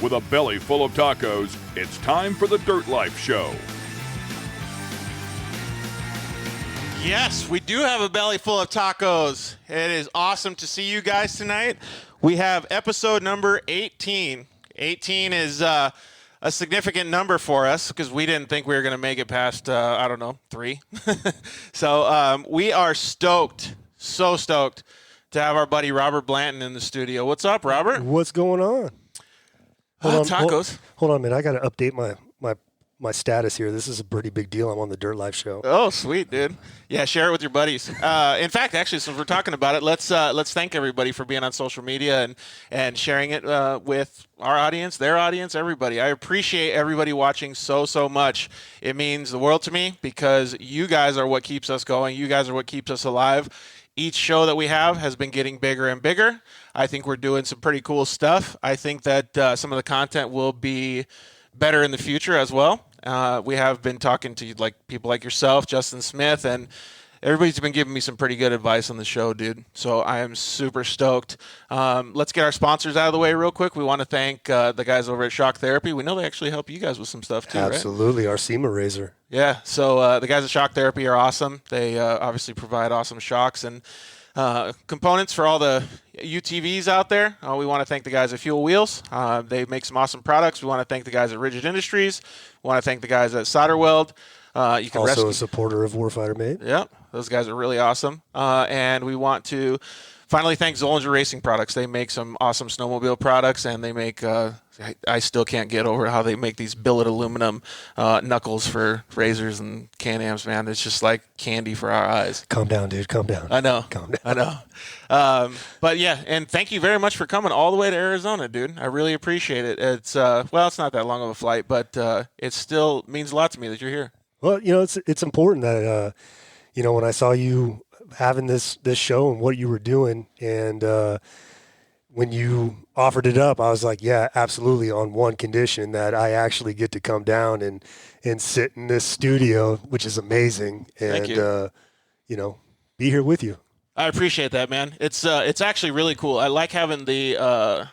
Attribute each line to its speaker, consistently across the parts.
Speaker 1: With a belly full of tacos, it's time for the Dirt Life Show.
Speaker 2: Yes, we do have a belly full of tacos. It is awesome to see you guys tonight. We have episode number 18. 18 is a significant number for us because we didn't think we were going to make it past, 3. So we are stoked, so stoked to have our buddy Robert Blanton in the studio. What's up, Robert?
Speaker 3: What's going on?
Speaker 2: Tacos.
Speaker 3: Hold on a minute. I got to update my status here. This is a pretty big deal. I'm on the Dirt Life Show.
Speaker 2: Oh, sweet, dude. Yeah, share it with your buddies. In fact, actually, since we're talking about it, let's thank everybody for being on social media and sharing it with our audience, their audience, everybody. I appreciate everybody watching so much. It means the world to me because you guys are what keeps us going. You guys are what keeps us alive. Each show that we have has been getting bigger and bigger. I think we're doing some pretty cool stuff. I think that some of the content will be better in the future as well. We have been talking to people like yourself, Justin Smith, and everybody's been giving me some pretty good advice on the show, dude. So I am super stoked. Let's get our sponsors out of the way real quick. We want to thank the guys over at Shock Therapy. We know they actually help you guys with some stuff too,
Speaker 3: Absolutely.
Speaker 2: Right?
Speaker 3: Our SEMA razor.
Speaker 2: Yeah. So the guys at Shock Therapy are awesome. They obviously provide awesome shocks and components for all the UTVs out there. We want to thank the guys at Fuel Wheels. They make some awesome products. We want to thank the guys at Rigid Industries. We want to thank the guys at Solder Weld. You can
Speaker 3: also a supporter of Warfighter Made.
Speaker 2: Yep, those guys are really awesome. And we want to finally thank Zollinger Racing Products. They make some awesome snowmobile products, and they make I still can't get over how they make these billet aluminum knuckles for razors and Can-Ams, man. It's just like candy for our eyes.
Speaker 3: Calm down, dude. Calm down.
Speaker 2: I know.
Speaker 3: Calm down.
Speaker 2: I know. But yeah, and thank you very much for coming all the way to Arizona, dude. I really appreciate it. It's it's not that long of a flight, but it still means a lot to me that you're here.
Speaker 3: Well, it's important that when I saw you having this show and what you were doing, and when you offered it up, I was like, yeah, absolutely, on one condition, that I actually get to come down and sit in this studio, which is amazing, and be here with you.
Speaker 2: I appreciate that, man. It's actually really cool. I like having the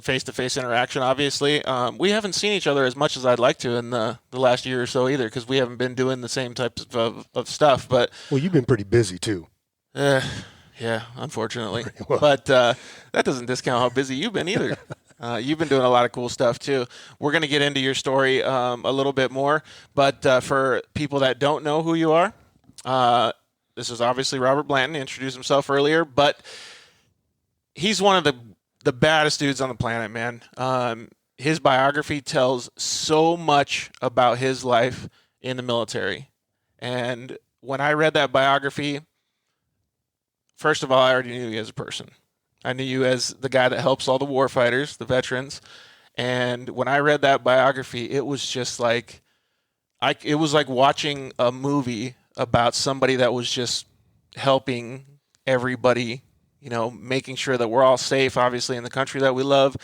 Speaker 2: face-to-face interaction, obviously. We haven't seen each other as much as I'd like to in the last year or so either, because we haven't been doing the same types of stuff. But
Speaker 3: well, you've been pretty busy too.
Speaker 2: Yeah, unfortunately.
Speaker 3: Well.
Speaker 2: But that doesn't discount how busy you've been either. You've been doing a lot of cool stuff too. We're going to get into your story a little bit more, but for people that don't know who you are, this is obviously Robert Blanton. He introduced himself earlier, but he's one of the baddest dudes on the planet, man. His biography tells so much about his life in the military. And when I read that biography, first of all, I already knew you as a person. I knew you as the guy that helps all the warfighters, the veterans. And when I read that biography, it was just like, it was like watching a movie about somebody that was just helping everybody, making sure that we're all safe, obviously, in the country that we love.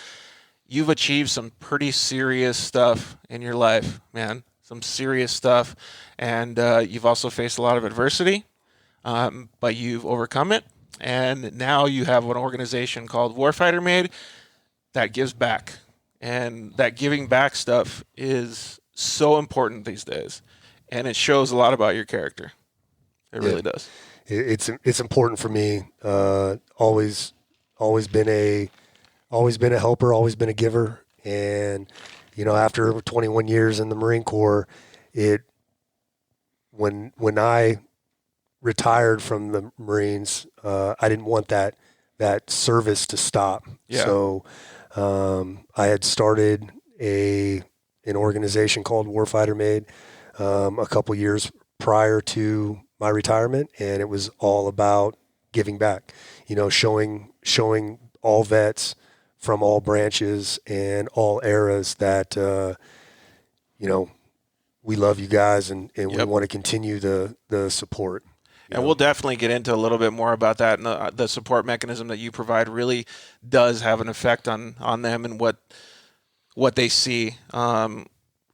Speaker 2: You've achieved some pretty serious stuff in your life, man. Some serious stuff. And you've also faced a lot of adversity, but you've overcome it. And now you have an organization called Warfighter Made that gives back. And that giving back stuff is so important these days. And it shows a lot about your character. It really does.
Speaker 3: It's important for me. Always been a helper, always been a giver. And after 21 years in the Marine Corps, when I retired from the Marines, I didn't want that service to stop.
Speaker 2: Yeah.
Speaker 3: So I had started an organization called Warfighter Made a couple years prior to my retirement, and it was all about giving back, showing all vets from all branches and all eras that, we love you guys and we want to continue the support.
Speaker 2: And we'll definitely get into a little bit more about that. And the support mechanism that you provide really does have an effect on them and what they see.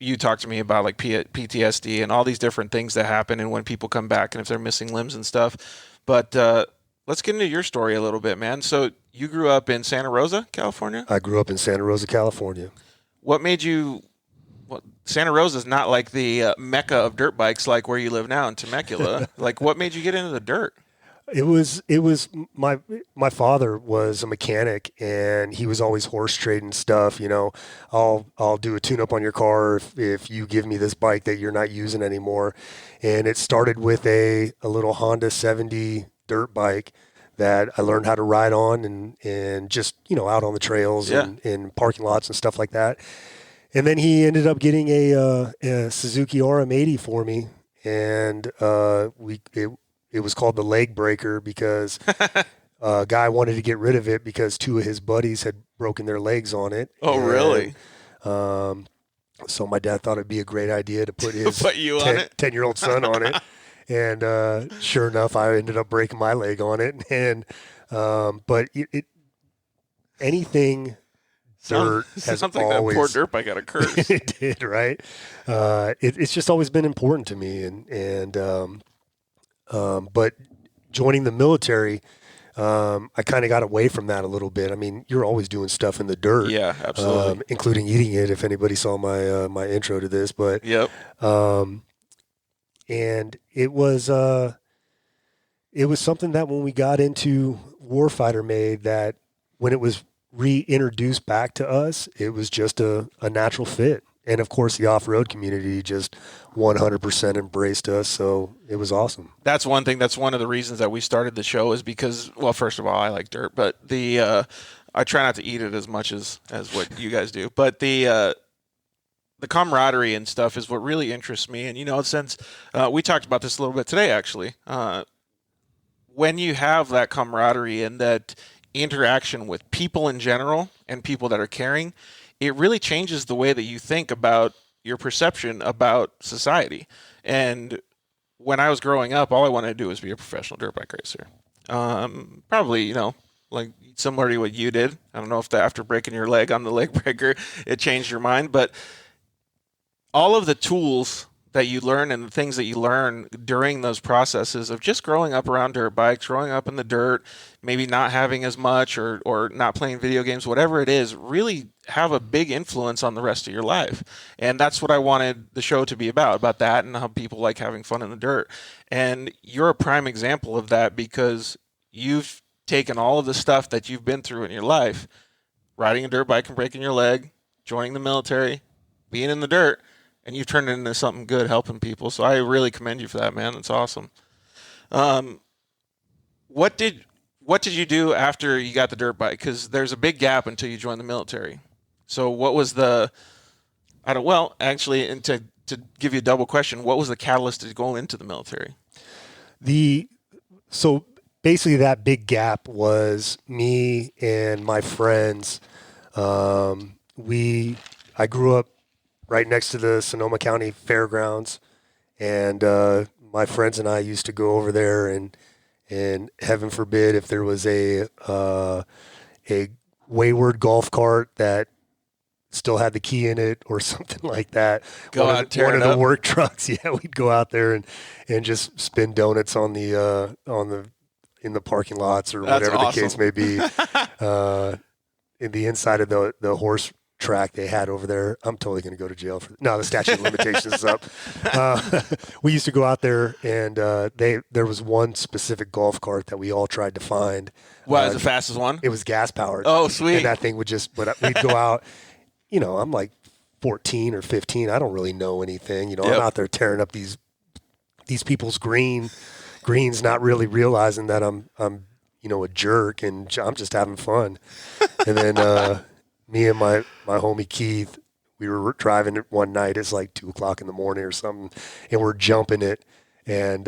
Speaker 2: You talked to me about like PTSD and all these different things that happen and when people come back and if they're missing limbs and stuff. But let's get into your story a little bit, man. So you grew up in Santa Rosa, California?
Speaker 3: I grew up in Santa Rosa, California.
Speaker 2: What made you? Well, Santa Rosa is not like the mecca of dirt bikes, like where you live now in Temecula. Like, what made you get into the dirt?
Speaker 3: It was my father was a mechanic, and he was always horse trading stuff. You know, I'll do a tune up on your car if you give me this bike that you're not using anymore. And it started with a little Honda 70 dirt bike that I learned how to ride on and just, you know, out on the trails and in parking lots and stuff like that. And then he ended up getting a Suzuki RM80 for me, and it was called the Leg Breaker because a guy wanted to get rid of it because two of his buddies had broken their legs on it.
Speaker 2: Oh,
Speaker 3: and,
Speaker 2: really?
Speaker 3: So my dad thought it'd be a great idea to put his
Speaker 2: Put you on it?
Speaker 3: 10-year-old son on it. And sure enough, I ended up breaking my leg on it. And but anything dirt has
Speaker 2: sounds like
Speaker 3: always,
Speaker 2: that poor dirt bike got a curse.
Speaker 3: It did, right? It's just always been important to me, but joining the military, I kind of got away from that a little bit. I mean, you're always doing stuff in the dirt,
Speaker 2: Yeah, absolutely.
Speaker 3: including eating it. If anybody saw my my intro to this, but
Speaker 2: Yep.
Speaker 3: and it was something that when we got into Warfighter Made, that when it was reintroduced back to us, it was just a natural fit. And of course, the off-road community just 100% embraced us. So it was awesome.
Speaker 2: That's one thing. That's one of the reasons that we started the show is because, well, first of all, I like dirt, but I try not to eat it as much as what you guys do. But the camaraderie and stuff is what really interests me. And, you know, since we talked about this a little bit today, actually, when you have that camaraderie and that interaction with people in general and people that are caring, it really changes the way that you think about your perception about society. And when I was growing up, all I wanted to do was be a professional dirt bike racer. Probably, you know, like similar to what you did. I don't know if after breaking your leg on the leg breaker, it changed your mind, but all of the tools that you learn and the things that you learn during those processes of just growing up around dirt bikes, growing up in the dirt, maybe not having as much or not playing video games, whatever it is, really have a big influence on the rest of your life. And that's what I wanted the show to be about that and how people like having fun in the dirt. And you're a prime example of that because you've taken all of the stuff that you've been through in your life, riding a dirt bike and breaking your leg, joining the military, being in the dirt, and you've turned it into something good, helping people. So I really commend you for that, man. That's awesome. What did you do after you got the dirt bike? Because there's a big gap until you joined the military. So what was and to give you a double question, what was the catalyst to go into the military?
Speaker 3: So basically that big gap was me and my friends. I grew up right next to the Sonoma County Fairgrounds, and my friends and I used to go over there, and heaven forbid if there was a wayward golf cart that still had the key in it or something like that. One of the work trucks. Yeah, we'd go out there and just spin donuts in the parking lots or whatever the case may be. In the inside of the horse track they had over there. I'm totally going to go to jail the statute of limitations is up. We used to go out there, and there was one specific golf cart that we all tried to find.
Speaker 2: What was the fastest one?
Speaker 3: It was gas powered.
Speaker 2: Oh, sweet.
Speaker 3: And that thing would we'd go out, you know, I'm like 14 or 15. I don't really know anything. You know,
Speaker 2: Yep.
Speaker 3: I'm out there tearing up these people's greens, not really realizing that I'm you know, a jerk, and I'm just having fun. And then me and my homie Keith, we were driving it one night. It's like 2:00 in the morning or something, and we're jumping it. And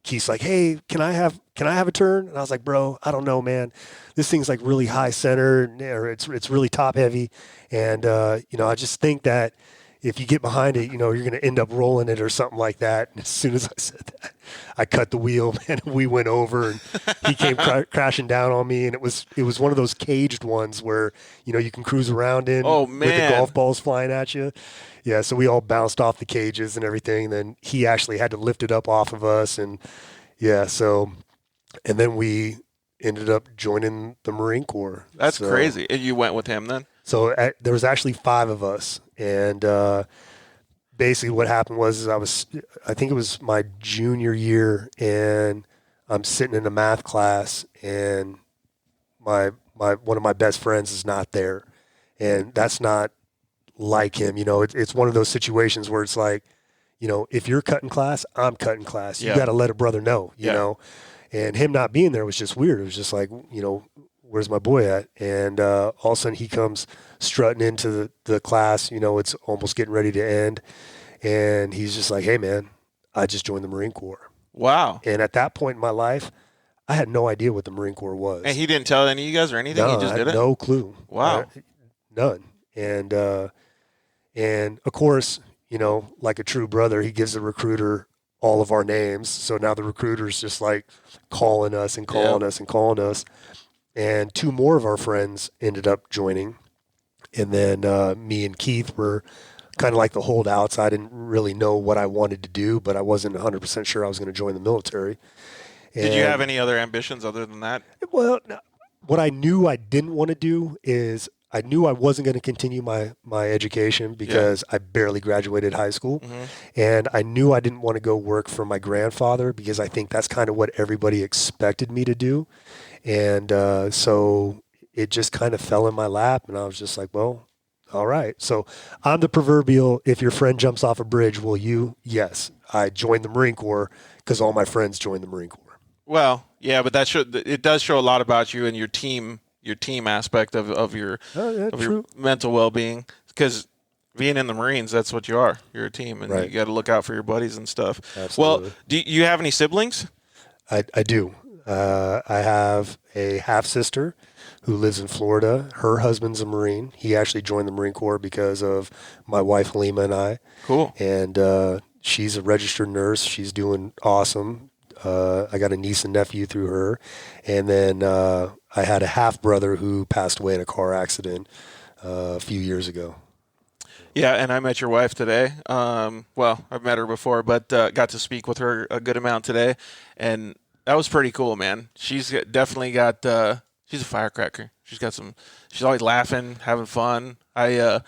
Speaker 3: Keith's like, "Hey, can I have a turn?" And I was like, "Bro, I don't know, man. This thing's like really high center, or it's really top heavy, and you know, I just think that if you get behind it, you know, you're going to end up rolling it or something like that." And as soon as I said that, I cut the wheel, man. We went over, and he came crashing down on me. And it was one of those caged ones where, you know, you can cruise around in with the golf balls flying at you. Yeah, so we all bounced off the cages and everything. And then he actually had to lift it up off of us. And yeah, so And then we ended up joining the Marine Corps.
Speaker 2: That's crazy. And you went with him then?
Speaker 3: So there was actually 5 of us. And basically what happened was I think it was my junior year, and I'm sitting in a math class, and my one of my best friends is not there. And that's not like him. It's one of those situations where it's like, if you're cutting class, I'm cutting class. You got to let a brother know, you know. And him not being there was just weird. It was just like, where's my boy at? And all of a sudden he comes strutting into the class. It's almost getting ready to end. And he's just like, hey, man, I just joined the Marine Corps.
Speaker 2: Wow.
Speaker 3: And at that point in my life, I had no idea what the Marine Corps was.
Speaker 2: And he didn't tell any of you guys or anything?
Speaker 3: No,
Speaker 2: He just
Speaker 3: I
Speaker 2: did
Speaker 3: had
Speaker 2: it?
Speaker 3: no clue.
Speaker 2: Wow.
Speaker 3: None. And of course, like a true brother, he gives the recruiter all of our names. So now the recruiter's just like calling us and calling us and calling us. And 2 more of our friends ended up joining. And then me and Keith were kind of like the holdouts. I didn't really know what I wanted to do, but I wasn't 100% sure I was going to join the military.
Speaker 2: Did you have any other ambitions other than that?
Speaker 3: Well, what I knew I didn't want to do is I knew I wasn't going to continue my education because I barely graduated high school.
Speaker 2: Mm-hmm.
Speaker 3: And I knew I didn't want to go work for my grandfather because I think that's kind of what everybody expected me to do. And so it just kind of fell in my lap, and I was just like, well, all right. So I'm the proverbial, if your friend jumps off a bridge, will you? Yes. I joined the Marine Corps because all my friends joined the Marine Corps.
Speaker 2: Well, yeah, but it does show a lot about you and your team aspect of your your mental well-being, because being in the Marines, that's what you are. You're a team, and you got to look out for your buddies and stuff.
Speaker 3: Absolutely.
Speaker 2: Well, do you have any siblings?
Speaker 3: I do. I have a half-sister who lives in Florida. Her husband's a Marine. He actually joined the Marine Corps because of my wife, Halima, and I.
Speaker 2: Cool.
Speaker 3: And she's a registered nurse. She's doing awesome. I got a niece and nephew through her. And then I had a half-brother who passed away in a car accident a few years ago.
Speaker 2: Yeah, and I met your wife today. Well, I've met her before, but got to speak with her a good amount today. And that was pretty cool, man. She's definitely got she's a firecracker. She's always laughing, having fun. I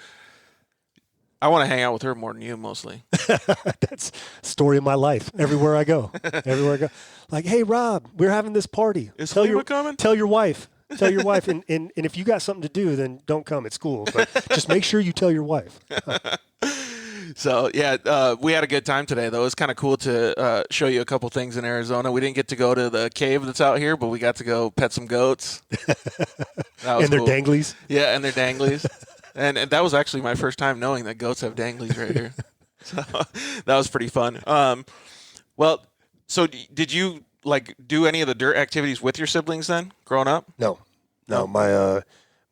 Speaker 2: want to hang out with her more than you, mostly.
Speaker 3: That's the story of my life. Everywhere I go. Like, hey, Rob, we're having this party.
Speaker 2: Is Halima coming?
Speaker 3: Tell your wife. Tell your wife. And if you got something to do, then don't come at school. But just make sure you tell your wife.
Speaker 2: So, yeah, we had a good time today, though. It was kind of cool to show you a couple things in Arizona. We didn't get to go to the cave that's out here, but we got to go pet some goats.
Speaker 3: And their danglies.
Speaker 2: Yeah, and their danglies. And that was actually my first time knowing that goats have danglies right here. So that was pretty fun. Well, so did you do any of the dirt activities with your siblings then, growing up?
Speaker 3: No. My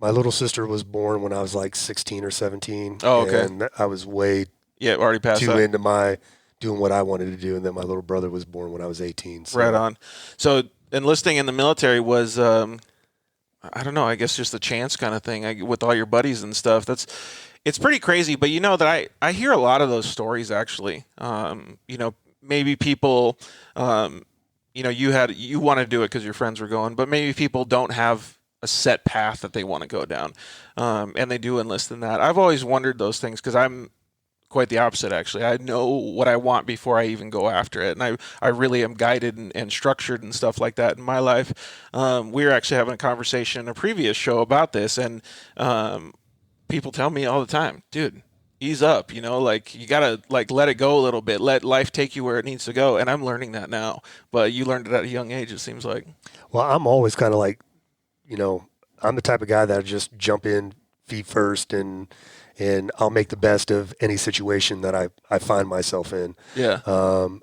Speaker 3: little sister was born when I was like 16 or 17.
Speaker 2: Oh, okay.
Speaker 3: And I was way
Speaker 2: already past
Speaker 3: too
Speaker 2: that.
Speaker 3: into my doing what I wanted to do. And then my little brother was born when I was 18. So.
Speaker 2: Right on. So enlisting in the military was, I don't know, I guess just a chance kind of thing with all your buddies and stuff. It's pretty crazy. But that I hear a lot of those stories actually. Maybe people, you want to do it because your friends were going, but maybe people don't have a set path that they want to go down, and they do enlist in that. I've always wondered those things because I'm quite the opposite, actually. I know what I want before I even go after it, and I really am guided and structured and stuff like that in my life. We were actually having a conversation in a previous show about this, and people tell me all the time, dude, ease up, you gotta let it go a little bit, let life take you where it needs to go. And I'm learning that now, but you learned it at a young age, it seems like.
Speaker 3: Well, I'm always kind of like, I'm the type of guy that just jump in feet first and I'll make the best of any situation that I find myself in.
Speaker 2: Yeah.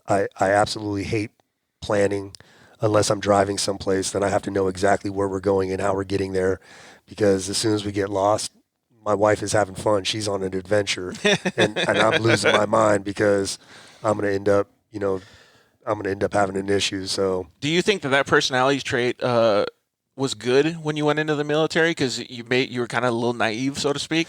Speaker 3: I absolutely hate planning unless I'm driving someplace. Then I have to know exactly where we're going and how we're getting there, because as soon as we get lost, my wife is having fun. She's on an adventure and I'm losing my mind because I'm going to end up, having an issue. So
Speaker 2: do you think that personality trait, was good when you went into the military because you were kind of a little naive, so to speak?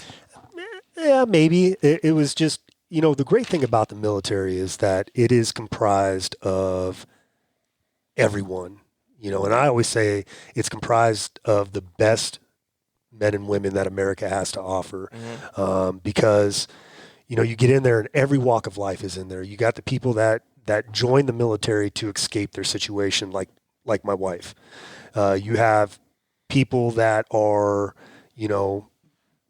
Speaker 3: Yeah, maybe. It was just, the great thing about the military is that it is comprised of everyone. And I always say it's comprised of the best men and women that America has to offer, because you get in there and every walk of life is in there. You got the people that join the military to escape their situation, like my wife. You have people that are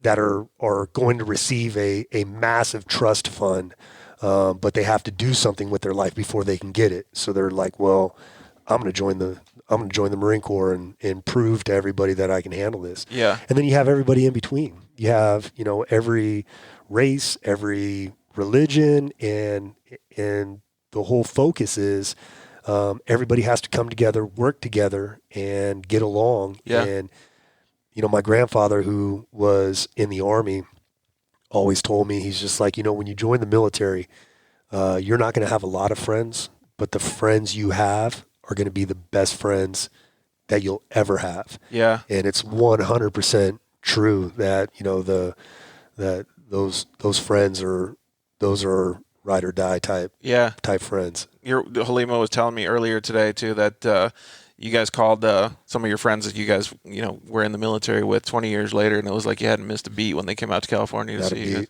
Speaker 3: going to receive a massive trust fund, but they have to do something with their life before they can get it. So they're like, well, I'm going to join the Marine Corps and prove to everybody that I can handle this.
Speaker 2: Yeah.
Speaker 3: And then you have everybody in between. You have, every race, every religion, and the whole focus is everybody has to come together, work together, and get along.
Speaker 2: Yeah.
Speaker 3: And, my grandfather, who was in the Army, always told me, he's just like, when you join the military, you're not going to have a lot of friends, but the friends you have are going to be the best friends that you'll ever have.
Speaker 2: Yeah.
Speaker 3: And it's 100% true that, that those friends are ride or die type friends.
Speaker 2: Halima was telling me earlier today too that you guys called some of your friends that you guys were in the military with 20 years later, and it was like you hadn't missed a beat when they came out to California to see you guys.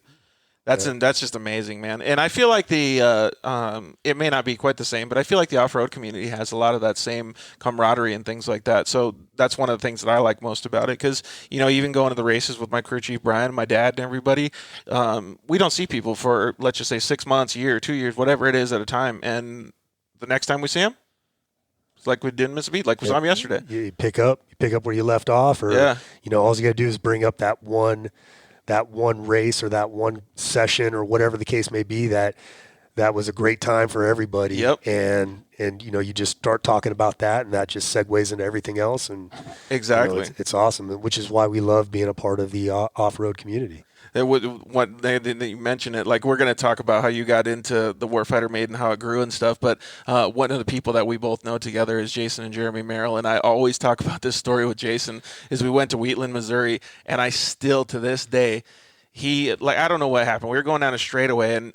Speaker 2: That's just amazing, man. And I feel like it may not be quite the same, but I feel like the off-road community has a lot of that same camaraderie and things like that. So that's one of the things that I like most about it, because even going to the races with my crew chief Brian, my dad, and everybody, we don't see people for, let's just say, 6 months, a year, 2 years, whatever it is at a time, and the next time we see him, it's like we didn't miss a beat, like we saw him yesterday.
Speaker 3: You pick up where you left off, or all you got to do is bring up that one race or that one session or whatever the case may be that was a great time for everybody.
Speaker 2: Yep.
Speaker 3: And you just start talking about that, and that just segues into everything else. And
Speaker 2: exactly,
Speaker 3: it's awesome, which is why we love being a part of the off-road community.
Speaker 2: You mentioned it, like we're going to talk about how you got into the Warfighter Made and how it grew and stuff, but one of the people that we both know together is Jason and Jeremy Merrill, and I always talk about this story with Jason. Is we went to Wheatland, Missouri, and I still to this day, I don't know what happened. We were going down a straightaway, and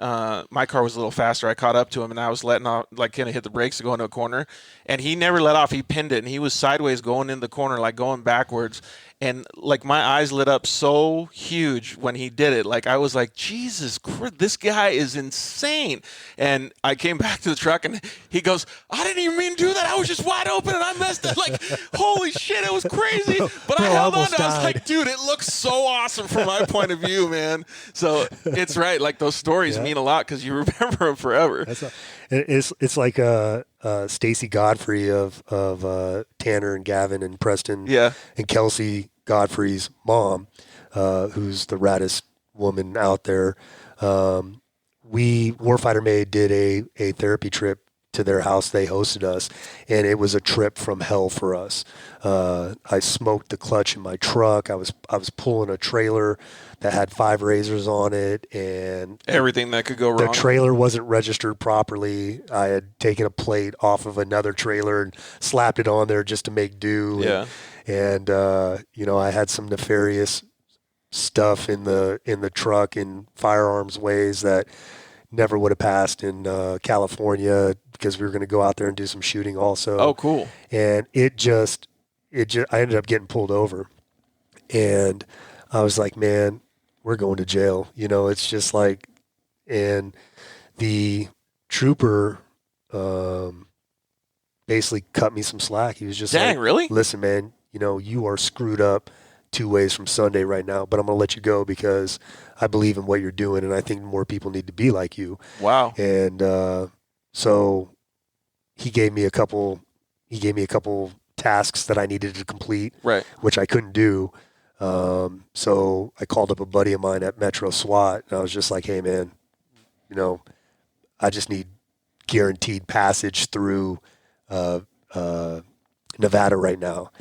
Speaker 2: my car was a little faster. I caught up to him, and I was letting off, kind of hit the brakes to go into a corner, and he never let off. He pinned it, and he was sideways going in the corner, like going backwards. And my eyes lit up so huge when he did it. I was like, Jesus Christ, this guy is insane. And I came back to the truck, and he goes, I didn't even mean to do that. I was just wide open, and I messed it. Holy shit, it was crazy. But I held on to it. I was like, dude, it looks so awesome from my point of view, man. So it's right. Those stories mean a lot because you remember them forever.
Speaker 3: It's like Stacy Godfrey of Tanner and Gavin and Preston and Kelsey Godfrey's mom, who's the raddest woman out there. Warfighter Made did a therapy trip to their house. They hosted us, and it was a trip from hell for us. I smoked the clutch in my truck. I was pulling a trailer that had 5 razors on it, and
Speaker 2: everything that could go wrong.
Speaker 3: The trailer wasn't registered properly. I had taken a plate off of another trailer and slapped it on there just to make do.
Speaker 2: Yeah.
Speaker 3: And I had some nefarious stuff in the truck in firearms ways that never would have passed in California, because we were going to go out there and do some shooting also.
Speaker 2: Oh, cool.
Speaker 3: And I ended up getting pulled over, and I was like, man, we're going to jail. It's just and the trooper basically cut me some slack. He was just
Speaker 2: dang, really?
Speaker 3: Listen, man, you are screwed up 2 ways from Sunday right now, but I'm going to let you go because I believe in what you're doing, and I think more people need to be like you.
Speaker 2: Wow.
Speaker 3: And so he gave me a couple tasks that I needed to complete,
Speaker 2: right,
Speaker 3: which I couldn't do. So I called up a buddy of mine at Metro SWAT, and I was just like, hey, man, I just need guaranteed passage through Nevada right now.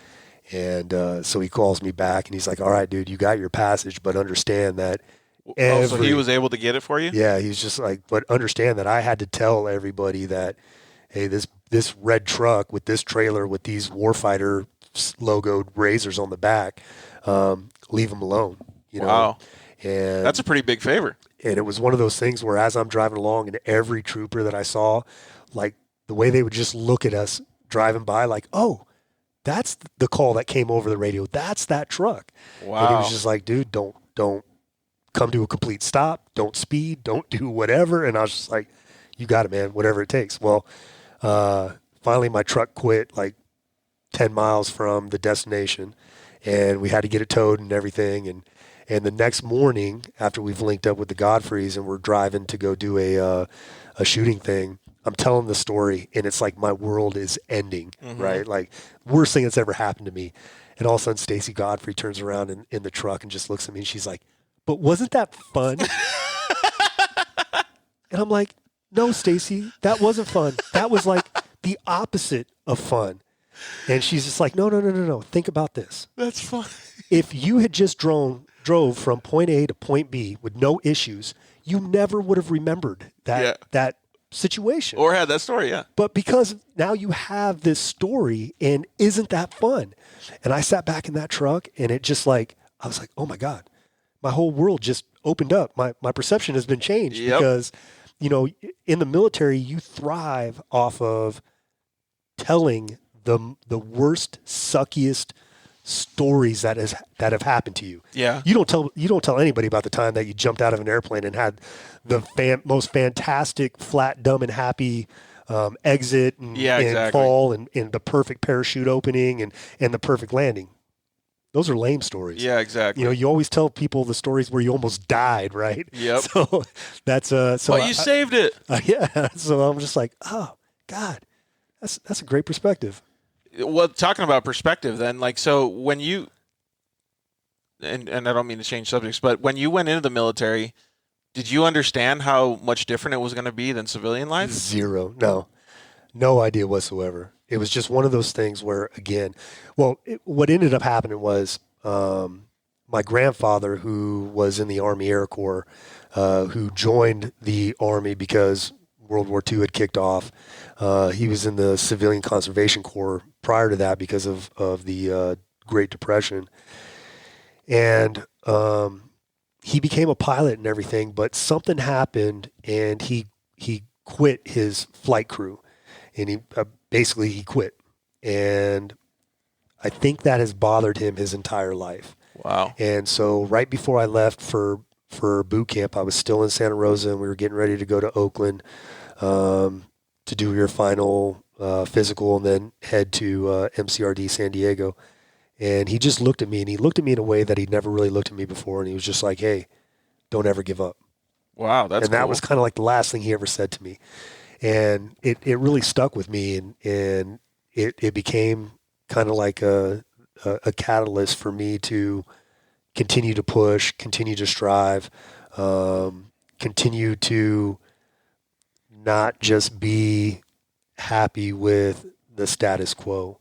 Speaker 3: And so he calls me back, and he's like, all right, dude, you got your passage, but understand that
Speaker 2: so he was able to get it for you?
Speaker 3: Yeah, he's just like, but understand that I had to tell everybody that, hey, this red truck with this trailer with these Warfighter logoed razors on the back, leave them alone.
Speaker 2: Wow.
Speaker 3: And
Speaker 2: that's a pretty big favor.
Speaker 3: And it was one of those things where as I'm driving along, and every trooper that I saw, the way they would just look at us driving by, oh, that's the call that came over the radio. That's that truck.
Speaker 2: Wow.
Speaker 3: And he was just like, dude, don't come to a complete stop. Don't speed. Don't do whatever. And I was just like, you got it, man, whatever it takes. Well, finally my truck quit like 10 miles from the destination, and we had to get it towed and everything. And the next morning, after we've linked up with the Godfreys and we're driving to go do a shooting thing, I'm telling the story, and it's like my world is ending, right? Like, worst thing that's ever happened to me. And all of a sudden, Stacy Godfrey turns around in the truck and just looks at me, and she's like, but wasn't that fun? And I'm like, no, Stacy, that wasn't fun. That was like the opposite of fun. And she's just like, no. Think about this.
Speaker 2: That's fun.
Speaker 3: If you had just drove from point A to point B with no issues, you never would have remembered that situation.
Speaker 2: Or had that story, yeah.
Speaker 3: But because now you have this story, and isn't that fun? And I sat back in that truck, and it just like, I was like, oh my God, my whole world just opened up. My perception has been changed because, you know, in the military, you thrive off of telling the worst, suckiest stories that have happened to you.
Speaker 2: Yeah.
Speaker 3: You don't tell anybody about the time that you jumped out of an airplane and had the most fantastic, flat, dumb, and happy exit and fall and the perfect parachute opening and the perfect landing. Those are lame stories.
Speaker 2: Yeah, exactly.
Speaker 3: You know, you always tell people the stories where you almost died, right?
Speaker 2: Yep.
Speaker 3: So that's
Speaker 2: But you saved it.
Speaker 3: Yeah. So I'm just like, oh God, that's a great perspective.
Speaker 2: Well, talking about perspective then, like, so when you, and I don't mean to change subjects, but when you went into the military, did you understand how much different it was going to be than civilian life?
Speaker 3: Zero. No idea whatsoever. It was just one of those things where, again, what ended up happening was my grandfather, who was in the Army Air Corps, who joined the Army because World War II had kicked off. He was in the Civilian Conservation Corps prior to that because of the Great Depression. And he became a pilot and everything, but something happened, and he quit his flight crew. And he quit. And I think that has bothered him his entire life.
Speaker 2: Wow.
Speaker 3: And so right before I left for boot camp, I was still in Santa Rosa, and we were getting ready to go to Oakland to do your final physical and then head to MCRD San Diego. And he just looked at me, and he looked at me in a way that he'd never really looked at me before. And he was just like, hey, don't ever give up.
Speaker 2: Wow, that's
Speaker 3: and that was kind of like the last thing he ever said to me. And it really stuck with me, and it became kind of like a catalyst for me to continue to push, continue to strive, continue to not just be happy with the status quo.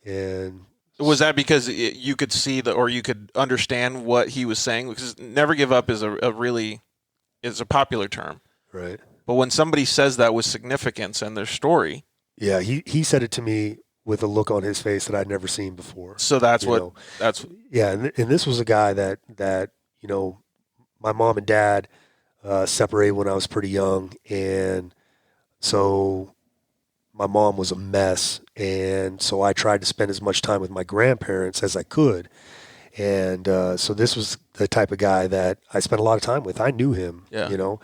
Speaker 3: And
Speaker 2: was that because you could see or you could understand what he was saying? Because never give up is a popular term.
Speaker 3: Right.
Speaker 2: But when somebody says that with significance in their story.
Speaker 3: Yeah, he said it to me with a look on his face that I'd never seen before.
Speaker 2: So that's
Speaker 3: yeah, and this was a guy that you know, my mom and dad separated when I was pretty young, and so my mom was a mess, and so I tried to spend as much time with my grandparents as I could. And so this was the type of guy that I spent a lot of time with. I knew him, you know,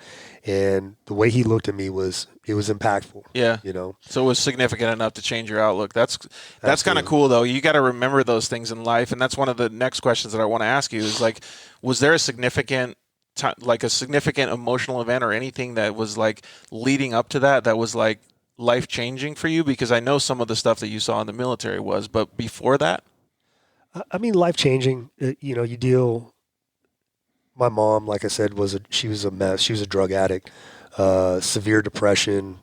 Speaker 3: and the way he looked at me was impactful.
Speaker 2: Yeah.
Speaker 3: You know,
Speaker 2: so it was significant enough to change your outlook. That's kind of cool, though. You got to remember those things in life. And that's one of the next questions that I want to ask you is, like, was there a significant emotional event or anything that was like leading up to that was like life changing for you? Because I know some of the stuff that you saw in the military was, but before that?
Speaker 3: I mean, life changing. You know, my mom, like I said, she was a mess. She was a drug addict, severe depression.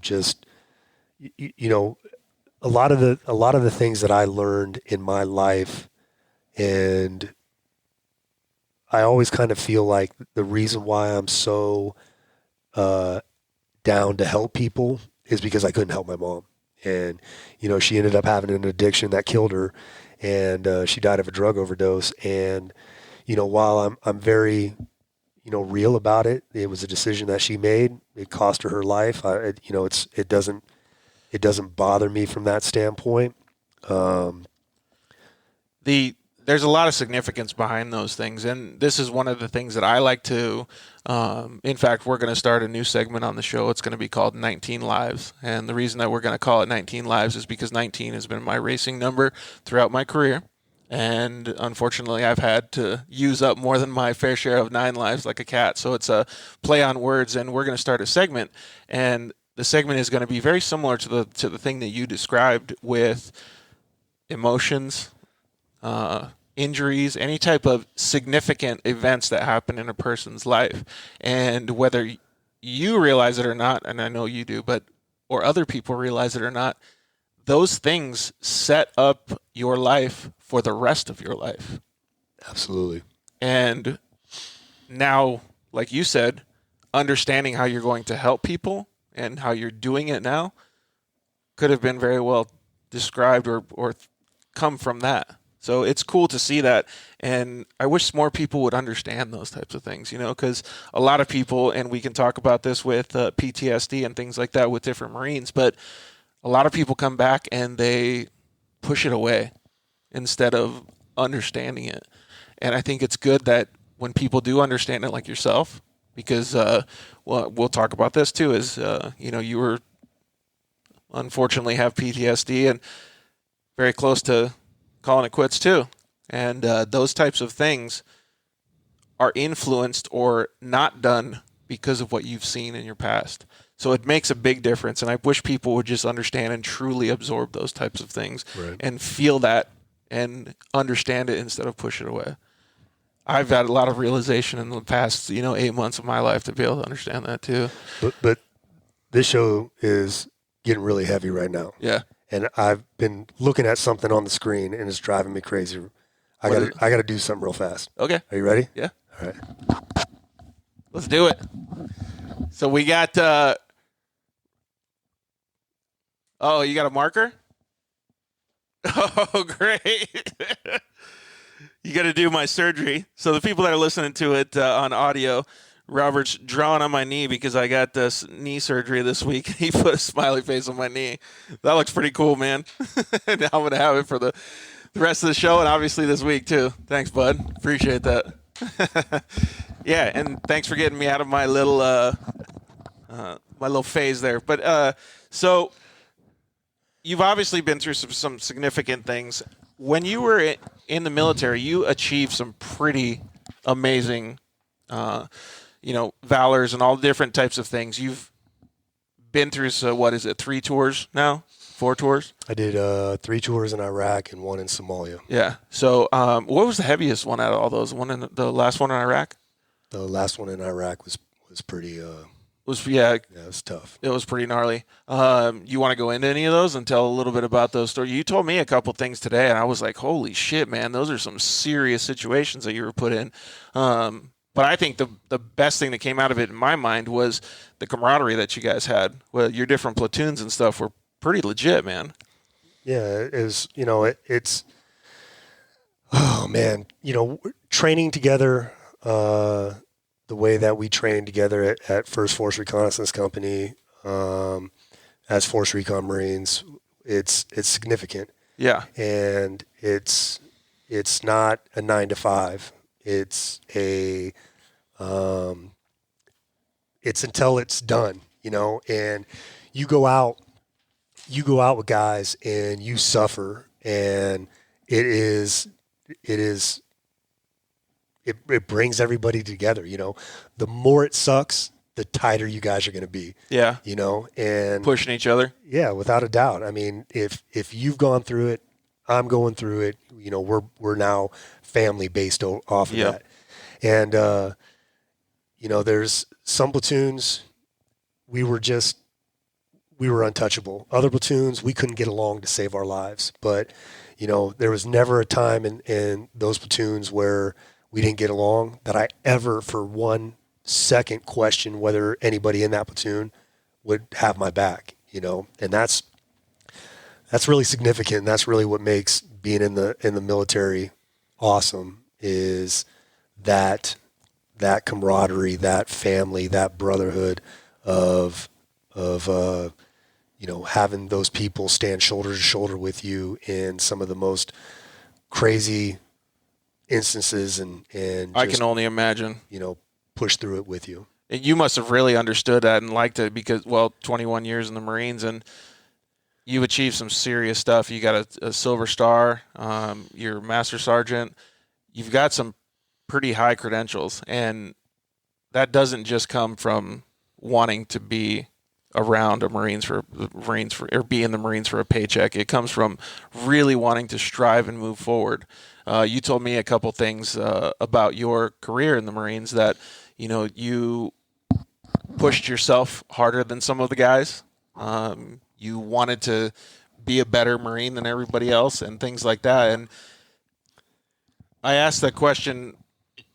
Speaker 3: Just you know, a lot of the things that I learned in my life, and I always kind of feel like the reason why I'm so down to help people is because I couldn't help my mom. And, you know, she ended up having an addiction that killed her, and she died of a drug overdose. And, you know, while I'm very, you know, real about it, it was a decision that she made. It cost her life. You know, it doesn't bother me from that standpoint.
Speaker 2: There's a lot of significance behind those things, and this is one of the things that I like to. In fact, we're going to start a new segment on the show. It's going to be called 19 Lives, and the reason that we're going to call it 19 Lives is because 19 has been my racing number throughout my career, and unfortunately, I've had to use up more than my fair share of 9 lives like a cat. So it's a play on words, and we're going to start a segment, and the segment is going to be very similar to the thing that you described with emotions. Injuries, any type of significant events that happen in a person's life. And whether you realize it or not, and I know you do, or other people realize it or not, those things set up your life for the rest of your life.
Speaker 3: Absolutely.
Speaker 2: And now, like you said, understanding how you're going to help people and how you're doing it now could have been very well described or come from that. So it's cool to see that, and I wish more people would understand those types of things, because a lot of people, and we can talk about this with PTSD and things like that with different Marines, but a lot of people come back and they push it away instead of understanding it. And I think it's good that when people do understand it, like yourself, because we'll talk about this too, is, you were unfortunately have PTSD and very close to calling it quits too. And those types of things are influenced or not done because of what you've seen in your past. So it makes a big difference. And I wish people would just understand and truly absorb those types of things and feel that and understand it instead of push it away. I've had a lot of realization in the past, 8 months of my life to be able to understand that too.
Speaker 3: But this show is getting really heavy right now.
Speaker 2: Yeah.
Speaker 3: And I've been looking at something on the screen, and it's driving me crazy. I got to do something real fast.
Speaker 2: Okay.
Speaker 3: Are you ready?
Speaker 2: Yeah.
Speaker 3: All right.
Speaker 2: Let's do it. So we got. Oh, you got a marker? Oh, great. You got to do my surgery. So the people that are listening to it on audio, Robert's drawing on my knee because I got this knee surgery this week. He put a smiley face on my knee. That looks pretty cool, man. And I'm going to have it for the rest of the show and obviously this week too. Thanks, bud. Appreciate that. Yeah, and thanks for getting me out of my little phase there. But so you've obviously been through some significant things. When you were in the military, you achieved some pretty amazing valors and all different types of things. You've been through, 3 tours now? 4 tours?
Speaker 3: I did 3 tours in Iraq and 1 in Somalia.
Speaker 2: Yeah. So what was the heaviest one out of all those? The last one in Iraq?
Speaker 3: The last one in Iraq was pretty...
Speaker 2: Yeah,
Speaker 3: it was tough.
Speaker 2: It was pretty gnarly. You want to go into any of those and tell a little bit about those stories? You told me a couple things today, and I was like, holy shit, man, those are some serious situations that you were put in. But I think the best thing that came out of it in my mind was the camaraderie that you guys had. Well, your different platoons and stuff were pretty legit, man.
Speaker 3: Yeah, it is. It's oh man, training together the way that we trained together at First Force Reconnaissance Company as Force Recon Marines, it's significant.
Speaker 2: Yeah,
Speaker 3: and it's not a 9 to 5. It's it's until it's done, and you go out with guys and you suffer, and it brings everybody together. The more it sucks, the tighter you guys are going to be.
Speaker 2: Yeah.
Speaker 3: And
Speaker 2: pushing each other.
Speaker 3: Yeah, without a doubt. I mean, if you've gone through it, I'm going through it. We're now family based off of that. And there's some platoons we were untouchable. Other platoons we couldn't get along to save our lives. But there was never a time in those platoons where we didn't get along that I ever for 1 second questioned whether anybody in that platoon would have my back. And that's really significant. And that's really what makes being in the military awesome, is that camaraderie, that family, that brotherhood of having those people stand shoulder to shoulder with you in some of the most crazy instances and
Speaker 2: I can only imagine,
Speaker 3: push through it with you.
Speaker 2: And you must have really understood that and liked it because, 21 years in the Marines, and you achieved some serious stuff. You got a Silver Star, you're Master Sergeant. You've got some pretty high credentials, and that doesn't just come from wanting to be around or be in the Marines for a paycheck. It comes from really wanting to strive and move forward. You told me a couple things about your career in the Marines that, you pushed yourself harder than some of the guys. You wanted to be a better Marine than everybody else and things like that. And I asked that question,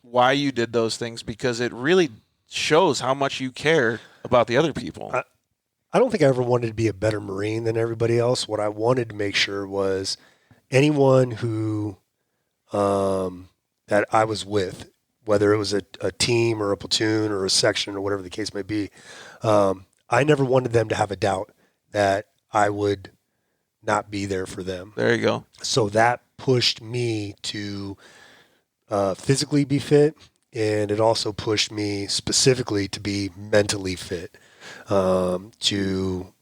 Speaker 2: why you did those things, because it really shows how much you care about the other people.
Speaker 3: I don't think I ever wanted to be a better Marine than everybody else. What I wanted to make sure was anyone who that I was with, whether it was a team or a platoon or a section or whatever the case may be, I never wanted them to have a doubt that I would not be there for them.
Speaker 2: There you go.
Speaker 3: So that pushed me to physically be fit, and it also pushed me specifically to be mentally fit, to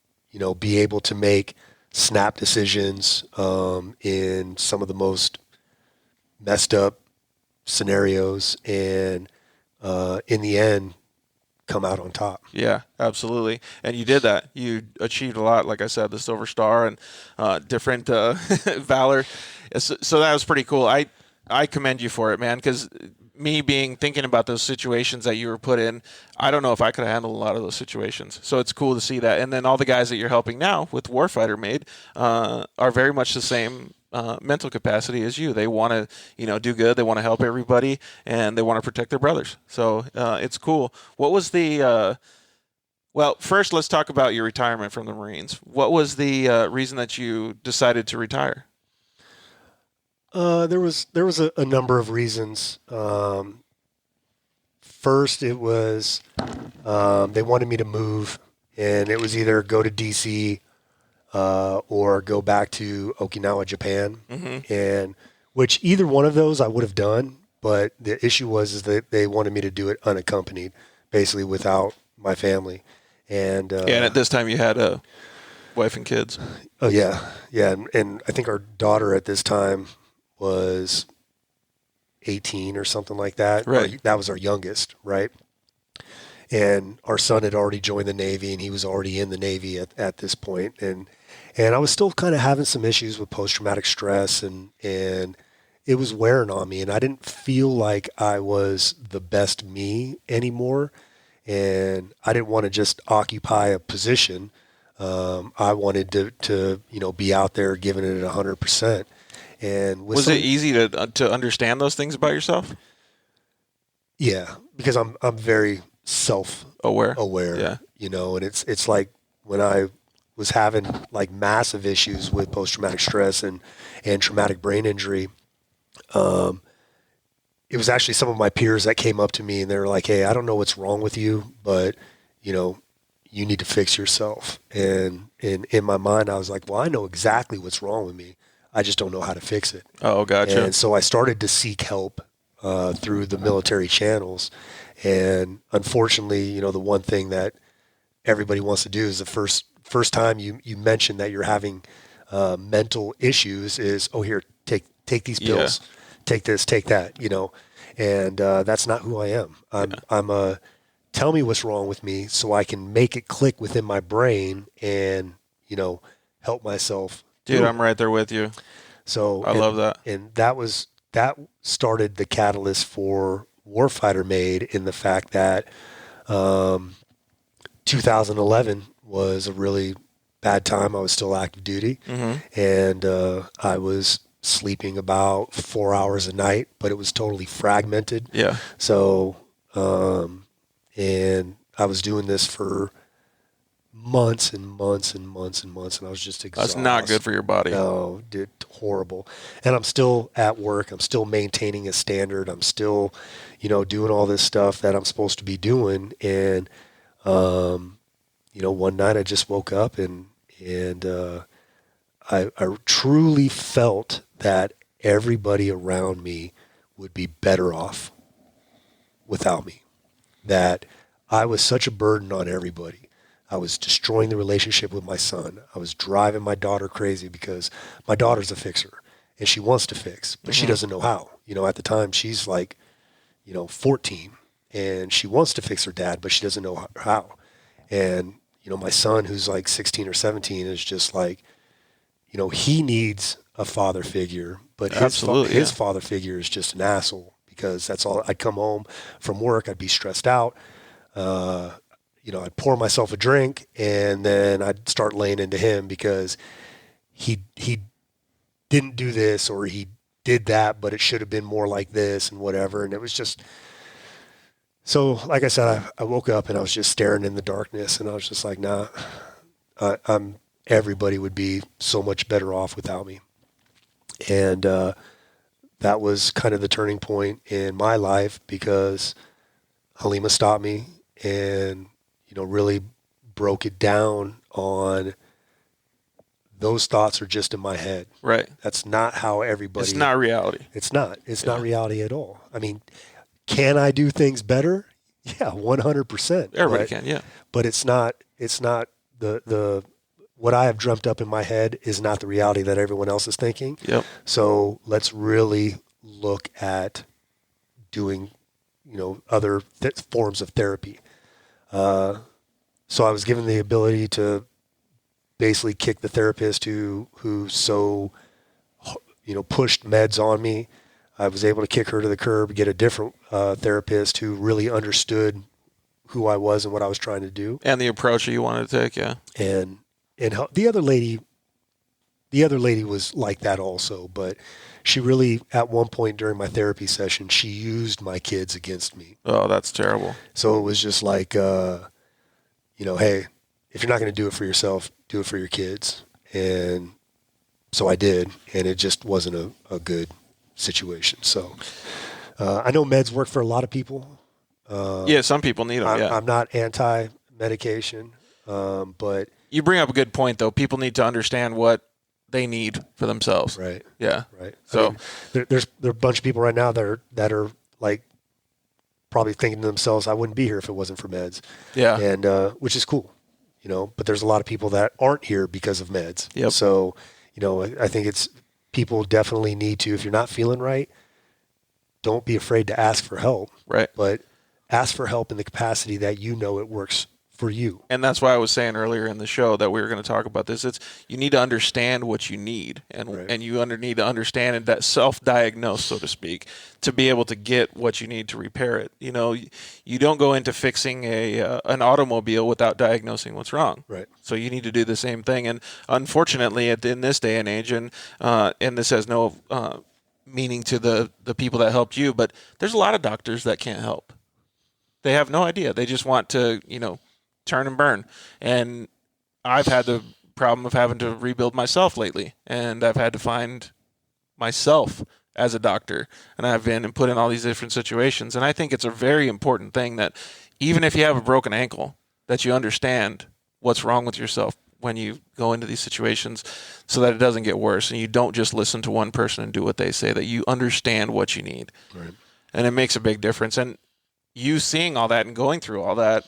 Speaker 3: be able to make snap decisions in some of the most messed up scenarios, and in the end come out on top.
Speaker 2: Yeah, absolutely. And you did that. You achieved a lot, like I said, the Silver Star and different valor. So that was pretty cool. I commend you for it, man, because thinking about those situations that you were put in, I don't know if I could have handled a lot of those situations. So it's cool to see that. And then all the guys that you're helping now with Warfighter Made are very much the same mental capacity as you. They want to, do good. They want to help everybody, and they want to protect their brothers. So it's cool. What was the first, let's talk about your retirement from the Marines. What was the reason that you decided to retire?
Speaker 3: There was a number of reasons. First, it was they wanted me to move, and it was either go to DC or go back to Okinawa, Japan, and which either one of those I would have done. But the issue was that they wanted me to do it unaccompanied, basically without my family. And
Speaker 2: and at this time you had a wife and kids.
Speaker 3: Oh yeah, and I think our daughter at this time was 18 or something like that.
Speaker 2: Right.
Speaker 3: That was our youngest, right? And our son had already joined the Navy, and he was already in the Navy at this point. And I was still kind of having some issues with post-traumatic stress, and it was wearing on me, and I didn't feel like I was the best me anymore. And I didn't want to just occupy a position. I wanted to be out there giving it 100%. And
Speaker 2: was it easy to understand those things about yourself?
Speaker 3: Yeah, because I'm very self-aware.
Speaker 2: Yeah.
Speaker 3: And it's like when I was having like massive issues with post-traumatic stress and traumatic brain injury, it was actually some of my peers that came up to me and they were like, "Hey, I don't know what's wrong with you, but you need to fix yourself." And in my mind, I was like, "Well, I know exactly what's wrong with me. I just don't know how to fix it."
Speaker 2: Oh, gotcha.
Speaker 3: And so I started to seek help through the military channels. And unfortunately, the one thing that everybody wants to do is the first time you mention that you're having mental issues is, "Oh, here, take these pills, take this, take that," and that's not who I am. I'm a tell me what's wrong with me so I can make it click within my brain and, help myself.
Speaker 2: Dude, I'm right there with you.
Speaker 3: So
Speaker 2: I love that.
Speaker 3: And that started the catalyst for Warfighter Made, in the fact that 2011 was a really bad time. I was still active duty, and I was sleeping about 4 hours a night, but it was totally fragmented.
Speaker 2: Yeah.
Speaker 3: So, and I was doing this for months and months and months and months, and I was just exhausted.
Speaker 2: That's not good for your body.
Speaker 3: No, dude, horrible. And I'm still at work. I'm still maintaining a standard. I'm still, doing all this stuff that I'm supposed to be doing. And, one night I just woke up and And I truly felt that everybody around me would be better off without me. That I was such a burden on everybody. I was destroying the relationship with my son. I was driving my daughter crazy because my daughter's a fixer and she wants to fix, but she doesn't know how. At the time she's like, 14 and she wants to fix her dad, but she doesn't know how. And, my son who's like 16 or 17 is just like, he needs a father figure, but his father figure is just an asshole because that's all. I'd come home from work, I'd be stressed out. I'd pour myself a drink and then I'd start laying into him because he didn't do this or he did that, but it should have been more like this and whatever. And it was just, so like I said, I woke up and I was just staring in the darkness and I was just like, nah, everybody would be so much better off without me. And that was kind of the turning point in my life because Halima stopped me and, really broke it down on those thoughts are just in my head.
Speaker 2: Right.
Speaker 3: That's not how everybody.
Speaker 2: It's not reality.
Speaker 3: It's not. It's not reality at all. I mean, can I do things better? Yeah, 100%.
Speaker 2: Everybody can, yeah.
Speaker 3: But it's not the what I have dreamt up in my head is not the reality that everyone else is thinking.
Speaker 2: Yep.
Speaker 3: So let's really look at doing, other forms of therapy. So I was given the ability to basically kick the therapist who so, pushed meds on me. I was able to kick her to the curb, get a different therapist who really understood who I was and what I was trying to do.
Speaker 2: And the approach that you wanted to take, yeah.
Speaker 3: And the other lady was like that also, but she really, at one point during my therapy session, she used my kids against me.
Speaker 2: Oh, that's terrible.
Speaker 3: So it was just like, hey, if you're not going to do it for yourself, do it for your kids. And so I did, and it just wasn't a good situation. So I know meds work for a lot of people.
Speaker 2: Some people need them,
Speaker 3: I'm not anti-medication, but...
Speaker 2: You bring up a good point, though. People need to understand what they need for themselves.
Speaker 3: Right.
Speaker 2: Yeah.
Speaker 3: Right.
Speaker 2: So
Speaker 3: there are a bunch of people right now that are like probably thinking to themselves, I wouldn't be here if it wasn't for meds.
Speaker 2: Yeah.
Speaker 3: And which is cool, but there's a lot of people that aren't here because of meds.
Speaker 2: Yep.
Speaker 3: So, I think it's people definitely need to, if you're not feeling right, don't be afraid to ask for help.
Speaker 2: Right.
Speaker 3: But ask for help in the capacity that it works for you.
Speaker 2: And that's why I was saying earlier in the show that we were going to talk about this. It's you need to understand what you need, and you need to understand and that self-diagnose, so to speak, to be able to get what you need to repair it. You don't go into fixing an automobile without diagnosing what's wrong.
Speaker 3: Right.
Speaker 2: So you need to do the same thing. And unfortunately, in this day and age, and this has no meaning to the people that helped you, but there's a lot of doctors that can't help. They have no idea. They just want to, turn and burn. And I've had the problem of having to rebuild myself lately, and I've had to find myself as a doctor, and I've been and put in all these different situations. And I think it's a very important thing that even if you have a broken ankle, that you understand what's wrong with yourself when you go into these situations so that it doesn't get worse, and you don't just listen to one person and do what they say, that you understand what you need.
Speaker 3: Right.
Speaker 2: And it makes a big difference. And you seeing all that and going through all that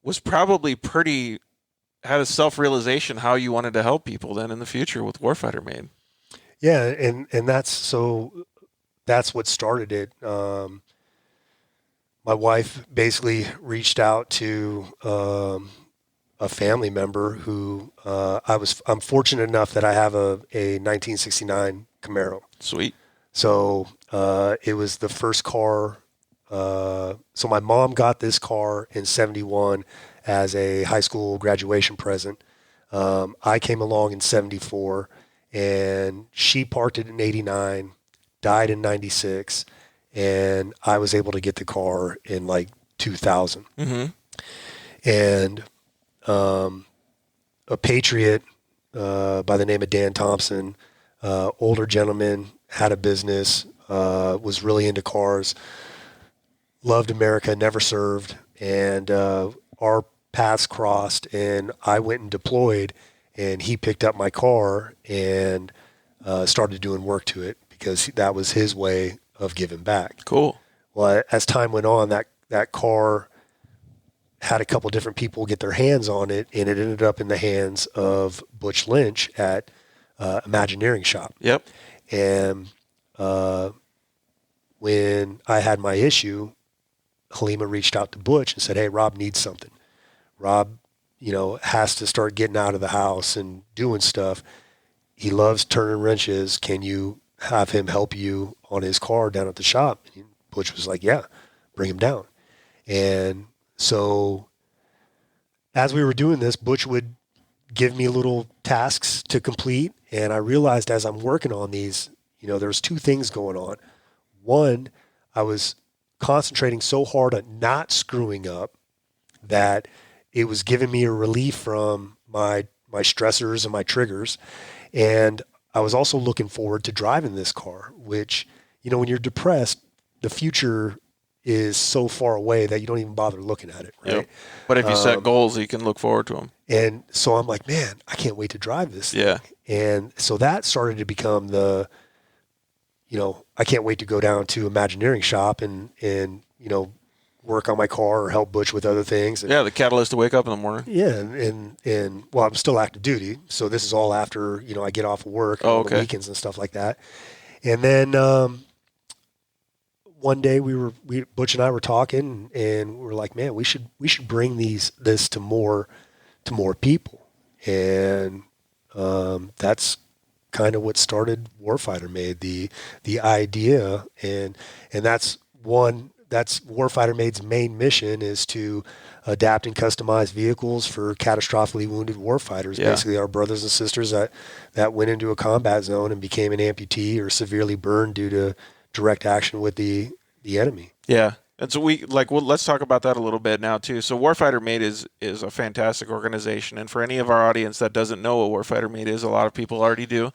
Speaker 2: was probably had a self-realization how you wanted to help people then in the future with Warfighter Made.
Speaker 3: Yeah, and that's what started it. My wife basically reached out to a family member who I'm fortunate enough that I have a 1969 Camaro.
Speaker 2: Sweet.
Speaker 3: So it was the first car. So my mom got this car in 71 as a high school graduation present. I came along in 74, and she parked it in 89, died in 96, and I was able to get the car in like 2000.
Speaker 2: Mm-hmm.
Speaker 3: And a patriot by the name of Dan Thompson, older gentleman, had a business, was really into cars, loved America, never served, and our paths crossed, and I went and deployed, and he picked up my car and started doing work to it because that was his way of giving back.
Speaker 2: Cool.
Speaker 3: Well, as time went on, that car had a couple different people get their hands on it, and it ended up in the hands of Butch Lynch at Imagineering Shop.
Speaker 2: Yep.
Speaker 3: And when I had my issue, Halima reached out to Butch and said, "Hey, Rob needs something. Rob, has to start getting out of the house and doing stuff. He loves turning wrenches. Can you have him help you on his car down at the shop?" And Butch was like, "Yeah, bring him down." And so as we were doing this, Butch would give me little tasks to complete. And I realized as I'm working on these, there's two things going on. One, I was concentrating so hard on not screwing up that it was giving me a relief from my stressors and my triggers. And I was also looking forward to driving this car, which, when you're depressed, the future is so far away that you don't even bother looking at it, right?
Speaker 2: Yep. But if you set goals, you can look forward to them.
Speaker 3: And so I'm like, man, I can't wait to drive this thing.
Speaker 2: Yeah.
Speaker 3: And so that started to become I can't wait to go down to Imagineering Shop and work on my car or help Butch with other things. And,
Speaker 2: yeah, the catalyst to wake up in the morning.
Speaker 3: yeah, and well, I'm still active duty, so this is all after I get off of work, on the weekends and stuff like that. And then one day Butch and I were talking, and we were like, man, we should bring this to more people, and that's kind of what started Warfighter Made, the idea, and that's Warfighter Made's main mission is to adapt and customize vehicles for catastrophically wounded warfighters. Yeah. Basically, our brothers and sisters that went into a combat zone and became an amputee or severely burned due to direct action with the enemy.
Speaker 2: Yeah. And so let's talk about that a little bit now too. So Warfighter Made is a fantastic organization. And for any of our audience that doesn't know what Warfighter Made is, a lot of people already do.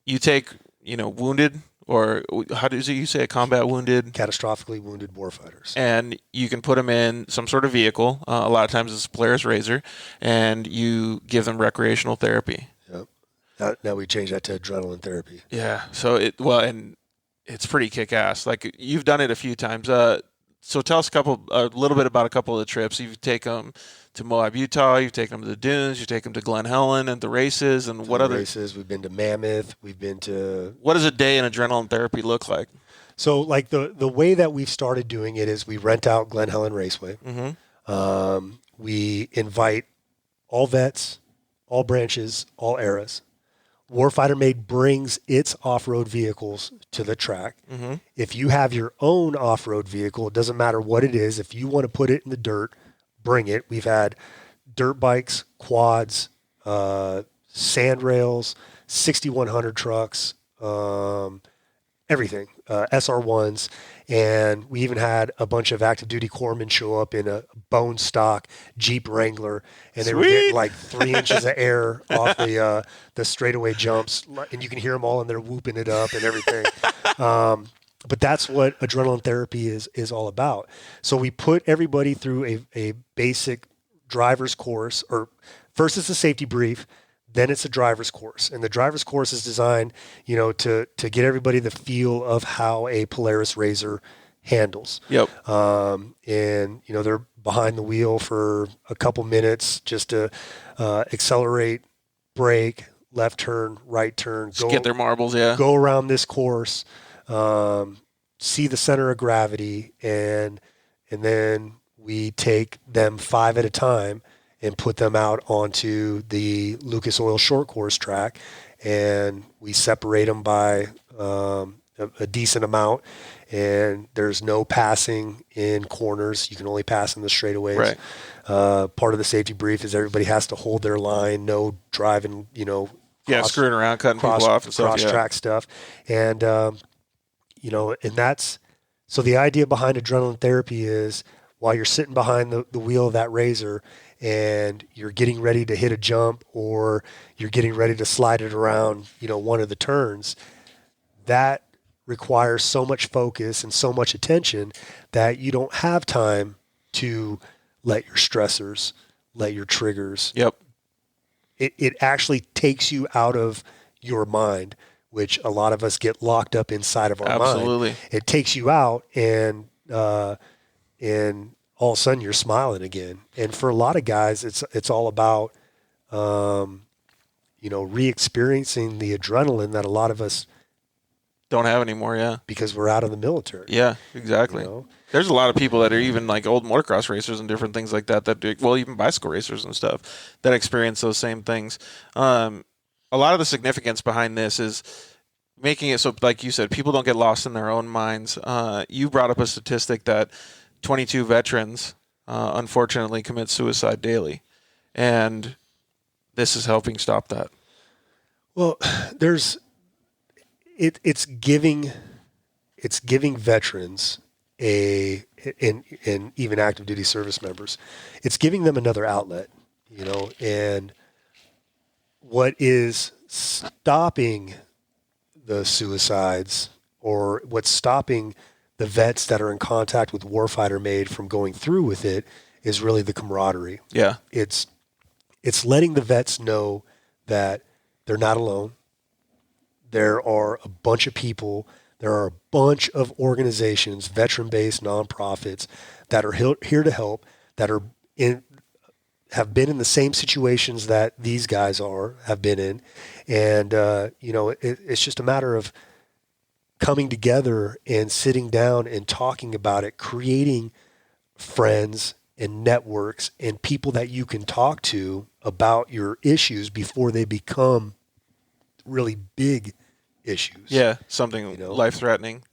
Speaker 2: You take, wounded, or how do you say it, combat wounded?
Speaker 3: Catastrophically wounded warfighters.
Speaker 2: And you can put them in some sort of vehicle. A lot of times it's a Polaris Razor, and you give them recreational therapy.
Speaker 3: Yep. Now we change that to adrenaline therapy.
Speaker 2: Yeah. So it's pretty kick-ass. Like, you've done it a few times. So tell us a little bit about a couple of the trips. You've taken them to Moab, Utah. You've taken them to the dunes. You take them to Glen Helen and the races. And what other
Speaker 3: races? We've been to Mammoth. We've been to.
Speaker 2: What does a day in adrenaline therapy look like?
Speaker 3: So, like the way that we've started doing it is we rent out Glen Helen Raceway. Mm-hmm. We invite all vets, all branches, all eras. Warfighter Made brings its off-road vehicles to the track. Mm-hmm. If you have your own off-road vehicle, it doesn't matter what it is. If you want to put it in the dirt, bring it. We've had dirt bikes, quads, sand rails, 6100 trucks, everything, SR1s. And we even had a bunch of active duty corpsmen show up in a bone stock Jeep Wrangler, and they were getting like 3 inches of air off the straightaway jumps, and you can hear them all in there whooping it up and everything. But that's what adrenaline therapy is all about. So we put everybody through a basic driver's course, or first it's a safety brief, then it's a driver's course. And the driver's course is designed, to get everybody the feel of how a Polaris Razor handles.
Speaker 2: Yep.
Speaker 3: And they're behind the wheel for a couple minutes just to accelerate, brake, left turn, right turn.
Speaker 2: Just get their marbles, yeah.
Speaker 3: Go around this course, see the center of gravity, and then we take them 5 at a time and put them out onto the Lucas Oil short course track, and we separate them by a decent amount, and there's no passing in corners. You can only pass in the straightaways.
Speaker 2: Right.
Speaker 3: Part of the safety brief is everybody has to hold their line, no driving,
Speaker 2: screwing around, cutting people off and stuff.
Speaker 3: Cross-track stuff. And, and that's – so the idea behind adrenaline therapy is while you're sitting behind the wheel of that Razor and you're getting ready to hit a jump or you're getting ready to slide it around, one of the turns, that requires so much focus and so much attention that you don't have time to let your stressors, let your triggers.
Speaker 2: Yep.
Speaker 3: It actually takes you out of your mind, which a lot of us get locked up inside of our
Speaker 2: Absolutely.
Speaker 3: mind. It takes you out, and all of a sudden you're smiling again. And for a lot of guys, it's all about, re-experiencing the adrenaline that a lot of us
Speaker 2: don't have anymore. Yeah.
Speaker 3: Because we're out of the military.
Speaker 2: Yeah, exactly. There's a lot of people that are even like old motocross racers and different things like that do, well, even bicycle racers and stuff that experience those same things. A lot of the significance behind this is making it so, like you said, people don't get lost in their own minds. You brought up a statistic that 22 veterans, unfortunately, commit suicide daily. And this is helping stop that.
Speaker 3: Well, it's giving veterans and even active duty service members, it's giving them another outlet, and what is stopping the suicides, or what's stopping the vets that are in contact with Warfighter Made from going through with it, is really the camaraderie.
Speaker 2: Yeah.
Speaker 3: It's letting the vets know that they're not alone. There are a bunch of people, there are a bunch of organizations, veteran-based nonprofits, that are here to help, that have been in the same situations that these guys have been in. And, it's just a matter of coming together and sitting down and talking about it, creating friends and networks and people that you can talk to about your issues before they become really big issues.
Speaker 2: Yeah, something life-threatening.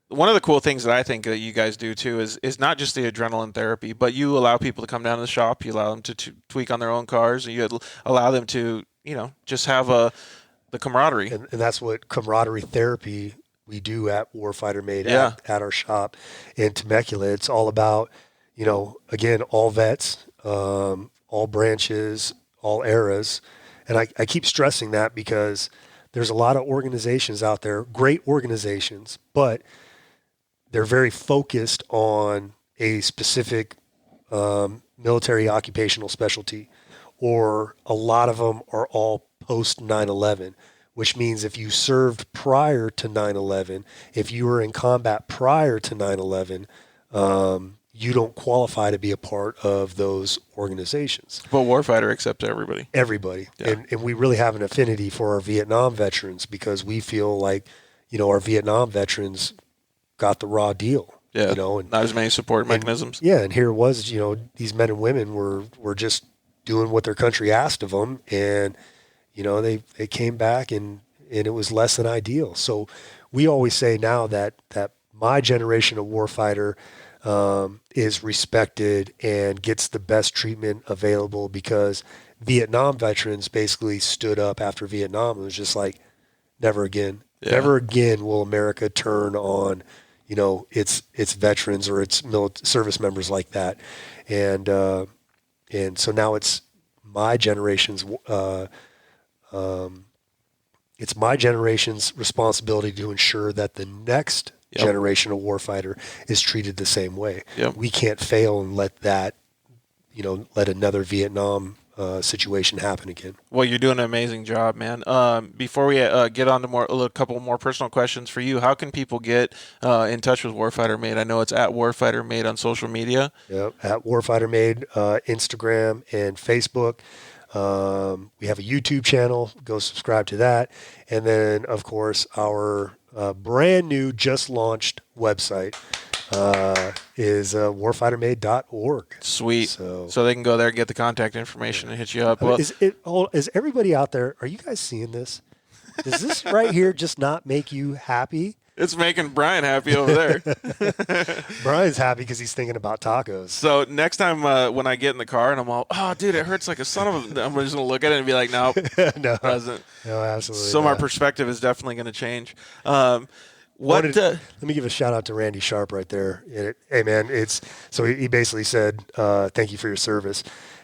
Speaker 2: One of the cool things that I think that you guys do too is not just the adrenaline therapy, but you allow people to come down to the shop, you allow them to tweak on their own cars, and you allow them to, just have the camaraderie.
Speaker 3: And that's what camaraderie therapy we do at Warfighter Made at our shop in Temecula. It's all about, again, all vets, all branches, all eras. And I keep stressing that because there's a lot of organizations out there, great organizations, but they're very focused on a specific military occupational specialty, or a lot of them are all post 9/11, which means if you served prior to 9/11, if you were in combat prior to 9/11, you don't qualify to be a part of those organizations.
Speaker 2: But Warfighter accepts everybody.
Speaker 3: Everybody.
Speaker 2: Yeah.
Speaker 3: And we really have an affinity for our Vietnam veterans, because we feel like, our Vietnam veterans got the raw deal.
Speaker 2: Yeah.
Speaker 3: And
Speaker 2: not as many support mechanisms.
Speaker 3: And here it was, these men and women were just doing what their country asked of them. And, they came back and it was less than ideal. So we always say now that my generation of warfighter is respected and gets the best treatment available, because Vietnam veterans basically stood up after Vietnam. It was just like, never again. Yeah. Never again will America turn on, its veterans or its service members like that. And so now it's my generation's responsibility to ensure that the next generation of warfighter is treated the same way.
Speaker 2: Yep.
Speaker 3: We can't fail and let that, let another Vietnam situation happen again.
Speaker 2: Well, you're doing an amazing job, man. Before we get on to a couple more personal questions for you, how can people get in touch with Warfighter Made? I know it's at Warfighter Made on social media.
Speaker 3: Yep, at Warfighter Made, Instagram and Facebook. We have a YouTube channel. Go subscribe to that. And then, of course, our brand new, just launched website is warfightermade.org.
Speaker 2: Sweet. So they can go there and get the contact information and hit you up.
Speaker 3: Is everybody out there, are you guys seeing this? Does this right here just not make you happy?
Speaker 2: It's making Brian happy over there.
Speaker 3: Brian's happy because he's thinking about tacos.
Speaker 2: So next time when I get in the car and I'm all, oh, dude, it hurts like a son of a... I'm just going to look at it and be like, no,
Speaker 3: no,
Speaker 2: doesn't.
Speaker 3: No, absolutely
Speaker 2: So
Speaker 3: not.
Speaker 2: my perspective is definitely going to change.
Speaker 3: Let me give a shout out to Randy Sharp right there. Hey, man, he basically said, thank you for your service.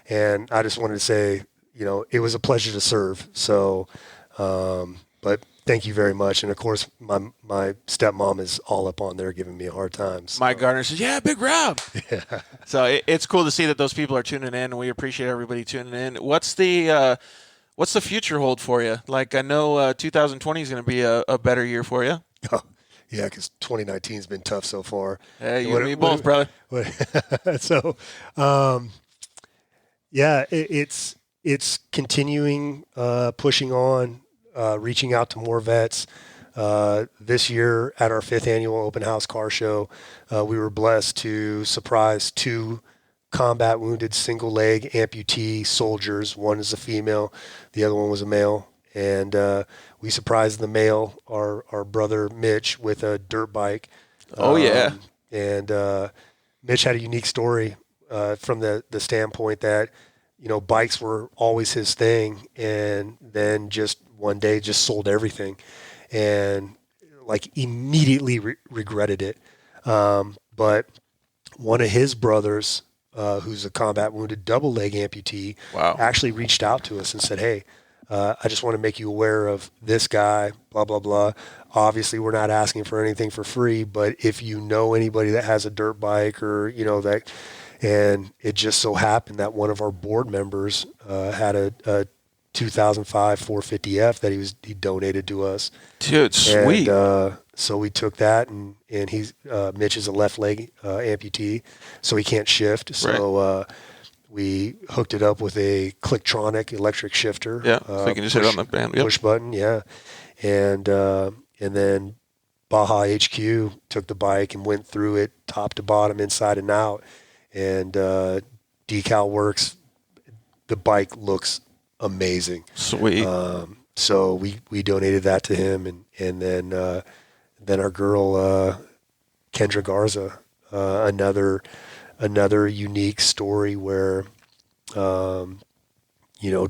Speaker 3: And I just wanted to say, it was a pleasure to serve. So, but Thank you very much. And of course, my stepmom is all up on there giving me a hard time. So.
Speaker 2: Mike Gardner says, "Yeah, Big Rob." Yeah. So it's cool to see that those people are tuning in, and we appreciate everybody tuning in. What's the future hold for you? Like, I know 2020 is going to be a better year for you.
Speaker 3: Oh, yeah, because 2019 has been tough so far.
Speaker 2: Hey, you and me both, brother.
Speaker 3: So, yeah, it's continuing, pushing on, reaching out to more vets. This year at our 5th annual open house car show, we were blessed to surprise 2 combat wounded single leg amputee soldiers. One is a female, the other one was a male. And we surprised the male, our brother Mitch, with a dirt bike.
Speaker 2: Oh, yeah.
Speaker 3: And Mitch had a unique story from the standpoint that, bikes were always his thing, and then just one day just sold everything and immediately regretted it. But one of his brothers, who's a combat wounded double leg amputee, actually reached out to us and said, "Hey, I just want to make you aware of this guy, blah, blah, blah. Obviously, we're not asking for anything for free, but if you know anybody that has a dirt bike or, that." And it just so happened that one of our board members had a 2005 450F that he donated to us.
Speaker 2: Dude, sweet.
Speaker 3: And so we took that, and he's Mitch is a left leg amputee, so he can't shift. So we hooked it up with a Clicktronic electric shifter.
Speaker 2: Yeah, so you can just hit it on the band. Yep.
Speaker 3: Push button, yeah. And then Baja HQ took the bike and went through it top to bottom, inside and out. And decal works. The bike looks amazing.
Speaker 2: Sweet.
Speaker 3: So we donated that to him, and then our girl Kendra Garza, another unique story where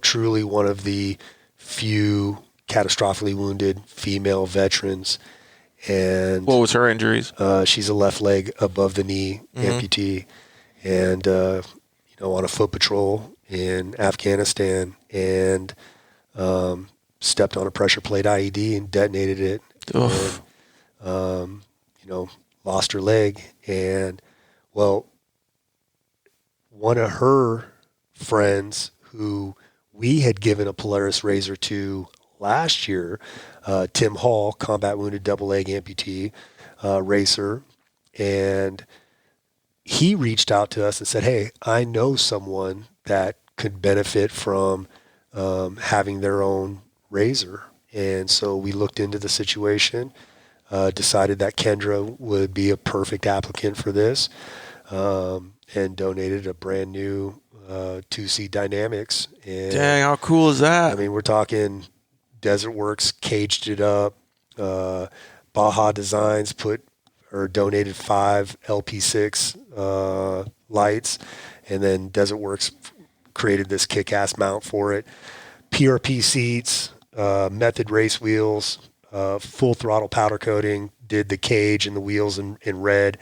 Speaker 3: truly one of the few catastrophically wounded female veterans. And
Speaker 2: what was her injuries?
Speaker 3: She's a left leg above the knee amputee, and on a foot patrol in Afghanistan, and stepped on a pressure plate IED and detonated it. And, lost her leg. And well, one of her friends who we had given a Polaris Razor to last year, Tim Hall, combat wounded double leg amputee racer, and he reached out to us and said, "Hey, I know someone that could benefit from having their own razor." And so we looked into the situation, decided that Kendra would be a perfect applicant for this, and donated a brand new 2C Dynamics. And,
Speaker 2: dang, how cool is that?
Speaker 3: I mean, we're talking Desert Works caged it up. Baja Designs donated 5 LP6 lights, and then Desert Works created this kick-ass mount for it. PRP seats, Method race wheels, full throttle powder coating, did the cage and the wheels in red.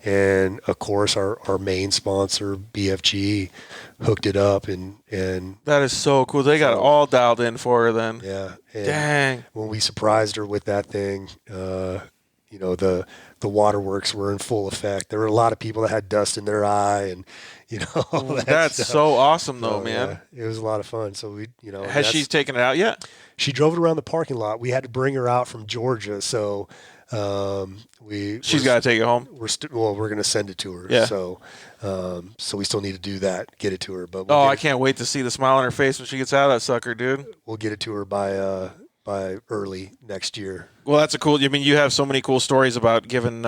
Speaker 3: And of course our main sponsor, BFG, hooked it up, and
Speaker 2: that is so cool. They got it all dialed in for her then.
Speaker 3: Yeah. And
Speaker 2: dang.
Speaker 3: When we surprised her with that thing, the waterworks were in full effect. There were a lot of people that had dust in their eye, and
Speaker 2: that's stuff. So awesome though, man.
Speaker 3: Yeah, it was a lot of fun. So we,
Speaker 2: has she taken it out yet?
Speaker 3: She drove it around the parking lot. We had to bring her out from Georgia, so she's
Speaker 2: got to take it home.
Speaker 3: We're going to send it to her.
Speaker 2: Yeah.
Speaker 3: So we still need to do that, get it to her. But
Speaker 2: I can't wait to see the smile on her face when she gets out of that sucker, dude.
Speaker 3: We'll get it to her by early next year.
Speaker 2: Well, that's a cool. I mean, you have so many cool stories about giving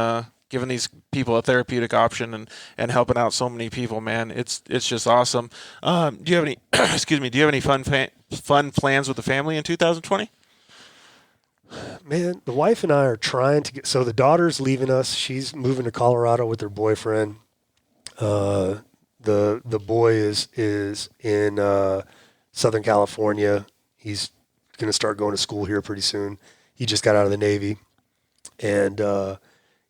Speaker 2: these people a therapeutic option and helping out so many people, man. It's just awesome. Do you have any excuse me? Do you have any fun plans with the family in 2020?
Speaker 3: Man, the wife and I are trying to get. So the daughter's leaving us. She's moving to Colorado with her boyfriend. The boy is in Southern California. He's going to start going to school here pretty soon. He just got out of the Navy, and the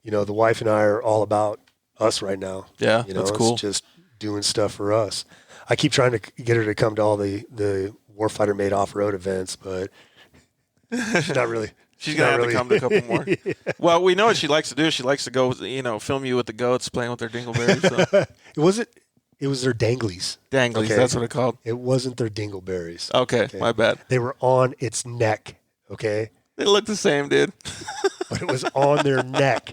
Speaker 3: wife and I are all about us right now.
Speaker 2: Yeah, that's cool.
Speaker 3: It's just doing stuff for us. I keep trying to get her to come to all the Warfighter Made off-road events, but She's not really.
Speaker 2: She's going to have to come to a couple more.
Speaker 3: Yeah.
Speaker 2: Well, we know what she likes to do. She likes to go, film you with the goats playing with their dingleberries. So.
Speaker 3: It was their danglies.
Speaker 2: Danglies,
Speaker 3: Okay.
Speaker 2: that's what it's called.
Speaker 3: It wasn't their dingleberries.
Speaker 2: Okay, my bad.
Speaker 3: They were on its neck, okay?
Speaker 2: They look the same, dude.
Speaker 3: But it was on their neck.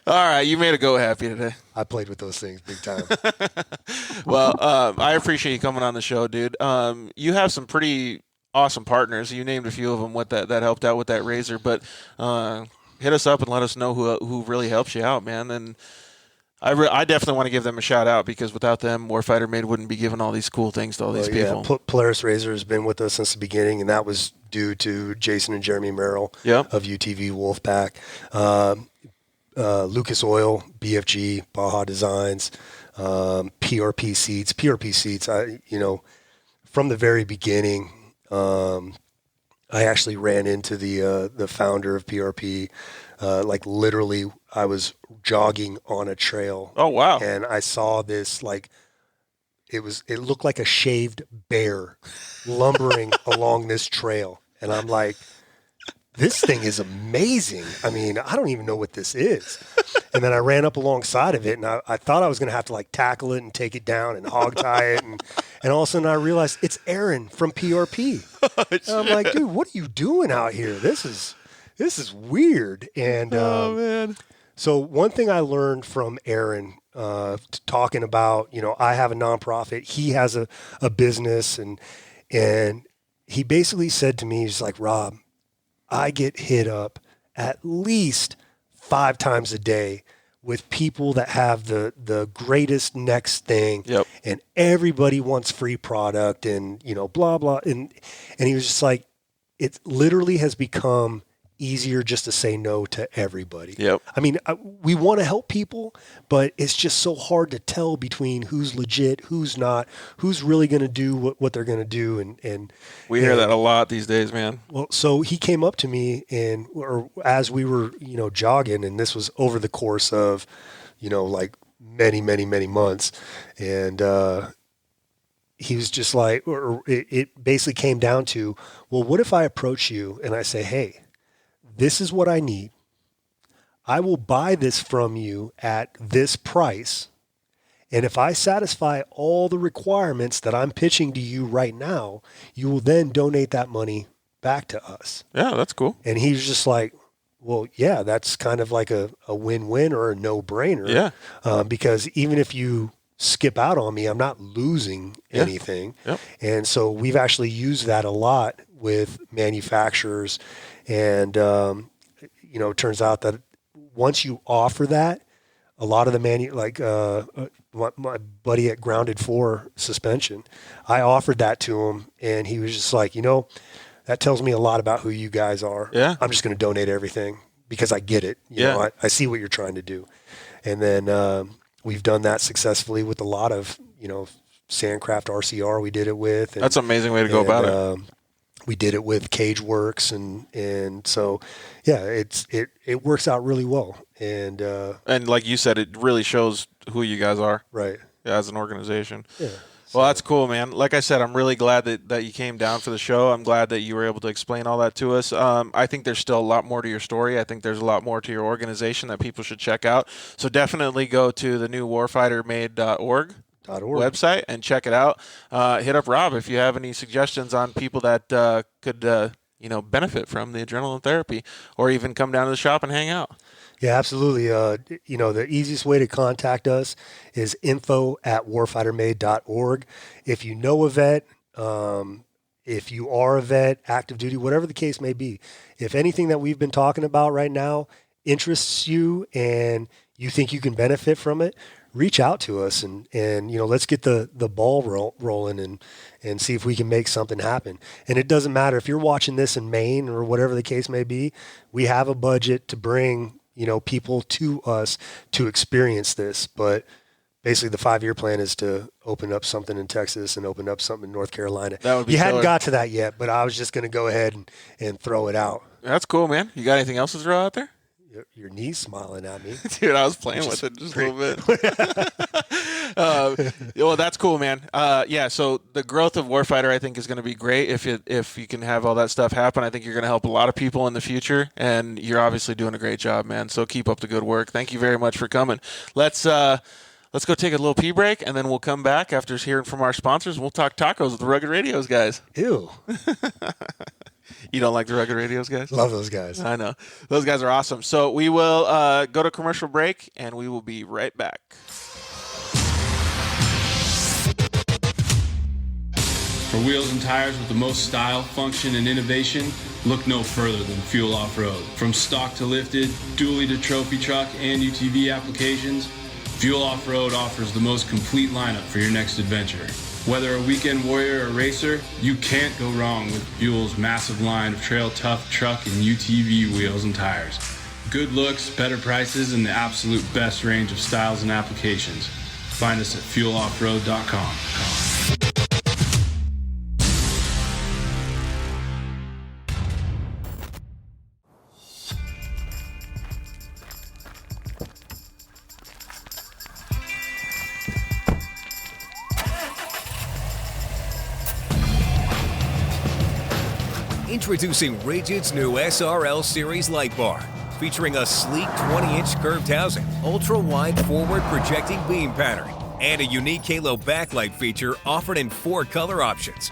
Speaker 2: All right, you made a goat happy today.
Speaker 3: I played with those things big time.
Speaker 2: Well, I appreciate you coming on the show, dude. You have some pretty awesome partners. You named a few of them that helped out with that razor, but hit us up and let us know who really helps you out, man. And I definitely want to give them a shout out because without them, Warfighter Made wouldn't be giving all these cool things to all these people.
Speaker 3: Yeah, Polaris Razor has been with us since the beginning, and that was due to Jason and Jeremy Merrill of UTV Wolfpack. Lucas Oil, BFG, Baja Designs, PRP Seats. PRP Seats, from the very beginning, I actually ran into the founder of PRP. Literally, I was jogging on a trail.
Speaker 2: Oh, wow.
Speaker 3: And I saw this, it looked like a shaved bear lumbering along this trail. And I'm like, this thing is amazing. I mean, I don't even know what this is. And then I ran up alongside of it, and I thought I was going to have to tackle it and take it down and hog tie it. And all of a sudden I realized it's Aaron from PRP. And I'm like, dude, what are you doing out here? This is weird. And
Speaker 2: man.
Speaker 3: So one thing I learned from Aaron, talking about, I have a nonprofit, he has a business, and he basically said to me, he's like, Rob, I get hit up at least 5 times a day with people that have the greatest next thing, and everybody wants free product, and blah blah, and he was just like, it literally has become easier just to say no to everybody. I mean, we want to help people, but it's just so hard to tell between who's legit, who's not, who's really going to do what they're going to do. And
Speaker 2: we hear that a lot these days, man.
Speaker 3: Well, so he came up to me or as we were, jogging, and this was over the course of, many, many, many months. And, he was just like, it basically came down to, well, what if I approach you and I say, hey, this is what I need. I will buy this from you at this price. And if I satisfy all the requirements that I'm pitching to you right now, you will then donate that money back to us.
Speaker 2: Yeah, that's cool.
Speaker 3: And he's just like, well, yeah, that's kind of like a win-win or a no-brainer.
Speaker 2: Yeah.
Speaker 3: Because even if you skip out on me, I'm not losing anything. And so we've actually used that a lot with manufacturers. And, it turns out that once you offer that, a lot of the my buddy at Grounded 4 Suspension, I offered that to him, and he was just like, that tells me a lot about who you guys are.
Speaker 2: Yeah.
Speaker 3: I'm just going to donate everything because I get it. You know, I see what you're trying to do. And then we've done that successfully with a lot of, Sandcraft RCR we did it with. And,
Speaker 2: that's an amazing way to go about it.
Speaker 3: We did it with Cage Works, and so, yeah, it works out really well. And
Speaker 2: like you said, it really shows who you guys are.
Speaker 3: Right.
Speaker 2: As an organization.
Speaker 3: Yeah.
Speaker 2: Well, that's cool, man. Like I said, I'm really glad that you came down for the show. I'm glad that you were able to explain all that to us. I think there's still a lot more to your story. I think there's a lot more to your organization that people should check out. So definitely go to the new warfightermade.org website and check it out. Hit up Rob if you have any suggestions on people that could benefit from the adrenaline therapy, or even come down to the shop and hang out.
Speaker 3: Yeah, absolutely. The easiest way to contact us is info@warfightermade.org. If you know a vet, if you are a vet, active duty, whatever the case may be, if anything that we've been talking about right now interests you and you think you can benefit from it, reach out to us and let's get the ball rolling and see if we can make something happen. And it doesn't matter if you're watching this in Maine or whatever the case may be, we have a budget to bring, people to us to experience this. But basically the 5-year plan is to open up something in Texas and open up something in North Carolina.
Speaker 2: That would be
Speaker 3: hadn't got to that yet, but I was just going to go ahead and throw it out.
Speaker 2: That's cool, man. You got anything else to throw out there?
Speaker 3: Your knee's smiling at me.
Speaker 2: Dude, I was playing with it just a little bit. Well, that's cool, man. Yeah, so the growth of Warfighter, I think, is going to be great if you can have all that stuff happen. I think you're going to help a lot of people in the future, and you're obviously doing a great job, man. So keep up the good work. Thank you very much for coming. Let's go take a little pee break, and then we'll come back after hearing from our sponsors. We'll talk tacos with the Rugged Radios guys.
Speaker 3: Ew.
Speaker 2: You don't like the Rugged Radios guys?
Speaker 3: Love those guys.
Speaker 2: I know. Those guys are awesome. So we will go to commercial break, and we will be right back.
Speaker 4: For wheels and tires with the most style, function, and innovation, look no further than Fuel Off-Road. From stock to lifted, dually to trophy truck, and UTV applications, Fuel Off-Road offers the most complete lineup for your next adventure. Whether a weekend warrior or racer, you can't go wrong with Fuel's massive line of trail tough truck and UTV wheels and tires. Good looks, better prices, and the absolute best range of styles and applications. Find us at fueloffroad.com.
Speaker 5: Introducing Rigid's new SRL Series light bar, featuring a sleek 20-inch curved housing, ultra-wide forward projecting beam pattern, and a unique halo backlight feature offered in 4 color options.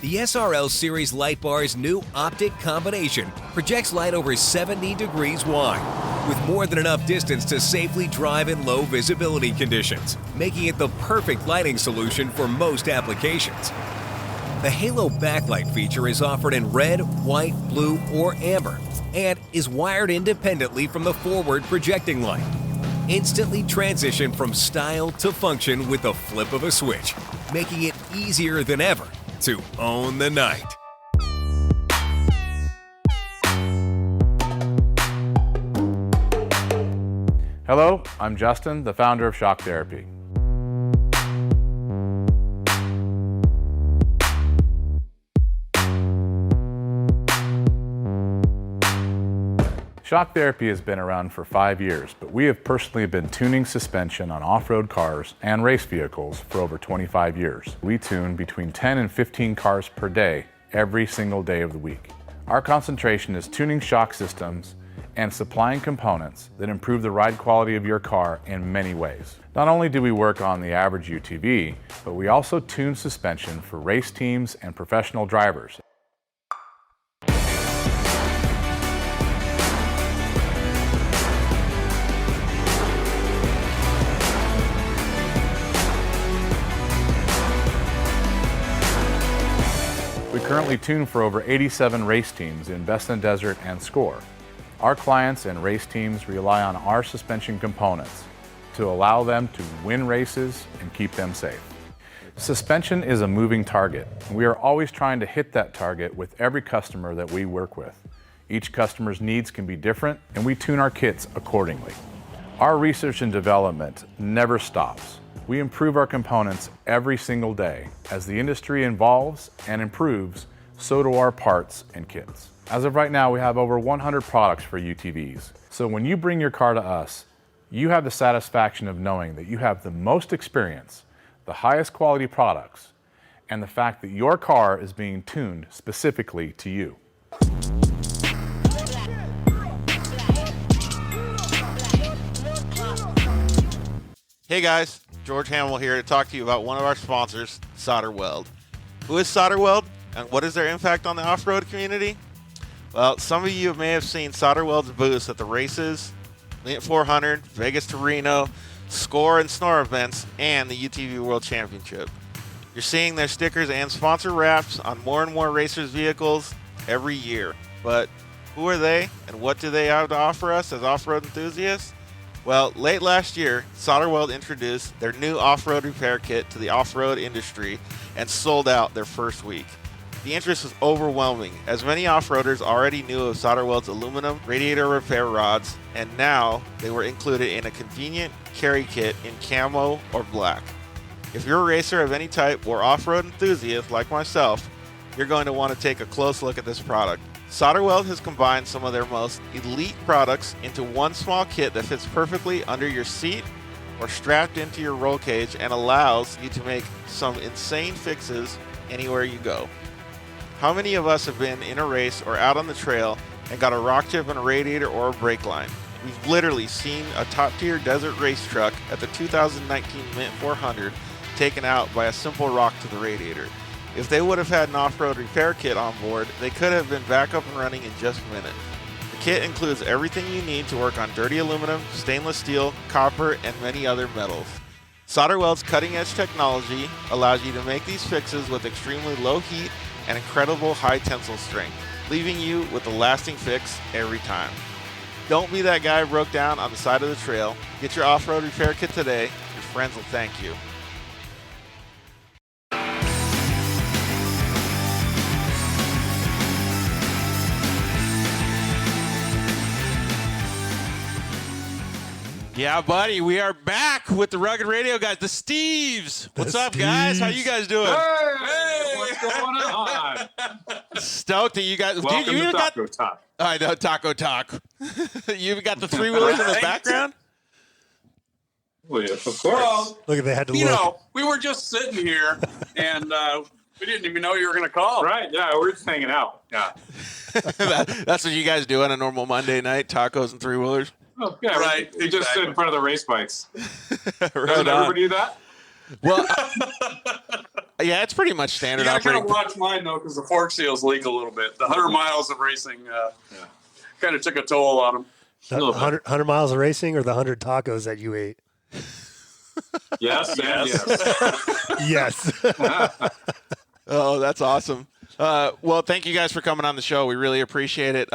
Speaker 5: The SRL Series light bar's new optic combination projects light over 70 degrees wide, with more than enough distance to safely drive in low visibility conditions, making it the perfect lighting solution for most applications. The Halo backlight feature is offered in red, white, blue, or amber, and is wired independently from the forward projecting light. Instantly transition from style to function with the flip of a switch, making it easier than ever to own the night.
Speaker 6: Hello, I'm Justin, the founder of Shock Therapy. Shock Therapy has been around for 5 years, but we have personally been tuning suspension on off-road cars and race vehicles for over 25 years. We tune between 10 and 15 cars per day, every single day of the week. Our concentration is tuning shock systems and supplying components that improve the ride quality of your car in many ways. Not only do we work on the average UTV, but we also tune suspension for race teams and professional drivers. We currently tune for over 87 race teams in Best in Desert and Score. Our clients and race teams rely on our suspension components to allow them to win races and keep them safe. Suspension is a moving target. We are always trying to hit that target with every customer that we work with. Each customer's needs can be different, and we tune our kits accordingly. Our research and development never stops. We improve our components every single day. As the industry evolves and improves, so do our parts and kits. As of right now, we have over 100 products for UTVs. So when you bring your car to us, you have the satisfaction of knowing that you have the most experience, the highest quality products, and the fact that your car is being tuned specifically to you.
Speaker 2: Hey guys, George Hamill here to talk to you about one of our sponsors, Solder Weld. Who is Solder Weld, and what is their impact on the off-road community? Well, some of you may have seen Solder Weld's booths at the races, Lint 400, Vegas to Reno, Score and Snore events, and the UTV World Championship. You're seeing their stickers and sponsor wraps on more and more racers' vehicles every year. But who are they, and what do they have to offer us as off-road enthusiasts? Well, late last year, Solder Weld introduced their new off-road repair kit to the off-road industry and sold out their first week. The interest was overwhelming, as many off-roaders already knew of Solder Weld's aluminum radiator repair rods, and now they were included in a convenient carry kit in camo or black. If you're a racer of any type or off-road enthusiast like myself, you're going to want to take a close look at this product. Solder Weld has combined some of their most elite products into one small kit that fits perfectly under your seat or strapped into your roll cage and allows you to make some insane fixes anywhere you go. How many of us have been in a race or out on the trail and got a rock chip in a radiator or a brake line? We've literally seen a top-tier desert race truck at the 2019 Mint 400 taken out by a simple rock to the radiator. If they would have had an off-road repair kit on board, they could have been back up and running in just a minute. The kit includes everything you need to work on dirty aluminum, stainless steel, copper, and many other metals. Solder Weld's cutting-edge technology allows you to make these fixes with extremely low heat and incredible high tensile strength, leaving you with a lasting fix every time. Don't be that guy who broke down on the side of the trail. Get your off-road repair kit today. Your friends will thank you. Yeah, buddy, we are back with the Rugged Radio guys, the Steves. What's up, guys? How you guys doing?
Speaker 7: Hey, what's going on?
Speaker 2: Stoked that you guys.
Speaker 7: Welcome
Speaker 2: you
Speaker 7: to Taco Talk.
Speaker 2: I know, Taco Talk. You got the three-wheelers in the background?
Speaker 7: Well, yeah, of course.
Speaker 8: Well,
Speaker 3: Look at they had to
Speaker 8: you
Speaker 3: look.
Speaker 8: know, we were just sitting here, and we didn't even know you were going to call.
Speaker 7: Right, yeah, we're just hanging out. Yeah.
Speaker 2: That's what you guys do on a normal Monday night, tacos and three-wheelers?
Speaker 7: Oh, yeah,
Speaker 8: Right,
Speaker 7: We just sit in front of the race bikes.
Speaker 2: Right
Speaker 7: Doesn't
Speaker 2: on.
Speaker 7: everybody do that?
Speaker 2: Well, yeah, it's pretty much
Speaker 8: You
Speaker 2: standard
Speaker 8: got to kind
Speaker 2: operating.
Speaker 8: of watch mine, though, because the fork seals leak a little bit. The 100 miles of racing kind of took a toll on them.
Speaker 3: The 100 miles of racing or the 100 tacos that you ate?
Speaker 7: Yes, and yes.
Speaker 3: Yes.
Speaker 2: Oh, that's awesome. Well, thank you guys for coming on the show. We really appreciate it.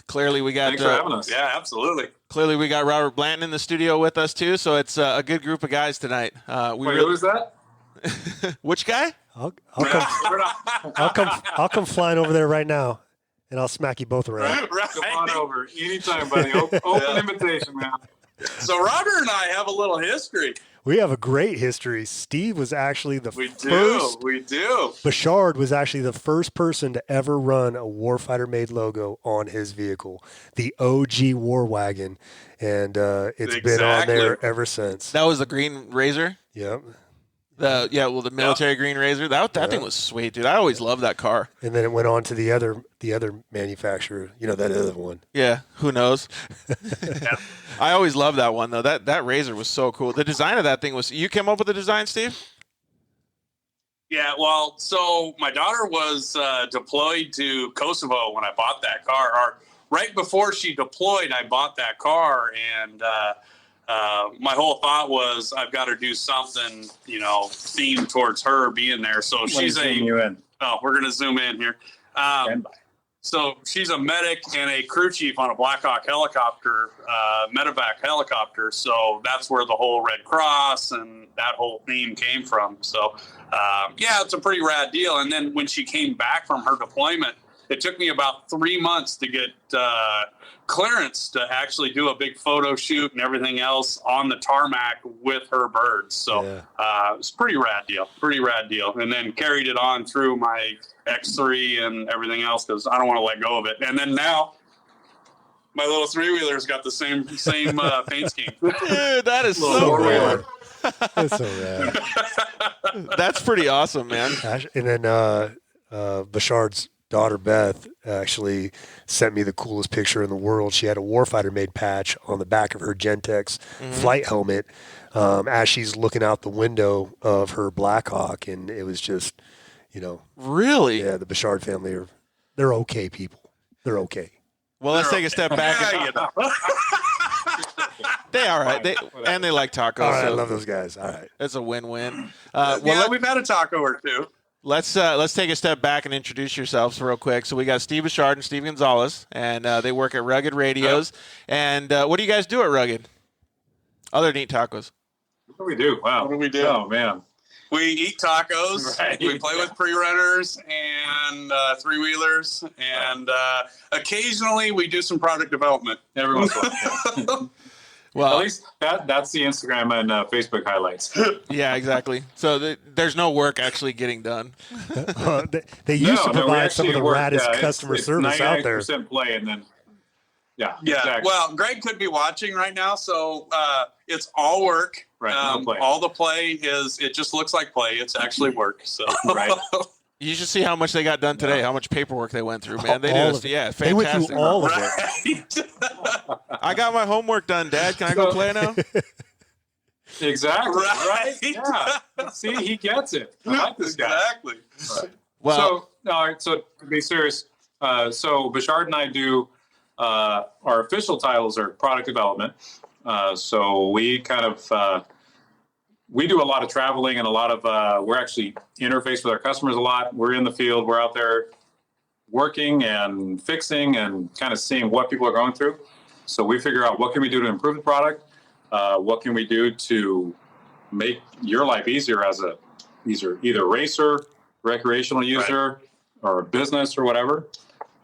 Speaker 2: Clearly, we got
Speaker 7: Thanks for having us.
Speaker 8: Yeah, absolutely.
Speaker 2: clearly we got Robert Blanton in the studio with us too. So it's a good group of guys tonight.
Speaker 7: Wait, who was that?
Speaker 2: Which guy?
Speaker 3: I'll come flying over there right now, and I'll smack you both around.
Speaker 7: Come on over. Anytime, buddy. Open invitation, man.
Speaker 8: So Robert and I have a little history.
Speaker 3: We have a great history. Steve was actually the
Speaker 8: We
Speaker 3: first.
Speaker 8: do.
Speaker 3: Bechard was actually the first person to ever run a Warfighter Made logo on his vehicle, the OG War Wagon, and it's been on
Speaker 8: Exactly.
Speaker 3: there ever since.
Speaker 2: That was the Green Razor.
Speaker 3: Yep.
Speaker 2: The military Green Razor. That thing was sweet, dude. I always loved that car.
Speaker 3: And then it went on to the other manufacturer. You know, that other one.
Speaker 2: Yeah, who knows? I always loved that one though. That Razor was so cool. The design of that thing was. You came up with the design, Steve?
Speaker 8: Yeah, well, so my daughter was deployed to Kosovo when I bought that car. Or right before she deployed, I bought that car, and my whole thought was I've got to do something, themed towards her being there. So she's
Speaker 7: you in.
Speaker 8: Oh, we're going to zoom in here. So she's a medic and a crew chief on a Black Hawk helicopter, medevac helicopter. So that's where the whole Red Cross and that whole theme came from. So, it's a pretty rad deal. And then when she came back from her deployment, it took me about 3 months to get clearance to actually do a big photo shoot and everything else on the tarmac with her birds. So it's a pretty rad deal. And then carried it on through my X3 and everything else because I don't want to let go of it. And then now my little three-wheeler's got the same paint scheme.
Speaker 2: Dude, that is so
Speaker 3: rad.
Speaker 2: cool.
Speaker 3: That's so rad.
Speaker 2: That's pretty awesome, man.
Speaker 3: And then Bechard's daughter Beth actually sent me the coolest picture in the world. She had a Warfighter Made patch on the back of her Gentex flight helmet as she's looking out the window of her Blackhawk, and it was just,
Speaker 2: Really?
Speaker 3: yeah, the Bechard family they're okay people. They're okay.
Speaker 2: Well, let's take a step back. They all right. They like tacos.
Speaker 3: All right, I
Speaker 2: so
Speaker 3: love those guys. All right.
Speaker 2: it's a win-win.
Speaker 8: We've had a taco or two.
Speaker 2: Let's take a step back and introduce yourselves real quick. So we got Steve Bechard and Steve Gonzalez, and they work at Rugged Radios. And what do you guys do at Rugged? Other than eat tacos.
Speaker 7: What do we do? Wow.
Speaker 8: What do we do?
Speaker 7: Oh, man.
Speaker 8: We eat tacos.
Speaker 7: Right.
Speaker 8: We play with pre-runners and three-wheelers, and occasionally we do some product development.
Speaker 7: Every once in a while.
Speaker 2: Well,
Speaker 7: at least that's the Instagram and Facebook highlights.
Speaker 2: Yeah, exactly. So there's no work actually getting done.
Speaker 3: They used to
Speaker 7: we
Speaker 3: provide some of
Speaker 7: actually
Speaker 3: the
Speaker 7: work,
Speaker 3: raddest customer
Speaker 7: it's
Speaker 3: service out there.
Speaker 7: 99% play, and then
Speaker 8: Yeah.
Speaker 7: exactly.
Speaker 8: Well, Greg could be watching right now, so it's all work.
Speaker 7: Right, no play.
Speaker 8: All the play it just looks like play. It's actually work. So
Speaker 7: Right.
Speaker 2: You should see how much they got done today, how much paperwork they went through, man. They
Speaker 3: All
Speaker 2: did
Speaker 3: of it.
Speaker 2: yeah,
Speaker 3: They went
Speaker 2: fantastic.
Speaker 3: through all of it.
Speaker 8: Right.
Speaker 2: I got my homework done, Dad. Can I go play now?
Speaker 7: Exactly.
Speaker 8: Right.
Speaker 7: Yeah. See, he gets it. I like this guy.
Speaker 8: Exactly.
Speaker 2: Well,
Speaker 7: all right. So to be serious, so Bechard and I do our official titles are product development. So we kind of we do a lot of traveling and a lot of we're actually interface with our customers a lot. We're in the field. We're out there working and fixing and kind of seeing what people are going through. So we figure out what can we do to improve the product. What can we do to make your life easier as a either racer, recreational user, or a business or whatever.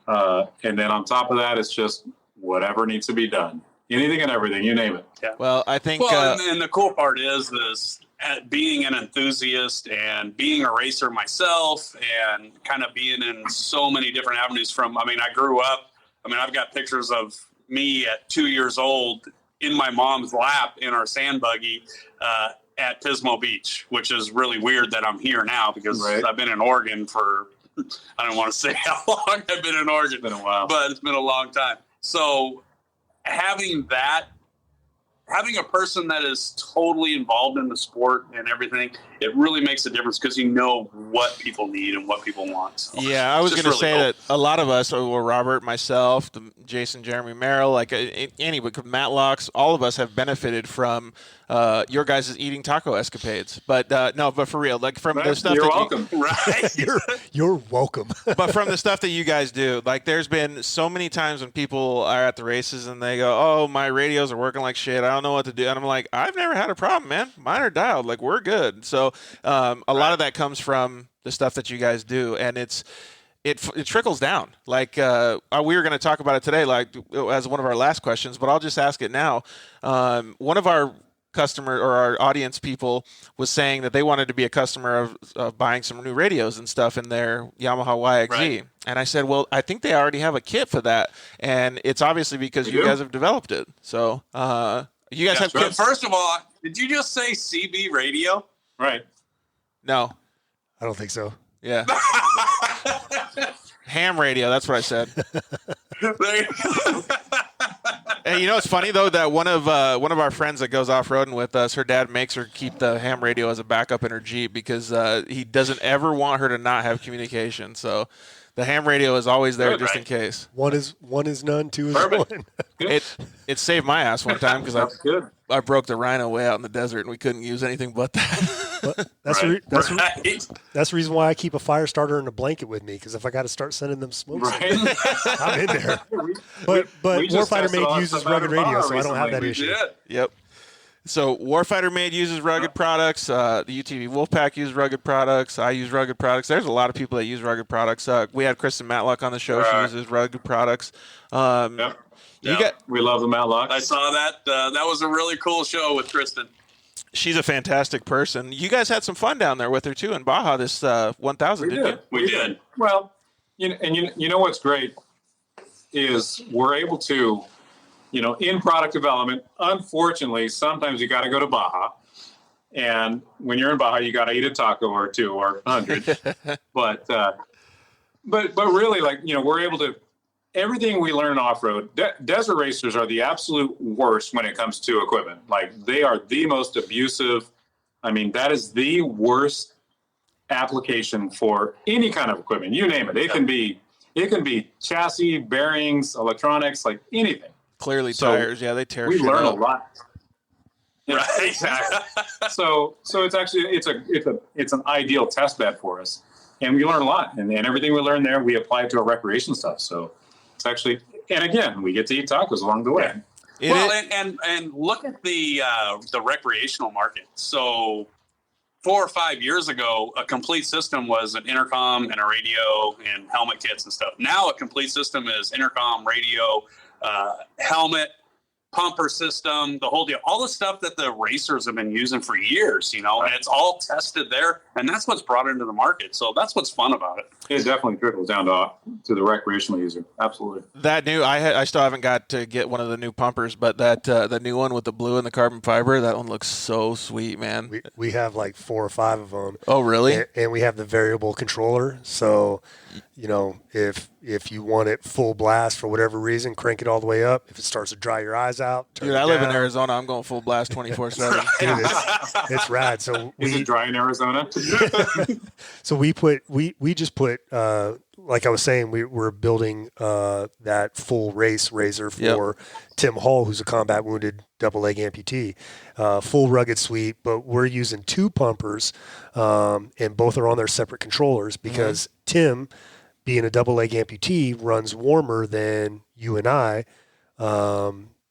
Speaker 7: And then on top of that, it's just whatever needs to be done. Anything and everything, you name it.
Speaker 8: Yeah.
Speaker 2: well, I think
Speaker 8: And the cool part is being an enthusiast and being a racer myself and kind of being in so many different avenues I grew up, I've got pictures of me at 2 years old in my mom's lap in our sand buggy at Pismo Beach, which is really weird that I'm here now because I've been in Oregon for, I don't want to say how long I've been in Oregon.
Speaker 7: It's been a while.
Speaker 8: But it's been a long time. So having a person that is totally involved in the sport and everything, it really makes a difference because you know what people need and what people want. So
Speaker 2: yeah, I was going to say that a lot of us, well, Robert, myself, Jason, Jeremy Merrill, like anybody, Matt Locks, all of us have benefited from your guys' eating taco escapades. But no, but for real, like from the stuff
Speaker 7: You're
Speaker 2: that
Speaker 7: welcome.
Speaker 3: You're welcome.
Speaker 2: but from the stuff that you guys do, like there's been so many times when people are at the races and they go, oh, my radios are working like shit. I don't know what to do. And I'm like, I've never had a problem, man. Mine are dialed. Like, we're good. So a lot of that comes from the stuff that you guys do. And it trickles down. Like we were going to talk about it today, like as one of our last questions, but I'll just ask it now. One of our customer or our audience people was saying that they wanted to be a customer of buying some new radios and stuff in their Yamaha YXZ.
Speaker 8: Right.
Speaker 2: And I said, well, I think they already have a kit for that. And it's obviously because you guys have developed it. So you guys have kits.
Speaker 8: First of all, did you just say CB radio?
Speaker 7: Right.
Speaker 2: No.
Speaker 3: I don't think so.
Speaker 2: Yeah. Ham radio. That's what I said. Hey, you know what's funny though, that one of our friends that goes off roading with us, her dad makes her keep the ham radio as a backup in her Jeep because he doesn't ever want her to not have communication. So the ham radio is always there just in case.
Speaker 3: One is none, two is
Speaker 7: Perfect.
Speaker 3: one.
Speaker 2: It saved my ass one time because
Speaker 7: That's good.
Speaker 2: I broke the Rhino way out in the desert and we couldn't use anything but that.
Speaker 3: But that's the reason why I keep a fire starter and a blanket with me, because if I got to start sending them smoke,
Speaker 7: Right.
Speaker 3: I'm in there. But
Speaker 7: we just
Speaker 3: Warfighter
Speaker 7: tested all
Speaker 3: Made
Speaker 7: that
Speaker 3: uses
Speaker 7: stuff out
Speaker 3: rugged
Speaker 7: in
Speaker 3: radio,
Speaker 7: Baja
Speaker 3: so I don't have that
Speaker 7: recently.
Speaker 3: issue.
Speaker 2: Yep. So Warfighter Made uses rugged products. The UTV Wolfpack uses rugged products. I use rugged products. There's a lot of people that use rugged products. We had Kristen Matlock on the show. She uses rugged products.
Speaker 7: Yep. We love the Matlock.
Speaker 8: I saw that. That was a really cool show with Kristen.
Speaker 2: She's a fantastic person. You guys had some fun down there with her too in Baja this 1000, didn't you?
Speaker 8: We did.
Speaker 7: Well, you know what's great is we're able to, in product development, unfortunately, sometimes you got to go to Baja. And when you're in Baja, you got to eat a taco or two or 100. but really, we're able to, everything we learn off-road, desert racers are the absolute worst when it comes to equipment. Like, they are the most abusive. I mean, that is the worst application for any kind of equipment. You name it. It can be chassis, bearings, electronics, like anything.
Speaker 2: Clearly tires. Yeah, they tear
Speaker 7: We
Speaker 2: shit
Speaker 7: learn
Speaker 2: up.
Speaker 7: a lot.
Speaker 8: Right.
Speaker 7: Exactly. So it's actually it's an ideal test bed for us, and we learn a lot. And everything we learn there, we apply it to our recreation stuff. So it's actually, and again, we get to eat tacos along the way.
Speaker 8: And look at the recreational market. So 4 or 5 years ago, a complete system was an intercom and a radio and helmet kits and stuff. Now a complete system is intercom, radio, helmet, pumper system, the whole deal, all the stuff that the racers have been using for years, and it's all tested there, and that's what's brought into the market. So that's what's fun about it.
Speaker 7: It definitely trickles down to the recreational user. Absolutely.
Speaker 2: That new, I still haven't got to get one of the new pumpers, but that the new one with the blue and the carbon fiber, that one looks so sweet, man.
Speaker 3: We have like 4 or 5 of them.
Speaker 2: Oh, really?
Speaker 3: And we have the variable controller. So, if you want it full blast for whatever reason, crank it all the way up. If it starts to dry your eyes out, turn
Speaker 2: Dude,
Speaker 3: it
Speaker 2: I live in
Speaker 3: down.
Speaker 2: Arizona. I'm going full blast 24/7.
Speaker 3: Dude, it's rad. So
Speaker 7: Is it dry in Arizona?
Speaker 3: So we just put like I was saying, we're building that full race razor for Tim Hall, who's a combat wounded double leg amputee, full rugged suite, but we're using 2 pumpers, and both are on their separate controllers because Tim, being a double leg amputee, runs warmer than you and I,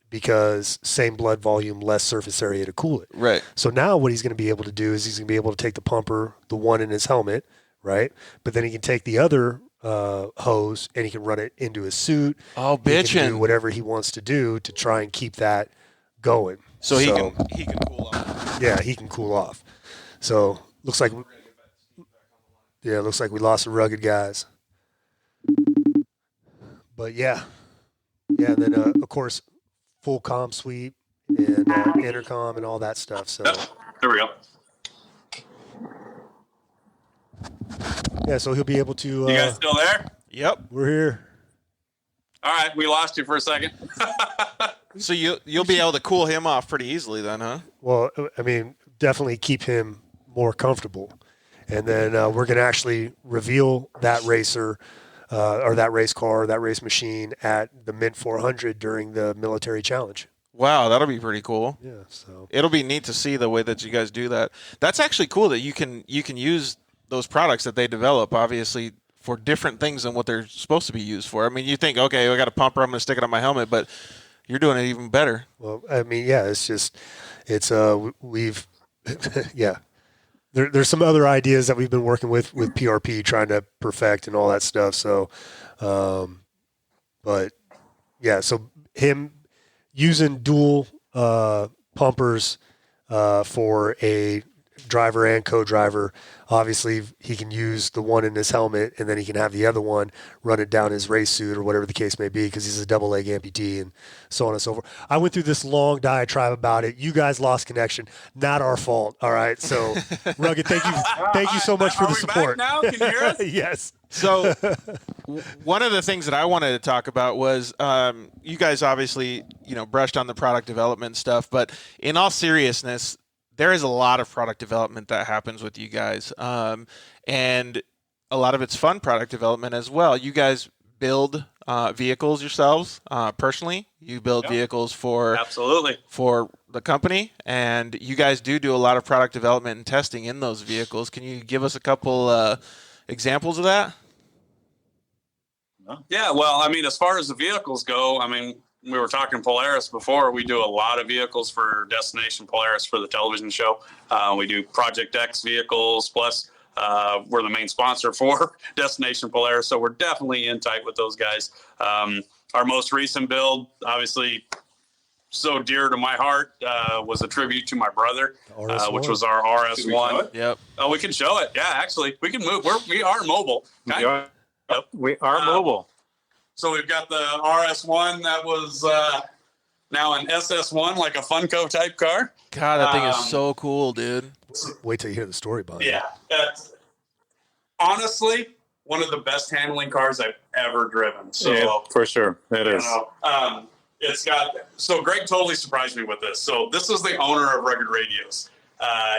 Speaker 3: because same blood volume, less surface area to cool it.
Speaker 2: Right.
Speaker 3: So now what he's going to be able to do is he's going to be able to take the pumper, the one in his helmet, right? But then he can take the other hose and he can run it into his suit.
Speaker 2: Oh,
Speaker 3: He can do
Speaker 2: bitchin'.
Speaker 3: whatever he wants to do to try and keep that going.
Speaker 2: So he can cool off.
Speaker 3: Yeah, he can cool off. So looks like we lost some rugged guys. But yeah. And then of course full comm suite and intercom and all that stuff. So
Speaker 8: There we go.
Speaker 3: yeah, so he'll be able to.
Speaker 8: You guys still there?
Speaker 2: Yep.
Speaker 3: We're here.
Speaker 8: All right, we lost you for a second.
Speaker 2: So you'll be able to cool him off pretty easily then, huh?
Speaker 3: Well, I mean, definitely keep him more comfortable. And then we're going to actually reveal that racer or that race car, that race machine at the Mint 400 during the military challenge.
Speaker 2: Wow, that'll be pretty cool.
Speaker 3: Yeah, so
Speaker 2: It'll be neat to see the way that you guys do that. That's actually cool that you can use those products that they develop, obviously, for different things than what they're supposed to be used for. I mean, you think, okay, I got a pumper, I'm going to stick it on my helmet, but you're doing it even better.
Speaker 3: well, I mean, yeah, we've yeah. There's some other ideas that we've been working with PRP, trying to perfect and all that stuff. So, but yeah, so him using dual pumpers for a driver and co-driver, obviously he can use the one in his helmet and then he can have the other one run it down his race suit or whatever the case may be because he's a double leg amputee and so on and so forth. I went through this long diatribe about it. You guys lost connection. Not our fault. All right. So Rugged, thank you so much for the support.
Speaker 8: Back now? Can you hear us?
Speaker 3: Yes.
Speaker 2: So one of the things that I wanted to talk about was you guys obviously, brushed on the product development stuff, but in all seriousness, there is a lot of product development that happens with you guys, and a lot of it's fun product development as well. You guys build vehicles yourselves personally. You build vehicles for the company, and you guys do a lot of product development and testing in those vehicles. Can you give us a couple examples of that?
Speaker 8: Yeah, well, I mean, as far as the vehicles go, I mean, we were talking Polaris before. We do a lot of vehicles for Destination Polaris for the television show. We do Project X vehicles, plus we're the main sponsor for Destination Polaris, so we're definitely in tight with those guys. Our most recent build, obviously so dear to my heart, was a tribute to my brother, which was our RS1.
Speaker 2: Yep.
Speaker 8: Oh, we can show it. Yeah, actually, we can move. We are mobile.
Speaker 7: We are mobile.
Speaker 8: So we've got the RS1 that was now an SS1, like a Funko type car.
Speaker 2: God, that thing is so cool, dude.
Speaker 3: Wait till you hear the story behind it.
Speaker 8: Yeah. That's honestly one of the best handling cars I've ever driven. So
Speaker 7: Yeah, for sure. It is.
Speaker 8: It's got, so Greg totally surprised me with this. So this is the owner of Rugged Radios.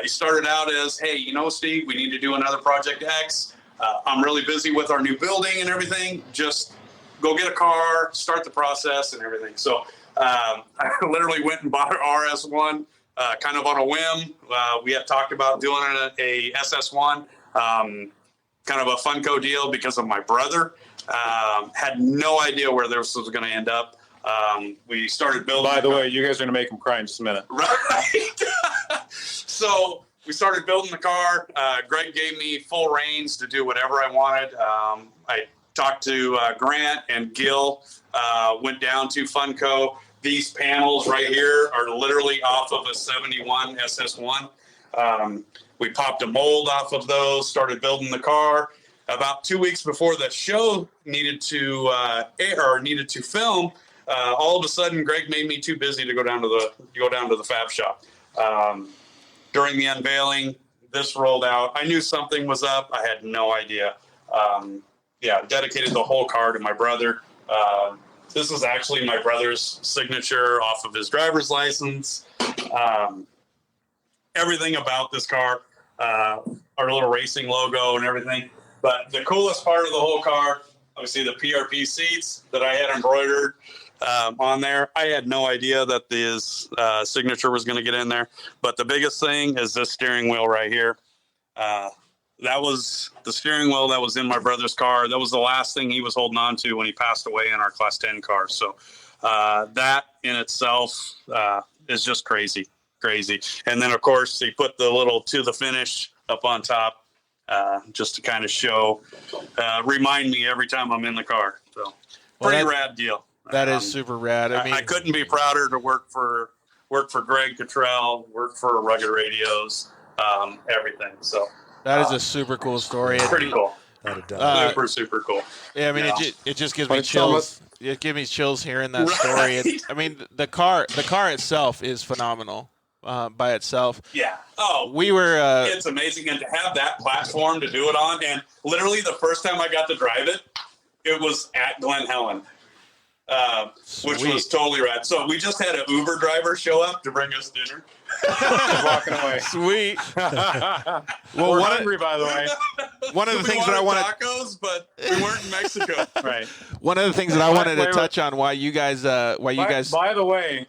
Speaker 8: He started out as, hey, Steve, we need to do another Project X. I'm really busy with our new building and everything. Just go get a car, start the process and everything. So I literally went and bought an RS1 kind of on a whim. We had talked about doing a SS1, kind of a Funko deal because of my brother. Had no idea where this was going to end up. We started building.
Speaker 7: By the way, you guys are going to make him cry in just a minute.
Speaker 8: Right. So we started building the car. Greg gave me full reins to do whatever I wanted. I talked to Grant and Gil, went down to Funko, these panels right here are literally off of a 71 SS1. We popped a mold off of those, started building the car. About 2 weeks before the show needed to air or needed to film, all of a sudden Greg made me too busy to go down to the fab shop. During the unveiling, this rolled out. I knew something was up. I had no idea. Dedicated the whole car to my brother. This is actually my brother's signature off of his driver's license. Everything about this car, our little racing logo and everything. But the coolest part of the whole car, obviously the PRP seats that I had embroidered on there. I had no idea that his signature was going to get in there. But the biggest thing is this steering wheel right here. That was the steering wheel that was in my brother's car. That was the last thing he was holding on to when he passed away in our Class 10 car. So that in itself is just crazy. And then, of course, he put the little to the finish up on top just to kind of show, remind me every time I'm in the car. So pretty rad deal.
Speaker 2: That is super rad. I mean,
Speaker 8: I couldn't be prouder to work for Greg Cottrell, work for Rugged Radios, everything. So
Speaker 2: that is a super cool story.
Speaker 8: Pretty cool. Super cool.
Speaker 2: Yeah, I mean, it just gives me chills. It gives me chills hearing that story. I mean, the car itself is phenomenal by itself.
Speaker 8: Yeah. It's amazing, and to have that platform to do it on, and literally the first time I got to drive it, it was at Glen Helen. Which was totally rad. So we just had an Uber driver show up to bring us dinner.
Speaker 7: Walking away.
Speaker 2: Sweet.
Speaker 7: Well, we're hungry, by the way.
Speaker 2: One of the things that I wanted
Speaker 8: tacos, but we weren't in Mexico.
Speaker 7: Right.
Speaker 2: One of the things that I wanted to touch on why you guys. By
Speaker 7: the way,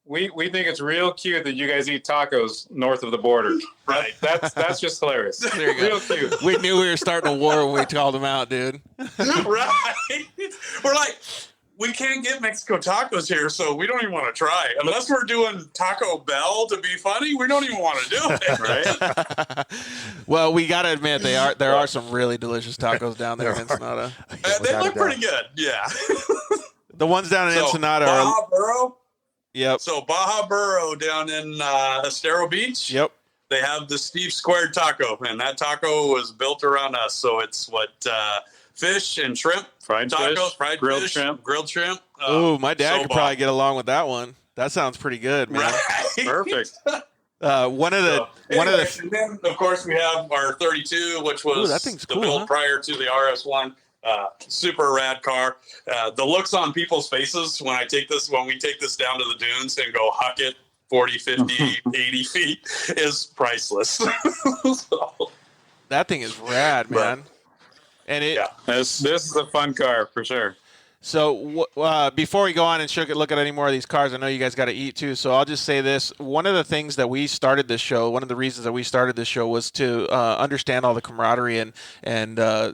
Speaker 7: we think it's real cute that you guys eat tacos north of the border.
Speaker 8: Right.
Speaker 7: That's just hilarious.
Speaker 2: There you go.
Speaker 7: Real cute.
Speaker 2: We knew we were starting a war when we called them out, dude.
Speaker 8: Right. We're like, we can't get Mexico tacos here, so we don't even want to try. Unless we're doing Taco Bell to be funny, we don't even want to do it, right?
Speaker 2: Well, we got to admit, there are some really delicious tacos down there in Ensenada.
Speaker 8: They look pretty good, yeah.
Speaker 2: The ones down in Ensenada are...
Speaker 8: Baja Burro?
Speaker 2: Yep.
Speaker 8: So Baja Burro down in Estero Beach?
Speaker 2: Yep.
Speaker 8: They have the Steve Squared taco, and that taco was built around us. So it's fish and shrimp,
Speaker 7: fried
Speaker 8: grilled
Speaker 7: fish,
Speaker 8: shrimp.
Speaker 2: Oh, my dad could probably get along with that one. That sounds pretty good, man.
Speaker 8: Right.
Speaker 7: Perfect.
Speaker 8: And then of course we have our 32, which was the build prior to the RS1. Super rad car. The looks on people's faces when we take this down to the dunes and go huck it 40, 50, 80 feet is priceless. So,
Speaker 2: that thing is rad, man. And
Speaker 7: this is a fun car for sure.
Speaker 2: So before we go on and look at any more of these cars, I know you guys got to eat too. So I'll just say this: one of the things that we started this show, one of the reasons that we started this show was to understand all the camaraderie and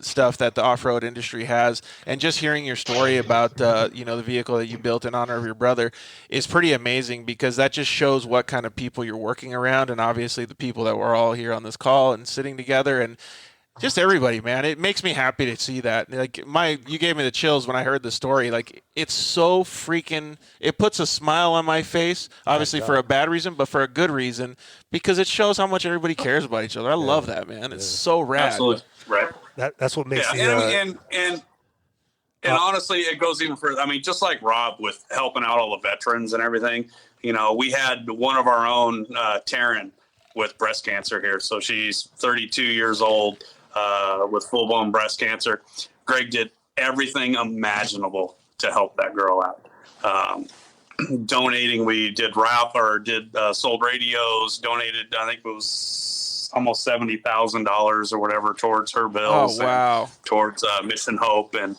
Speaker 2: stuff that the off-road industry has. And just hearing your story about the vehicle that you built in honor of your brother is pretty amazing, because that just shows what kind of people you're working around, and obviously the people that we're all here on this call and sitting together and. Just everybody, man. It makes me happy to see that. You gave me the chills when I heard the story. Like, it's so freaking. It puts a smile on my face, obviously for a bad reason, but for a good reason, because it shows how much everybody cares about each other. I love that, man. It's so rad.
Speaker 8: Absolutely, right.
Speaker 3: That's what makes
Speaker 8: and honestly, it goes even further. I mean, just like Rob with helping out all the veterans and everything. We had one of our own, Taryn, with breast cancer here. So she's 32 years old. With full-blown breast cancer. Greg did everything imaginable to help that girl out. Donating, we did sold radios, donated, I think it was almost $70,000 or whatever towards her bills.
Speaker 2: Oh, wow.
Speaker 8: Towards Mission Hope. And,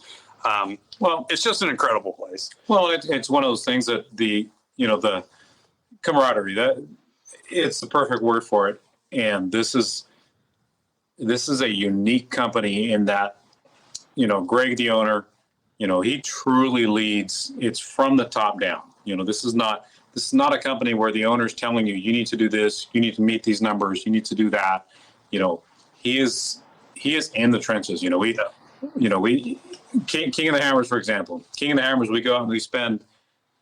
Speaker 8: it's just an incredible place.
Speaker 7: Well, it's one of those things that the camaraderie, that it's the perfect word for it. And this is a unique company in that, Greg, the owner, he truly leads. It's from the top down. This is not a company where the owner's telling you need to do this, you need to meet these numbers, you need to do that. He is in the trenches. King of the Hammers, for example. King of the Hammers, we go out and we spend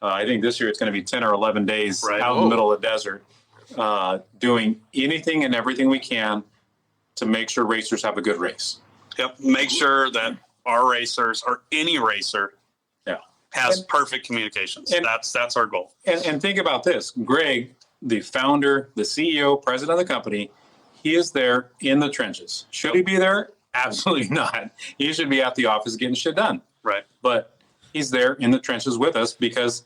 Speaker 7: I think this year it's going to be 10 or 11 days
Speaker 8: Right.
Speaker 7: out in the middle of the desert, doing anything and everything we can to make sure racers have a good race.
Speaker 8: Yep. Make sure that our racers or any racer has perfect communications.
Speaker 7: And
Speaker 8: that's our goal.
Speaker 7: And think about this. Greg, the founder, the CEO, president of the company, he is there in the trenches. Should he be there? Absolutely not. He should be at the office getting shit done.
Speaker 8: Right.
Speaker 7: But he's there in the trenches with us because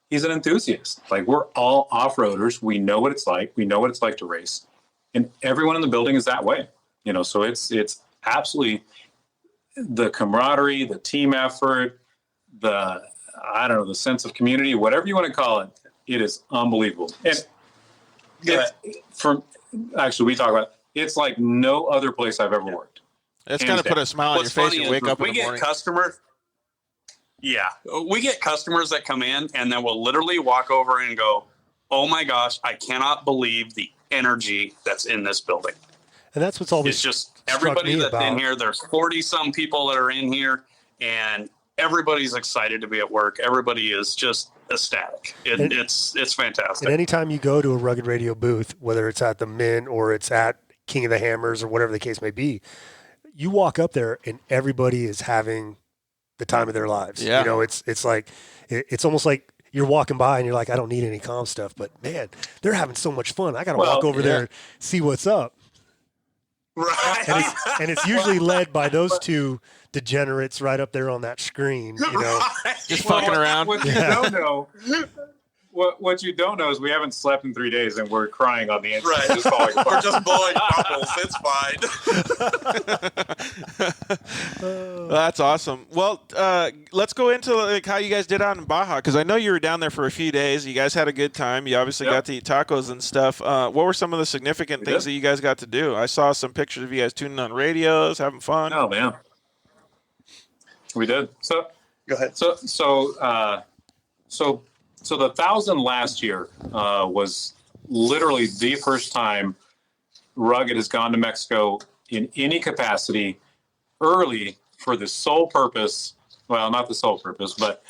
Speaker 7: he's an enthusiast. Like, we're all off-roaders. We know what it's like. We know what it's like to race. And everyone in the building is that way. So it's absolutely the camaraderie, the team effort, the sense of community, whatever you want to call it. It is unbelievable. And we talk about, it's like no other place I've ever worked.
Speaker 2: It's got to put a smile on your face and wake up in the morning.
Speaker 8: We get customers. Yeah, we get customers that come in and then we'll literally walk over and go, "Oh my gosh, I cannot believe the energy that's in this building."
Speaker 3: And that's what's always
Speaker 8: it's just everybody that's
Speaker 3: about.
Speaker 8: in here. There's 40 some people that are in here, and everybody's excited to be at work. Everybody is just ecstatic. It's fantastic.
Speaker 3: And anytime you go to a Rugged Radio booth, whether it's at the Mint or it's at King of the Hammers or whatever the case may be, you walk up there and everybody is having the time of their lives.
Speaker 2: Yeah.
Speaker 3: It's like, it's almost like you're walking by and you're like, I don't need any comm stuff, but man, they're having so much fun. I got to walk over there and see what's up.
Speaker 8: Right.
Speaker 3: And it's usually led by those two degenerates right up there on that screen,
Speaker 2: Just fucking around.
Speaker 7: What you don't know, what you don't know is we haven't slept in 3 days and we're crying on the inside.
Speaker 8: Right.
Speaker 7: Just falling apart.
Speaker 8: We're just blowing bubbles. It's fine.
Speaker 2: That's awesome. Well, let's go into how you guys did out in Baja, because I know you were down there for a few days. You guys had a good time. You obviously got to eat tacos and stuff. What were some of the significant things that you guys got to do? I saw some pictures of you guys tuning on radios, having fun.
Speaker 7: Oh man, we did. So
Speaker 8: Go ahead.
Speaker 7: So the 1,000 last year was literally the first time Rugged has gone to Mexico in any capacity early for the sole purpose. Well, not the sole purpose, but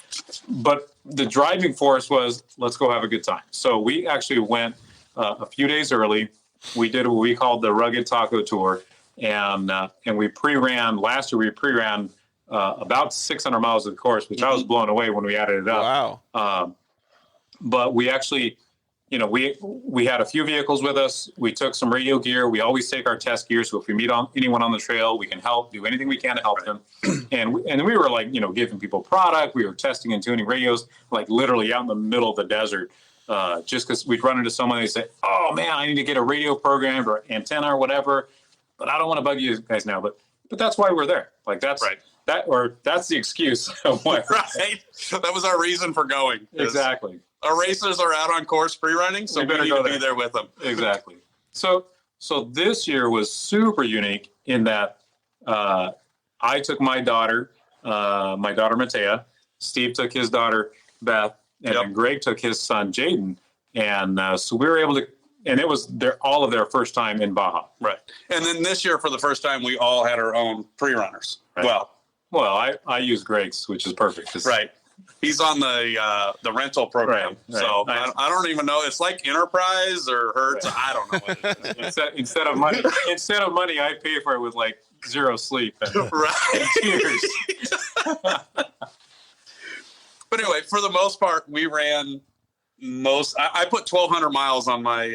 Speaker 7: the driving force was, let's go have a good time. So we actually went a few days early. We did what we called the Rugged Taco Tour, and we pre-ran last year. We pre-ran about 600 miles of the course, which I was blown away when we added it up.
Speaker 2: Wow.
Speaker 7: But we actually, we had a few vehicles with us. We took some radio gear. We always take our test gear. So if we meet anyone on the trail, we can help, do anything we can to help them. And we were like, giving people product. We were testing and tuning radios, like literally out in the middle of the desert. Just because we'd run into someone, they say, "Oh man, I need to get a radio programmed or antenna or whatever, but I don't want to bug you guys now." But that's why we're there. Like that's
Speaker 8: right.
Speaker 7: That's the excuse of why.
Speaker 8: Right. That was our reason for going.
Speaker 7: Exactly.
Speaker 8: Our racers are out on course pre-running, so we need to be there with them.
Speaker 7: Exactly. So this year was super unique in that I took my daughter Matea, Steve took his daughter Beth, and then Greg took his son Jaden, and so we were able to. And it was all of their first time in Baja.
Speaker 8: Right. And then this year, for the first time, we all had our own pre-runners.
Speaker 7: Right. Well, I use Greg's, which is perfect.
Speaker 8: Right. He's on the rental program.
Speaker 7: Right.
Speaker 8: So I don't even know. It's like Enterprise or Hertz. Right. I don't know what it is.
Speaker 7: Instead of money, I pay for it with like zero sleep.
Speaker 8: Right.
Speaker 7: Tears.
Speaker 8: But anyway, for the most part, we ran I put 1,200 miles on my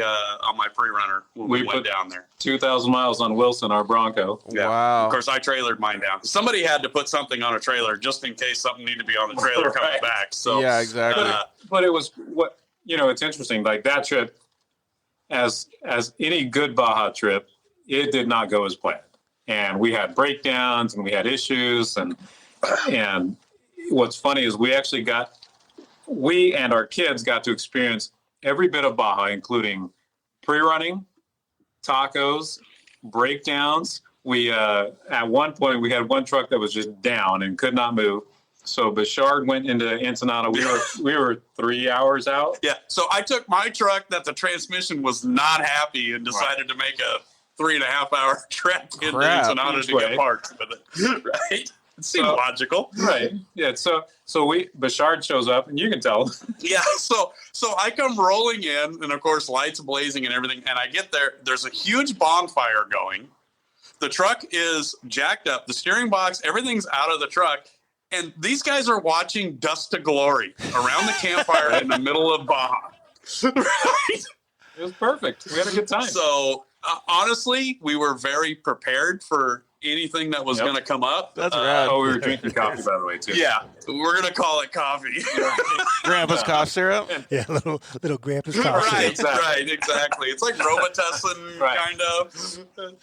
Speaker 8: pre-runner when we went down there.
Speaker 7: 2,000 miles on Wilson, our Bronco.
Speaker 8: Yeah.
Speaker 2: Wow.
Speaker 8: Of course, I trailered mine down. Somebody had to put something on a trailer just in case something needed to be on the trailer coming back. So
Speaker 2: yeah, exactly.
Speaker 7: But it was it's interesting. Like that trip, as any good Baja trip, it did not go as planned, and we had breakdowns and we had issues, and what's funny is we and our kids got to experience every bit of Baja, including pre-running, tacos, breakdowns. We at one point we had one truck that was just down and could not move. So Bechard went into Ensenada. We were 3 hours out.
Speaker 8: Yeah. So I took my truck that the transmission was not happy and decided to make a 3.5 hour trek into Ensenada to get parked with it. Right. Seems logical.
Speaker 7: Right. Yeah. So Bechard shows up, and you can tell.
Speaker 8: Yeah. So I come rolling in, and of course, lights blazing and everything. And I get there. There's a huge bonfire going. The truck is jacked up. The steering box, everything's out of the truck. And these guys are watching Dust to Glory around the campfire in the middle of Baja. Right?
Speaker 7: It was perfect. We had a good time.
Speaker 8: So honestly, we were very prepared for anything that was going to come up.
Speaker 2: That's rad.
Speaker 7: Oh, we were drinking coffee, by the way, too.
Speaker 8: Yeah, we're going to call it coffee.
Speaker 2: Grandpa's cough syrup.
Speaker 3: Yeah, little grandpa's coffee.
Speaker 8: Right, exactly. It's like Robitussin, kind of.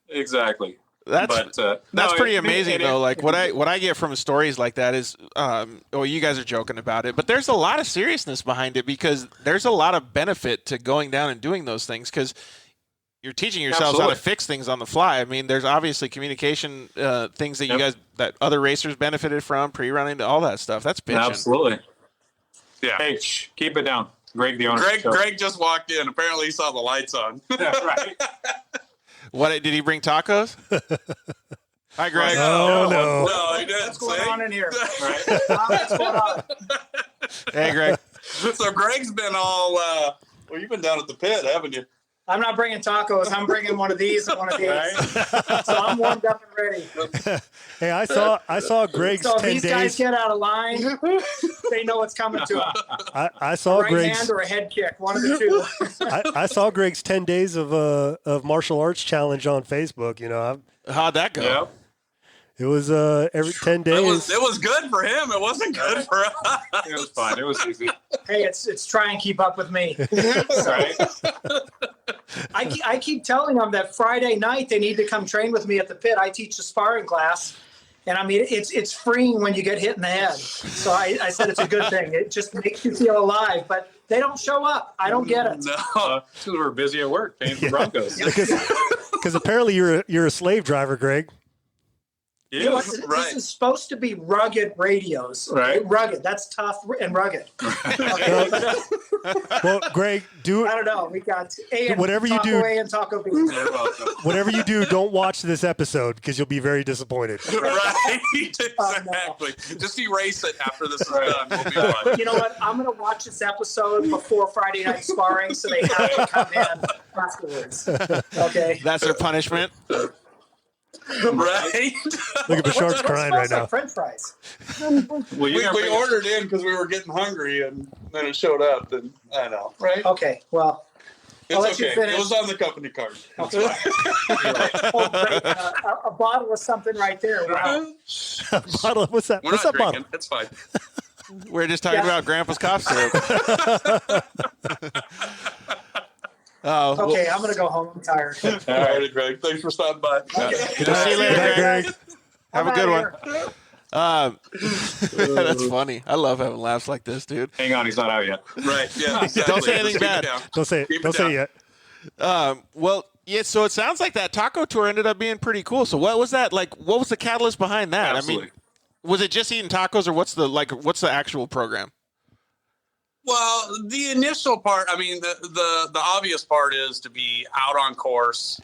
Speaker 7: Exactly.
Speaker 2: That's pretty amazing though. Like what I get from stories like that is, you guys are joking about it, but there's a lot of seriousness behind it because there's a lot of benefit to going down and doing those things because you're teaching yourselves how to fix things on the fly. I mean, there's obviously communication things that you guys, that other racers benefited from, pre-running, all that stuff. That's bitching.
Speaker 7: Absolutely.
Speaker 8: Yeah.
Speaker 7: Hey, keep it down. Greg, the owner.
Speaker 8: Greg just walked in. Apparently, he saw the lights on.
Speaker 7: Right.
Speaker 2: What did he bring tacos? Hi, Greg.
Speaker 8: No, he didn't.
Speaker 9: What's going on in here?
Speaker 7: Right.
Speaker 9: What's going on?
Speaker 2: Hey, Greg.
Speaker 8: So Greg's been all. Well, you've been down at the pit, haven't you?
Speaker 9: I'm not bringing tacos. I'm bringing one of these and one of these.
Speaker 7: Right.
Speaker 9: So I'm warmed up and ready.
Speaker 3: Hey, I saw Greg's
Speaker 9: So
Speaker 3: 10
Speaker 9: these
Speaker 3: days.
Speaker 9: guys get out of line. They know what's coming to them.
Speaker 3: I saw
Speaker 9: Right
Speaker 3: Greg's
Speaker 9: hand or a head kick, one of the two.
Speaker 3: I saw Greg's 10 days of martial arts challenge on Facebook. You know,
Speaker 2: How'd that go?
Speaker 7: Yep.
Speaker 3: it was every 10 days.
Speaker 8: It was good for him. It wasn't good for us.
Speaker 7: It was fine. It was easy.
Speaker 9: Hey, it's try and keep up with me.
Speaker 7: Right.
Speaker 9: I keep telling them that Friday night they need to come train with me at the pit. I teach a sparring class. And I mean, it's freeing when you get hit in the head. So I said it's a good thing. It just makes you feel alive. But they don't show up. I don't get it.
Speaker 8: No.
Speaker 7: Because we're busy at work paying for Broncos.
Speaker 3: Because apparently you're a slave driver, Greg.
Speaker 9: You know what? This is supposed to be rugged radios.
Speaker 7: Right.
Speaker 9: Rugged. That's tough and rugged.
Speaker 3: Well, Greg,
Speaker 9: I don't know. We got A and
Speaker 3: Whatever you
Speaker 9: Taco
Speaker 3: do-
Speaker 9: A and Taco B.
Speaker 8: You're welcome.
Speaker 3: whatever you do, don't watch this episode because you'll be very disappointed.
Speaker 8: Right. Exactly. Just erase it after this is done. We'll be fine.
Speaker 9: You know what? I'm going to watch this episode before Friday night sparring so they have to come in afterwards. Okay.
Speaker 2: That's their punishment.
Speaker 8: Right.
Speaker 3: Look at Bechard's
Speaker 9: What
Speaker 3: crying
Speaker 9: smells
Speaker 3: right now.
Speaker 9: like French fries.
Speaker 7: Well,
Speaker 8: We ordered in because we were getting hungry, and then it showed up, and I know, right?
Speaker 9: Okay. Well, I'll let
Speaker 8: It's
Speaker 9: you
Speaker 8: okay.
Speaker 9: finish.
Speaker 8: It was on the company card.
Speaker 9: Oh, great. A bottle of something right there. Wow.
Speaker 3: Bottle- What's that?
Speaker 8: We're
Speaker 3: What's
Speaker 8: not
Speaker 3: that
Speaker 8: drinking.
Speaker 3: bottle?
Speaker 8: It's fine.
Speaker 2: We're just talking about Grandpa's cough syrup.
Speaker 9: Okay, I'm going to go home. I'm tired.
Speaker 8: All right, Greg. Thanks for stopping by.
Speaker 2: Good to see you later,
Speaker 3: Good night,
Speaker 2: Greg.
Speaker 3: Greg.
Speaker 2: Have a
Speaker 9: I'm
Speaker 2: good
Speaker 9: outta
Speaker 2: one.
Speaker 9: here.
Speaker 2: That's funny. I love having laughs like this, dude.
Speaker 7: Hang on, he's not out yet.
Speaker 8: Right. Yeah. Exactly.
Speaker 2: Don't say anything
Speaker 8: Just keep it
Speaker 2: bad.
Speaker 8: down.
Speaker 3: Don't say it.
Speaker 8: Keep it
Speaker 3: Don't say it
Speaker 8: down.
Speaker 3: yet.
Speaker 2: Well, yeah. So it sounds like that taco tour ended up being pretty cool. So what was that like? What was the catalyst behind that?
Speaker 7: Absolutely.
Speaker 2: I mean, was it just eating tacos, or what's the actual program?
Speaker 8: Well, the initial part, I mean, the obvious part is to be out on course,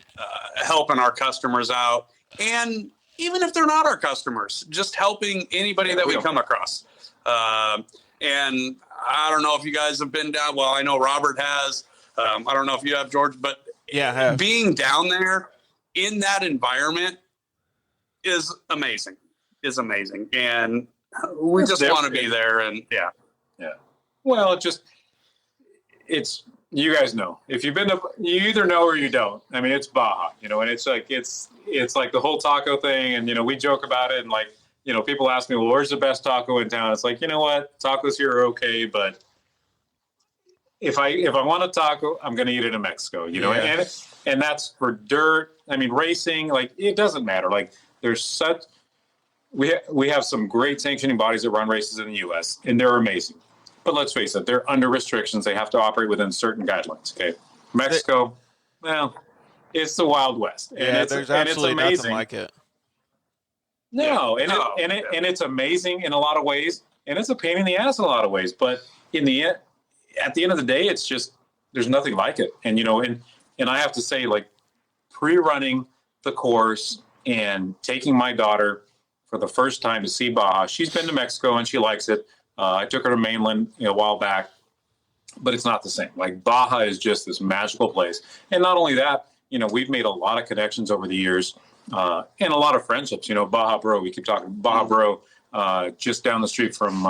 Speaker 8: helping our customers out. And even if they're not our customers, just helping anybody that we come across. And I don't know if you guys have been down. Well, I know Robert has. I don't know if you have, George, but
Speaker 2: Yeah, I have.
Speaker 8: being down there in that environment is amazing. And we just want to be there. And yeah.
Speaker 7: Well, it's you guys know. If you've been to, you either know or you don't. I mean, it's Baja, and it's like the whole taco thing, and we joke about it, and like people ask me, well, where's the best taco in town? It's like, you know what, tacos here are okay, but if I want a taco, I'm going to eat it in Mexico, and that's for dirt. I mean, racing, like it doesn't matter. Like we have some great sanctioning bodies that run races in the U.S. and they're amazing. But let's face it, they're under restrictions. They have to operate within certain guidelines. Okay, Mexico, well, it's the Wild West, and
Speaker 2: there's absolutely nothing like it.
Speaker 7: No, and it's amazing in a lot of ways, and it's a pain in the ass in a lot of ways. But at the end of the day, it's just there's nothing like it. And and I have to say, like pre-running the course and taking my daughter for the first time to see Baja. She's been to Mexico and she likes it. I took her to mainland a while back, but it's not the same. Like Baja is just this magical place. And not only that, we've made a lot of connections over the years and a lot of friendships. Baja Bro, we keep talking Baja Bro, just down the street from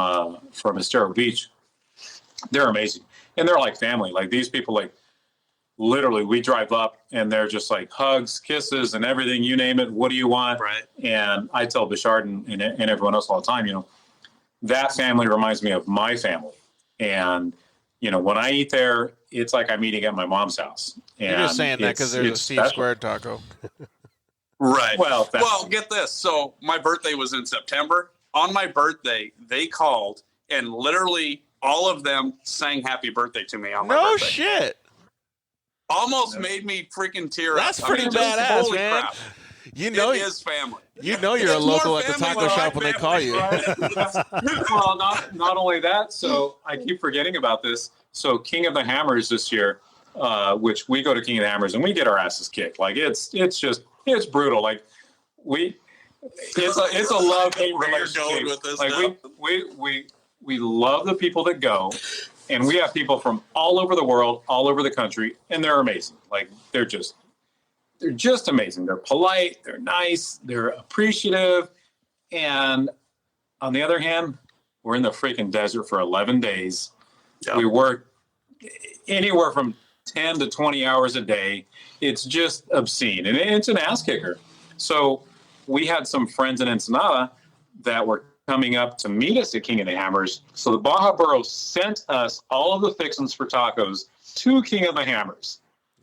Speaker 7: Estero Beach. They're amazing. And they're like family. Like these people, like literally we drive up and they're just like hugs, kisses and everything, you name it. What do you want?
Speaker 8: Right.
Speaker 7: And I tell Bechard and everyone else all the time, that family reminds me of my family. And, when I eat there, it's like I'm eating at my mom's house. And
Speaker 2: you're just saying that because there's a Steve Squared taco.
Speaker 8: Right.
Speaker 7: Well,
Speaker 8: get this. So my birthday was in September. On my birthday, they called and literally all of them sang happy birthday to me on my birthday.
Speaker 2: No shit.
Speaker 8: Almost made me freaking tear up.
Speaker 2: That's pretty badass,
Speaker 8: holy
Speaker 2: man.
Speaker 8: crap.
Speaker 2: It is
Speaker 8: family.
Speaker 2: You're a local at the taco shop when they call you.
Speaker 7: Well, not only that, so I keep forgetting about this. So King of the Hammers this year, which we go to King of the Hammers and we get our asses kicked. Like it's brutal. Like it's a love-hate relationship.
Speaker 8: With this
Speaker 7: like we love the people that go, and we have people from all over the world, all over the country, and they're amazing. Like they're just amazing. They're polite, they're nice, they're appreciative. And on the other hand, we're in the freaking desert for 11 days. Yep. We work anywhere from 10 to 20 hours a day. It's just obscene, and it's an ass kicker. So we had some friends in Ensenada that were coming up to meet us at King of the Hammers. So the Baja Borough sent us all of the fixins for tacos to King of the Hammers.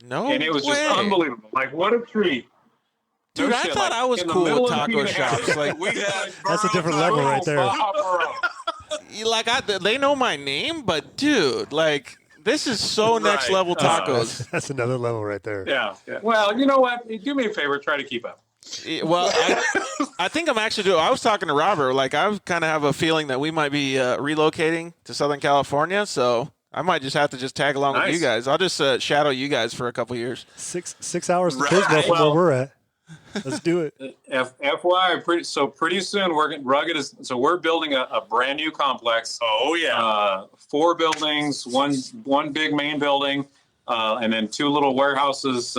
Speaker 2: No,
Speaker 7: and it was just unbelievable. Like, what a treat.
Speaker 2: Dude, I thought I was cool with taco shops. Like,
Speaker 3: that's a different level right there.
Speaker 2: They know my name, but dude, like, this is so next level tacos.
Speaker 3: That's another level right there.
Speaker 7: Yeah. Well, you know what? Do me a favor, try to keep up.
Speaker 2: Well, I think I'm actually doing. I was talking to Robert. Like, I kind of have a feeling that we might be relocating to Southern California, so I might just have to tag along with you guys. I'll just shadow you guys for a couple years.
Speaker 3: 6 hours to Pismo from where we're at. Let's do it.
Speaker 7: FYI, pretty soon we're building a brand new complex.
Speaker 8: Oh yeah,
Speaker 7: 4 buildings, one big main building, and then 2 little warehouses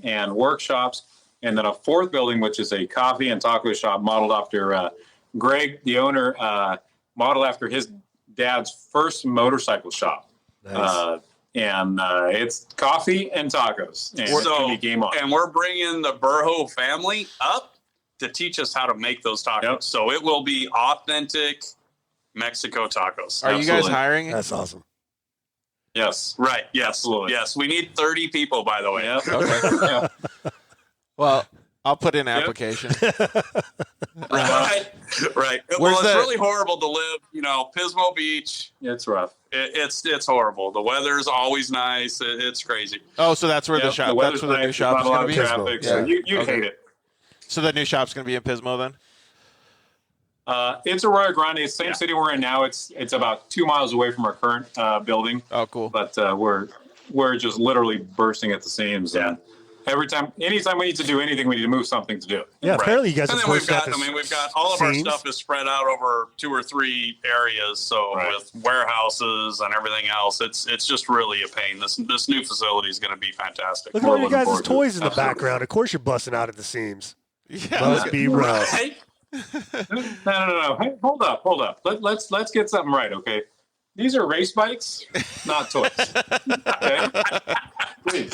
Speaker 7: and workshops, and then a 4th building, which is a coffee and taco shop modeled after Greg, the owner, modeled after his dad's first motorcycle shop.
Speaker 3: Nice.
Speaker 7: And it's coffee and tacos. And it's gonna be game on.
Speaker 8: And we're bringing the Burho family up to teach us how to make those tacos. Yep. So it will be authentic Mexico tacos.
Speaker 2: Are you guys hiring?
Speaker 3: That's awesome.
Speaker 7: Yes.
Speaker 8: Right. Yes.
Speaker 7: Absolutely.
Speaker 8: Yes. We need 30 people, by the way.
Speaker 7: Yep.
Speaker 2: Okay. Yeah. Well, I'll put in an application.
Speaker 8: Right. Well, it's really horrible to live, Pismo Beach.
Speaker 7: It's rough.
Speaker 8: It's horrible. The weather's always nice. It's crazy.
Speaker 2: Oh, so that's where the shop. That's where the new shop's going to be.
Speaker 7: Traffic, so you hate it.
Speaker 2: So the new shop's going to be in Pismo then?
Speaker 7: It's Arroyo Grande. It's the same city we're in now. It's about 2 miles away from our current building.
Speaker 2: Oh, cool.
Speaker 7: But we're just literally bursting at the seams.
Speaker 8: Yeah.
Speaker 7: Anytime we need to do anything, we need to move something to do it.
Speaker 3: Yeah, apparently you guys have
Speaker 8: we've got all of our stuff is spread out over 2 or 3 areas. So with warehouses and everything else, it's just really a pain. This new facility is going to be fantastic.
Speaker 3: Look at all you guys' toys in the background. Of course you're busting out at the seams.
Speaker 2: Yeah.
Speaker 3: Must be rough.
Speaker 7: Hey. No. Hey, hold up. Let's get something right, okay? These are race bikes, not toys. Okay? Please.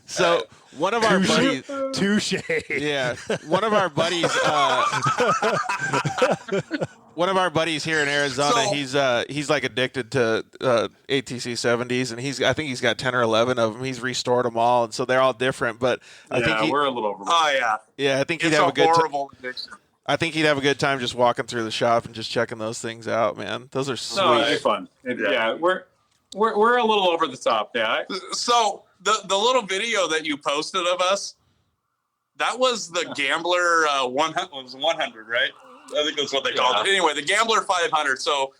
Speaker 2: So one of our buddies,
Speaker 3: touche.
Speaker 2: Yeah, one of our buddies here in Arizona. He's like addicted to ATC 70s, and I think he's got 10 or 11 of them. He's restored them all, and so they're all different. But I think
Speaker 7: we're a little over.
Speaker 8: Oh yeah,
Speaker 2: yeah. I think he'd have a good. I think he'd have a good time just walking through the shop and just checking those things out, man. Those are sweet.
Speaker 7: No, it'd be fun. We're a little over the top. Yeah.
Speaker 8: So. The little video that you posted of us, that was the Gambler 100, right? I think that's what they called it. Anyway, the Gambler 500. So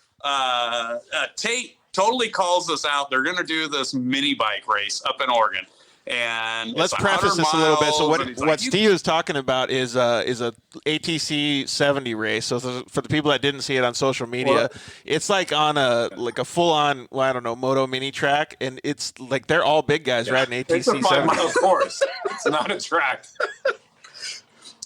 Speaker 8: Tate totally calls us out. They're going to do this mini bike race up in Oregon. And
Speaker 2: let's
Speaker 8: it's
Speaker 2: preface
Speaker 8: 100
Speaker 2: this a little bit. So
Speaker 8: miles, and he's
Speaker 2: what
Speaker 8: like,
Speaker 2: Steve is talking about is a ATC 70 race. So for the people that didn't see it on social media, it's like on a full on, well, I don't know, moto mini track, and it's like they're all big guys riding ATC 70.
Speaker 7: It's a 5-mile course. It's not a track.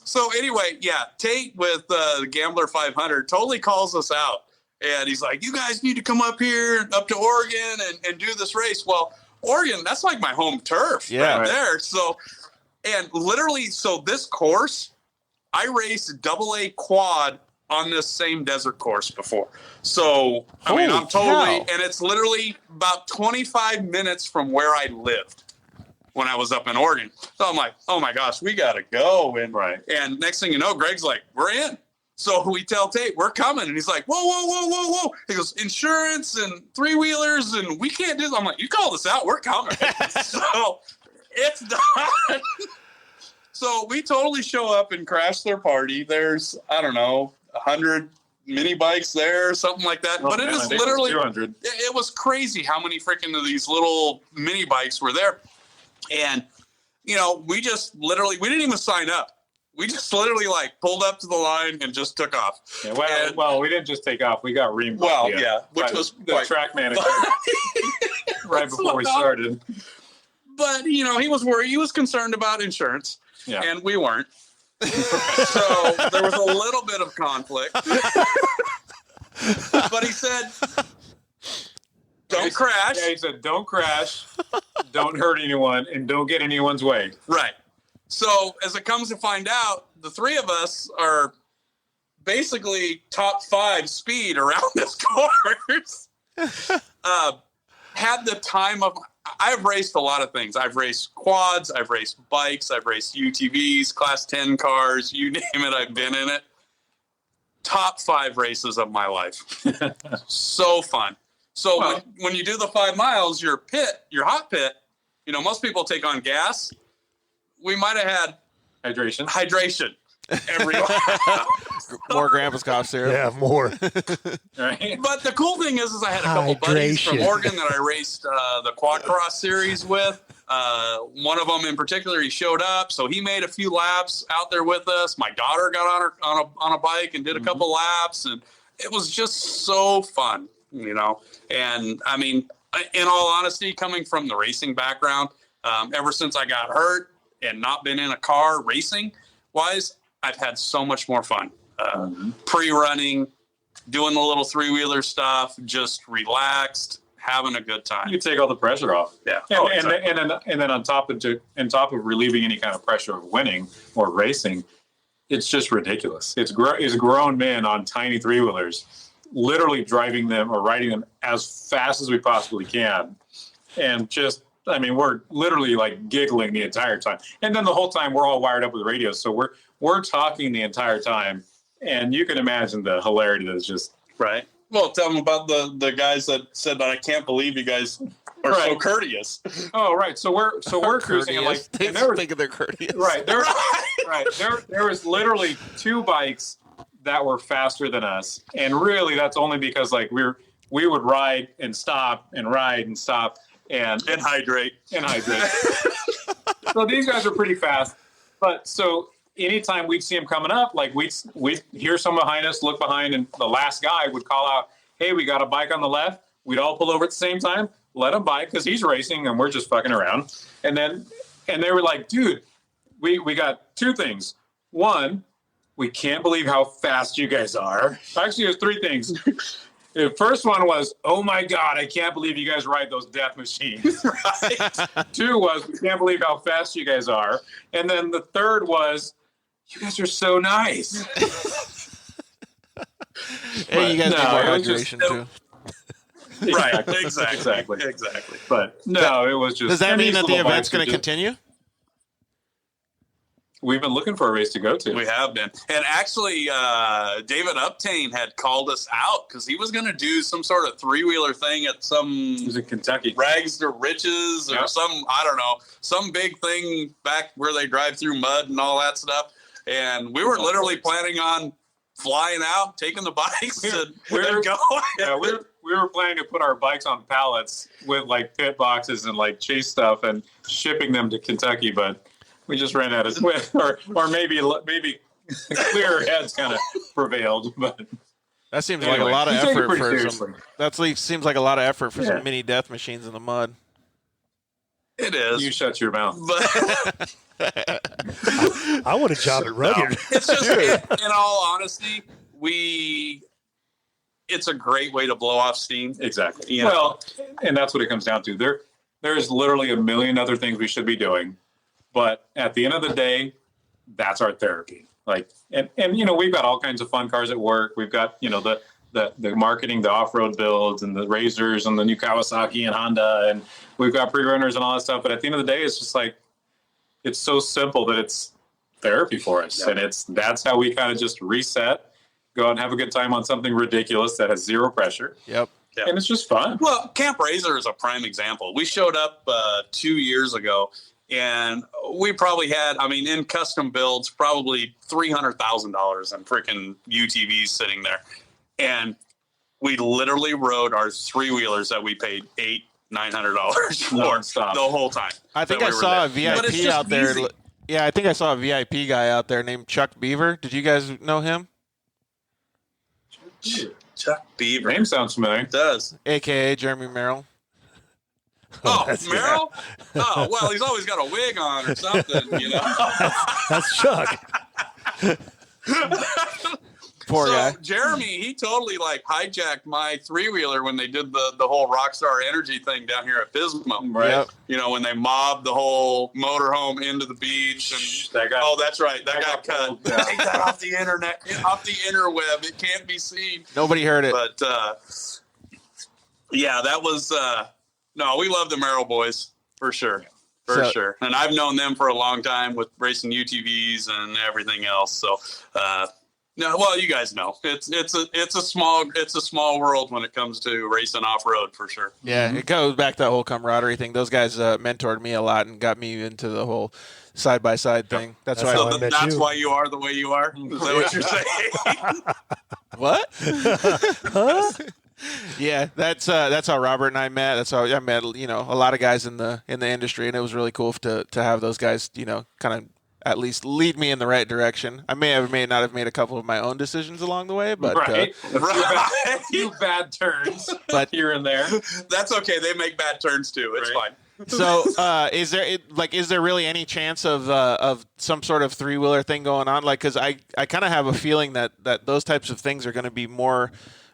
Speaker 8: So anyway, yeah, Tate with the Gambler 500 totally calls us out. And he's like, you guys need to come up here, up to Oregon and do this race. Well, Oregon, that's like my home turf right there. So, and literally, so this course, I raced AA quad on this same desert course before. So, I mean, I'm totally, and it's literally about 25 minutes from where I lived when I was up in Oregon. So I'm like, oh my gosh, we got to go. And next thing you know, Greg's like, we're in. So we tell Tate, we're coming. And he's like, whoa, whoa, whoa, whoa, whoa. He goes, insurance and three-wheelers, and we can't do this. I'm like, you called us out. We're coming. So it's done. So we totally show up and crash their party. There's, I don't know, 100 mini bikes there, something like that. But it is literally, 200. It was crazy how many freaking of these little mini bikes were there. And, you know, we just literally, we didn't even sign up. We just literally like pulled up to the line and just took off.
Speaker 7: Yeah, well, we didn't just take off. We got reamed.
Speaker 8: Well, yeah, which was
Speaker 7: the track manager right before we started.
Speaker 8: But you know, he was worried. He was concerned about insurance, and we weren't. So there was a little bit of conflict. But he said, "Don't crash."
Speaker 7: Yeah, he said, "Don't crash, don't hurt anyone, and don't get anyone's way."
Speaker 8: Right. So as it comes to find out, the three of us are basically top 5 speed around this course. Had the time of, I've raced a lot of things. I've raced quads, I've raced bikes, I've raced UTVs, class 10 cars, you name it, I've been in it. Top 5 races of my life. So fun. So when you do the 5 miles, your hot pit, you know, most people take on gas. We might have had hydration every
Speaker 2: more Grandpa's cough syrup.
Speaker 3: Yeah, more.
Speaker 7: Right.
Speaker 8: But the cool thing is I had a couple buddies from Oregon that I raced the quad cross series with. One of them in particular, he showed up, so he made a few laps out there with us. My daughter got on a bike and did a couple laps, and it was just so fun, you know. And I mean, in all honesty, coming from the racing background, ever since I got hurt and not been in a car racing wise, I've had so much more fun. Pre-running, doing the little 3-wheeler stuff, just relaxed, having a good time.
Speaker 7: You take all the pressure off.
Speaker 8: Yeah.
Speaker 7: And then on top of relieving any kind of pressure of winning or racing, it's just ridiculous. It's grown men on tiny 3-wheelers, literally driving them or riding them as fast as we possibly can, and just, I mean, we're literally like giggling the entire time. And then the whole time we're all wired up with radios. So we're talking the entire time. And you can imagine the hilarity that is just
Speaker 8: right. Well, tell them about the guys that said that I can't believe you guys are so courteous.
Speaker 7: Oh, right. So we're cruising and like,
Speaker 2: they think they're courteous.
Speaker 7: Right. There was literally 2 bikes that were faster than us. And really that's only because like we would ride and stop and ride and stop. And hydrate. So these guys are pretty fast. But so anytime we'd see them coming up, like we'd hear someone behind us, look behind, and the last guy would call out, hey, we got a bike on the left. We'd all pull over at the same time, let him bike because he's racing and we're just fucking around. And they were like, dude, we got 2 things. One, we can't believe how fast you guys are. Actually, there's 3 things. The first one was, oh my God, I can't believe you guys ride those death machines. Right? 2 was, we can't believe how fast you guys are. And then the 3rd was, you guys are so nice.
Speaker 2: Hey, you guys need more hydration too.
Speaker 8: Right, exactly.
Speaker 7: But no, it was just.
Speaker 2: Does that mean that the event's going to continue?
Speaker 7: We've been looking for a race to go to.
Speaker 8: We have been. And actually, David Uptain had called us out because he was going to do some sort of 3-wheeler thing at some...
Speaker 7: He was in Kentucky.
Speaker 8: Rags to Riches or some, I don't know, some big thing back where they drive through mud and all that stuff. And we were literally planning on flying out, taking the bikes, and go.
Speaker 7: Yeah, were planning to put our bikes on pallets with like pit boxes and like chase stuff and shipping them to Kentucky, but we just ran out of or maybe clearer heads kind of prevailed. But
Speaker 2: that seems
Speaker 7: anyway,
Speaker 2: like a lot of effort for
Speaker 7: seriously.
Speaker 2: seems like a lot of effort for some mini death machines in the mud.
Speaker 8: It is.
Speaker 7: You shut your mouth.
Speaker 8: But
Speaker 3: I want to job at Rugged.
Speaker 8: it's just, in all honesty, it's a great way to blow off steam.
Speaker 7: Exactly.
Speaker 8: You know?
Speaker 7: Well, and that's what it comes down to. There's literally a million other things we should be doing, but at the end of the day, that's our therapy. Like, and we've got all kinds of fun cars at work. We've got the marketing, the off-road builds, and the Razors, and the new Kawasaki and Honda, and we've got pre-runners and all that stuff. But at the end of the day, it's just like it's so simple that it's therapy for us, and that's how we kind of just reset, go out and have a good time on something ridiculous that has zero pressure.
Speaker 2: Yep.
Speaker 7: And it's just fun.
Speaker 8: Well, Camp Razor is a prime example. We showed up 2 years ago, and we probably had, in custom builds, probably $300,000 in freaking UTVs sitting there. And we literally rode our three-wheelers that we paid $900 for
Speaker 7: Non-stop.
Speaker 8: the whole time.
Speaker 2: I think I saw a VIP out there.
Speaker 8: Easy.
Speaker 2: Yeah, I think I saw a VIP guy out there named Chuck Beaver. Did you guys know him?
Speaker 8: Chuck Beaver.
Speaker 7: Name sounds familiar.
Speaker 8: It does.
Speaker 2: AKA Jeremy Merrill.
Speaker 8: Oh, Merrill? Oh, well, he's always got a wig on or something, you know.
Speaker 3: That's Chuck.
Speaker 2: Poor guy.
Speaker 8: Jeremy, he totally hijacked my three-wheeler when they did the whole Rockstar Energy thing down here at Pismo.
Speaker 2: Right. Yep.
Speaker 8: You know, when they mobbed the whole motorhome into the beach. And that's right. That got cut. Take that off the internet, off the interweb. It can't be seen.
Speaker 2: Nobody heard it.
Speaker 8: But, yeah, that was no, we love the Merrill boys for sure. For sure. And I've known them for a long time with racing UTVs and everything else. So, no, well, you guys know it's a small world when it comes to racing off road for sure.
Speaker 2: Yeah, it goes back to that whole camaraderie thing. Those guys mentored me a lot and got me into the whole side by side thing. That's why.
Speaker 3: how I met
Speaker 8: That's
Speaker 3: you.
Speaker 8: why you are the way you are. Is that what you're saying?
Speaker 2: What? Yeah, that's how Robert and I met. That's how I met. A lot of guys in the industry, and it was really cool to have those guys. Kind of at least lead me in the right direction. I may not have made a couple of my own decisions along the way, but
Speaker 7: Right. A few bad turns
Speaker 2: but
Speaker 7: here and there.
Speaker 8: That's okay. They make bad turns too. It's fine.
Speaker 2: So, is there really any chance of some sort of three-wheeler thing going on? Because I kind of have a feeling that those types of things are going to be more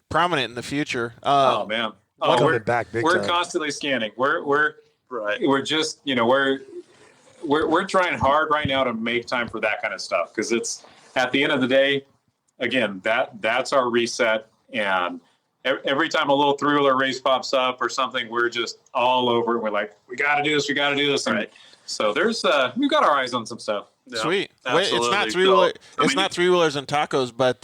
Speaker 2: prominent in the future.
Speaker 7: Oh man,
Speaker 3: Coming back big
Speaker 7: we're
Speaker 3: time.
Speaker 7: constantly scanning. We're just we're trying hard right now to make time for that kind of stuff, because it's at the end of the day, again, that's our reset. And every time a little three-wheeler race pops up or something, we're just all over it. We're like, we got to do this. And so there's we've got our eyes on some stuff.
Speaker 8: Yeah,
Speaker 2: Sweet.
Speaker 8: absolutely.
Speaker 2: It's not three-wheeler. It's not three-wheelers and tacos, but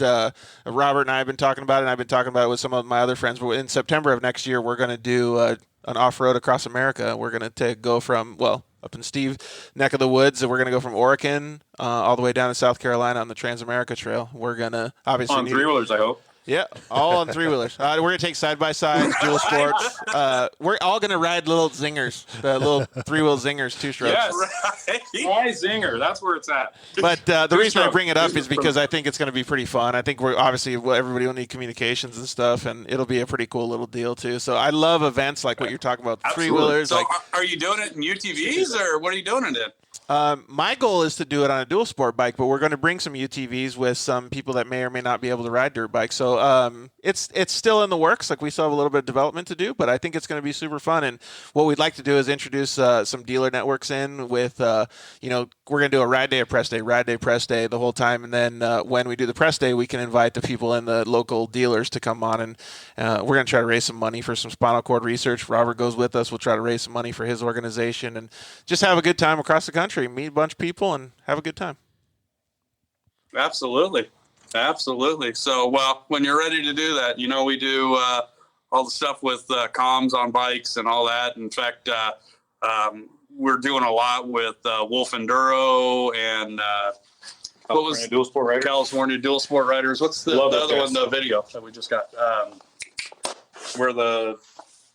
Speaker 2: Robert and I have been talking about it, and I've been talking about it with some of my other friends. But in September of next year, we're going to do an off-road across America. We're going to go from, up in Steve neck of the woods, and we're going to go from Oregon all the way down to South Carolina on the Trans-America Trail. We're going to obviously
Speaker 7: on three-wheelers, I hope.
Speaker 2: Yeah, all on three-wheelers. We're going to take side-by-sides, dual sports. We're all going to ride little zingers, the little three-wheel zingers, two-strokes.
Speaker 7: Yes. Why zinger? That's where it's at.
Speaker 2: But the reason I bring it up is because I think it's going to be pretty fun. I think everybody will need communications and stuff, and it'll be a pretty cool little deal, too. So I love events like what you're talking about, three-wheelers.
Speaker 8: So are you doing it in UTVs, or what are you doing it in?
Speaker 2: My goal is to do it on a dual sport bike, but we're going to bring some UTVs with some people that may or may not be able to ride dirt bikes. So it's still in the works. We still have a little bit of development to do, but I think it's going to be super fun. And what we'd like to do is introduce some dealer networks in with, we're going to do a ride day, press day the whole time. And then when we do the press day, we can invite the people in the local dealers to come on, and we're going to try to raise some money for some spinal cord research. Robert goes with us. We'll try to raise some money for his organization and just have a good time across the country, meet a bunch of people, and have a good time.
Speaker 8: Absolutely. So, when you're ready to do that, we do all the stuff with comms on bikes and all that. In fact, we're doing a lot with Wolf Enduro and California Dual Sport Riders. What's the other one, the video that we just got? where the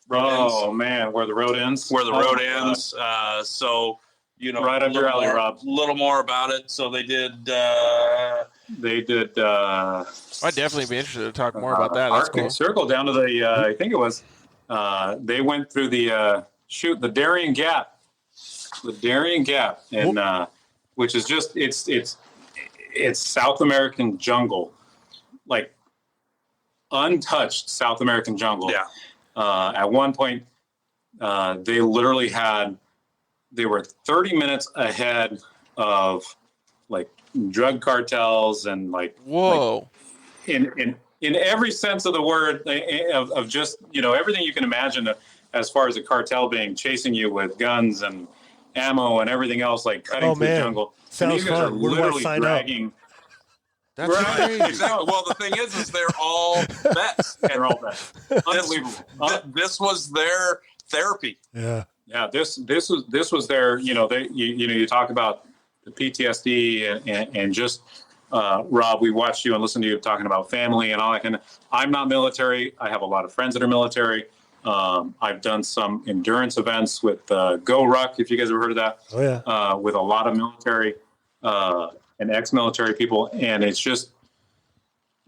Speaker 8: road ends.
Speaker 7: Man, where the road ends.
Speaker 8: Where the road ends. So,
Speaker 7: right up your alley, Rob.
Speaker 8: A little more about it. So they did.
Speaker 2: I'd definitely be interested to talk more about that. That's cool.
Speaker 7: Circle down to the. I think it was. They went through the Darien Gap. The Darien Gap, and which is just it's South American jungle, like untouched South American jungle.
Speaker 8: Yeah.
Speaker 7: At one point, they literally they were 30 minutes ahead of like drug cartels and like
Speaker 2: whoa,
Speaker 7: in every sense of the word of just everything you can imagine as far as a cartel being chasing you with guns and ammo and everything else, like cutting through the jungle.
Speaker 3: Sounds
Speaker 7: these guys
Speaker 3: fun.
Speaker 7: are
Speaker 3: Where do I
Speaker 7: literally
Speaker 3: sign
Speaker 7: dragging.
Speaker 2: That's
Speaker 8: right.
Speaker 2: crazy.
Speaker 8: Exactly. Well, the thing is they're all vets.
Speaker 7: They're all vets. Unbelievable.
Speaker 8: This was their therapy.
Speaker 3: Yeah.
Speaker 7: Yeah. This was their. You talk about the PTSD and just Rob. We watched you and listened to you talking about family and all that kind of. I'm not military. I have a lot of friends that are military. I've done some endurance events with Go Ruck, if you guys have heard of that.
Speaker 3: Oh yeah.
Speaker 7: With a lot of military and ex-military people, and it's just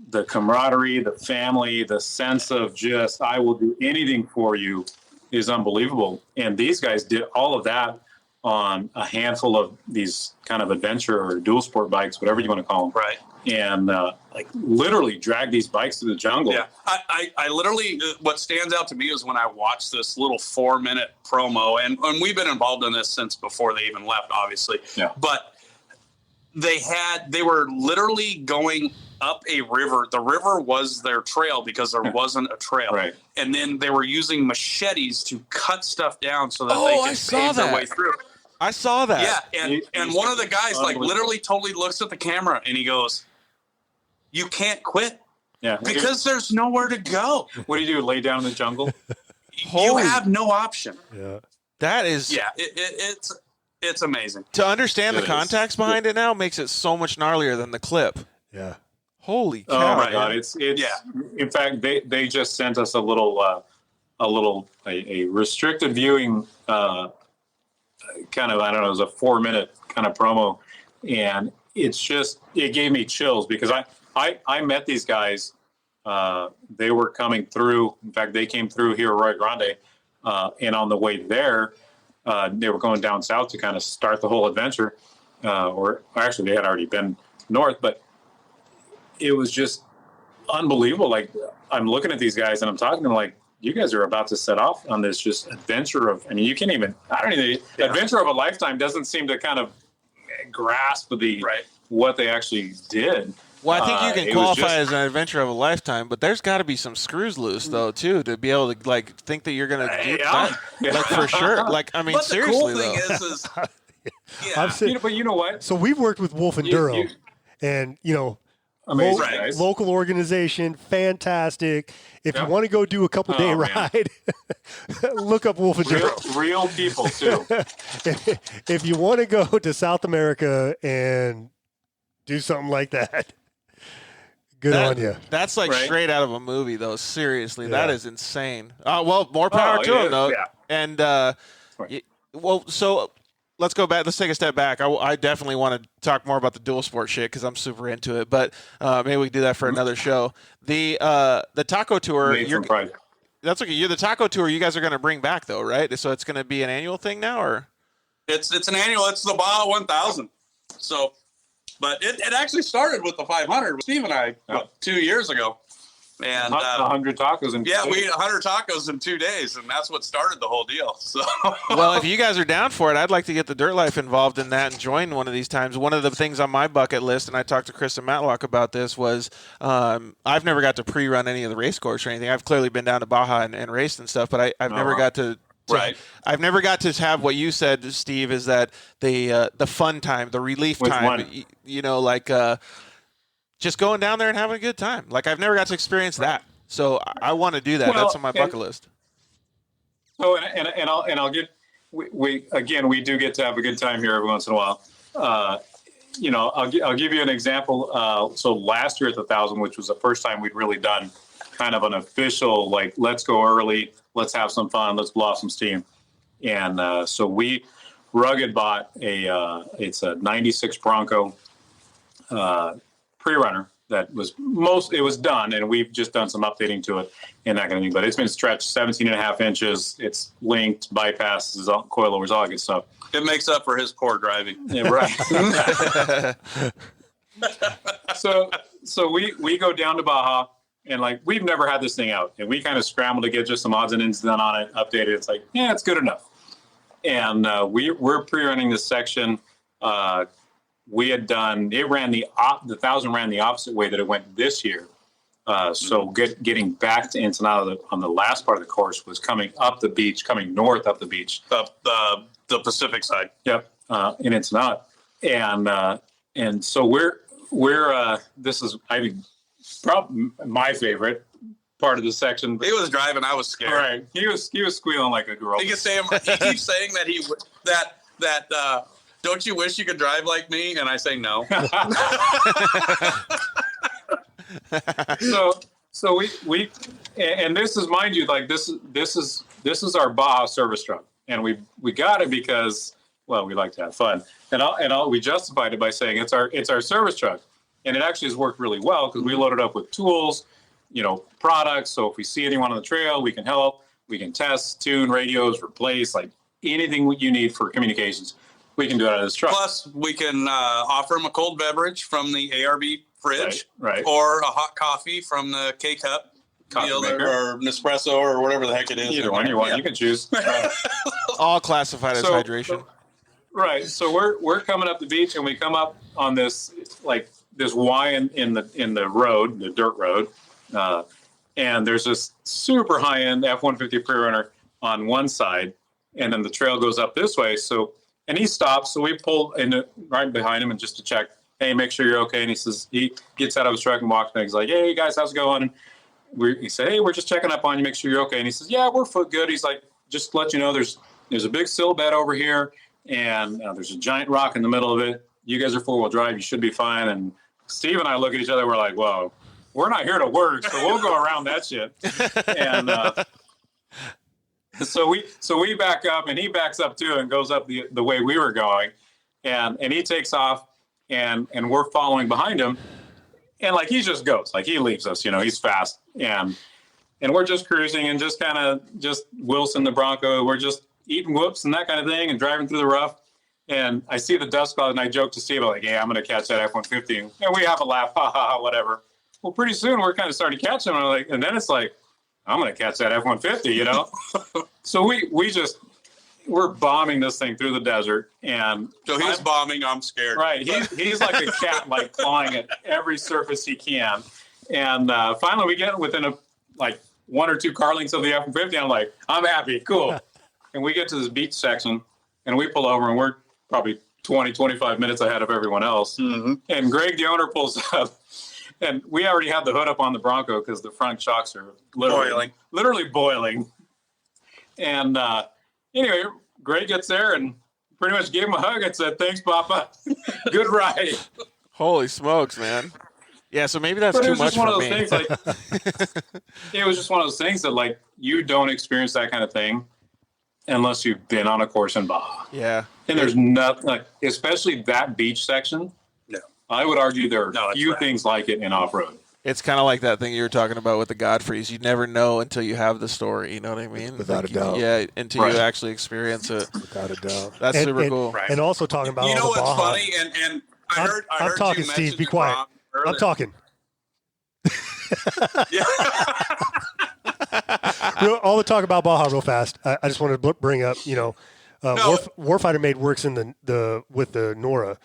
Speaker 7: the camaraderie, the family, the sense of just I will do anything for you is unbelievable. And these guys did all of that on a handful of these kind of adventure or dual sport bikes, whatever you want to call them.
Speaker 8: Right.
Speaker 7: And like literally drag these bikes through the jungle.
Speaker 8: Yeah, I literally, what stands out to me is when I watched this little 4-minute promo, and we've been involved in this since before they even left, obviously.
Speaker 7: Yeah.
Speaker 8: But they were literally going up a river. The river was their trail because there wasn't a trail.
Speaker 7: Right.
Speaker 8: And then they were using machetes to cut stuff down so that
Speaker 2: Oh,
Speaker 8: they
Speaker 2: I
Speaker 8: could
Speaker 2: saw
Speaker 8: pave their
Speaker 2: that.
Speaker 8: way through.
Speaker 2: I saw that.
Speaker 8: Yeah, and one of the guys like literally totally looks at the camera and he goes, "You can't quit."
Speaker 7: Yeah.
Speaker 8: Because there's nowhere to go.
Speaker 7: What do you do? Lay down in the jungle?
Speaker 8: You have no option.
Speaker 3: Yeah.
Speaker 2: That is.
Speaker 8: Yeah, it's amazing.
Speaker 2: To understand the context behind it now makes it so much gnarlier than the clip.
Speaker 3: Yeah.
Speaker 2: Holy cow!
Speaker 7: Oh my God! It's yeah. In fact, they just sent us a restricted viewing kind of, I don't know, it was a 4-minute kind of promo, and it gave me chills because I met these guys. They were coming through. In fact, they came through here, Roy Grande, and on the way there, they were going down south to kind of start the whole adventure, or actually they had already been north, but it was just unbelievable. Like, I'm looking at these guys and I'm talking to them like, you guys are about to set off on this just adventure of, I mean, you can't even, adventure of a lifetime doesn't seem to kind of grasp what they actually did.
Speaker 2: Well, I think you can qualify as an adventure of a lifetime, but there's got to be some screws loose though too to be able to like think that you're gonna do that, like for sure. Like, I mean,
Speaker 8: but
Speaker 2: seriously
Speaker 8: the cool
Speaker 2: though.
Speaker 8: thing is
Speaker 7: But you know what?
Speaker 3: So we've worked with Wolf Enduro, and
Speaker 7: amazing
Speaker 3: local organization, fantastic. If you want to go do a couple day ride, look up Wolf Enduro.
Speaker 7: Real people too.
Speaker 3: If you want to go to South America and do something like that, good on you.
Speaker 2: That's like straight out of a movie, though. Seriously, that is insane. Well, more power to him, though.
Speaker 7: Yeah.
Speaker 2: And so let's go back. Let's take a step back. I definitely want to talk more about the dual sport shit because I'm super into it. But maybe we can do that for another show. The taco tour. That's okay. The taco tour. You guys are going to bring back though, right? So it's going to be an annual thing now, or
Speaker 8: it's an annual. It's the Baja 1000. So. But it actually started with the 500. Steve and I, 2 years ago. And
Speaker 7: 100 tacos in 2 days.
Speaker 8: we ate 100 tacos in 2 days, and that's what started the whole deal. So,
Speaker 2: well, if you guys are down for it, I'd like to get the Dirt Life involved in that and join one of these times. One of the things on my bucket list, and I talked to Chris and Matlock about this, was I've never got to pre-run any of the race course or anything. I've clearly been down to Baja and raced and stuff, but I've never got to. I've never got to have what you said, Steve, is that the fun time, the relief time, just going down there and having a good time. Like, I've never got to experience that. So I want to do that. That's on my bucket list.
Speaker 7: So, and I'll get, we do get to have a good time here every once in a while. I'll give you an example. So last year at the 1,000, which was the first time we'd really done kind of an official, like, let's go early, let's have some fun, let's blow off some steam. And so we Rugged bought it's a 96 Bronco pre-runner that it was done, and we've just done some updating to it and that kind of thing. But it's been stretched 17.5 inches. It's linked, bypasses, coilovers, all that good stuff.
Speaker 8: It makes up for his poor driving.
Speaker 7: Yeah, right. So we go down to Baja, and like, we've never had this thing out, and we kind of scrambled to get just some odds and ends done on it, updated. It's like, yeah, it's good enough. And we're pre-running this section. We had done, the 1,000 ran the opposite way that it went this year. So getting back to Ensenada on the last part of the course was coming up the beach, coming north up the beach.
Speaker 8: Up the Pacific side.
Speaker 7: Yep, in Ensenada. And so this is, I think, probably my favorite part of the section.
Speaker 8: He was driving, I was scared.
Speaker 7: Right. He was squealing like a girl.
Speaker 8: He keeps saying that don't you wish you could drive like me? And I say no.
Speaker 7: So we and this is, mind you, like this is our Baja service truck, and we got it because, well, we like to have fun, and we justified it by saying it's our service truck, and it actually has worked really well because we loaded up with tools, products. So if we see anyone on the trail, we can help, we can test, tune radios, replace, like anything you need for communications. We can do it out of this truck.
Speaker 8: Plus, we can offer them a cold beverage from the ARB fridge,
Speaker 7: right.
Speaker 8: Or a hot coffee from the K-Cup, or Nespresso, or whatever the heck it is.
Speaker 7: Either one you want, you can choose.
Speaker 2: All classified as hydration.
Speaker 7: Right. So we're coming up the beach, and we come up on this Y in the road, the dirt road, and there's this super high end F-150 pre-runner on one side, and then the trail goes up this way. And he stops, so we pull in right behind him, and just to check, hey, make sure you're okay. And he gets out of his truck and walks back. He's like, hey, guys, how's it going? And he said, hey, we're just checking up on you, make sure you're okay. And he says, yeah, we're good. He's like, just to let you know, there's a big sill bed over here, and there's a giant rock in the middle of it. You guys are four-wheel drive. You should be fine. And Steve and I look at each other. We're like, whoa, we're not here to work, so we'll go around that shit. And So we back up, and he backs up too, and goes up the way we were going, and he takes off, and we're following behind him, and like, he just goes, like, he leaves us, he's fast, and we're just cruising, and just kind of just Wilson the Bronco, we're just eating whoops and that kind of thing, and driving through the rough, and I see the dust cloud, and I joke to Steve, like, hey, I'm gonna catch that F-150, and we have a laugh, ha ha ha, whatever. Well, pretty soon we're kind of starting to catch him, and then it's like, I'm going to catch that F-150, So we're bombing this thing through the desert. And
Speaker 8: so he's bombing, I'm scared.
Speaker 7: Right. He's like a cat, like clawing at every surface he can. And finally we get within one or two car lengths of the F-150. I'm like, I'm happy. Cool. And we get to this beach section, and we pull over, and we're probably 20, 25 minutes ahead of everyone else. Mm-hmm. And Greg, the owner, pulls up. And we already had the hood up on the Bronco because the front shocks are literally boiling. And anyway, Greg gets there and pretty much gave him a hug and said, thanks, Papa. Good ride.
Speaker 2: Holy smokes, man. Yeah, so maybe that's too much for me.
Speaker 7: It was just one of those things that, like, you don't experience that kind of thing unless you've been on a course in Baja.
Speaker 2: Yeah.
Speaker 7: And there's nothing, especially that beach section. I would argue there are few things like it in off-road.
Speaker 2: It's kind of like that thing you were talking about with the Godfreys. You never know until you have the story. You know what I mean?
Speaker 3: Without a doubt.
Speaker 2: Yeah, until you actually experience it.
Speaker 3: Without a doubt.
Speaker 2: That's super cool.
Speaker 3: Right. And also talking about
Speaker 8: all
Speaker 3: the
Speaker 8: what's
Speaker 3: Baja.
Speaker 8: funny? And I heard
Speaker 3: talking,
Speaker 8: you
Speaker 3: Steve. Be quiet. I'm talking. All the talk about Baja real fast. I just wanted to bring up, Warfighter Made works in with the Nora.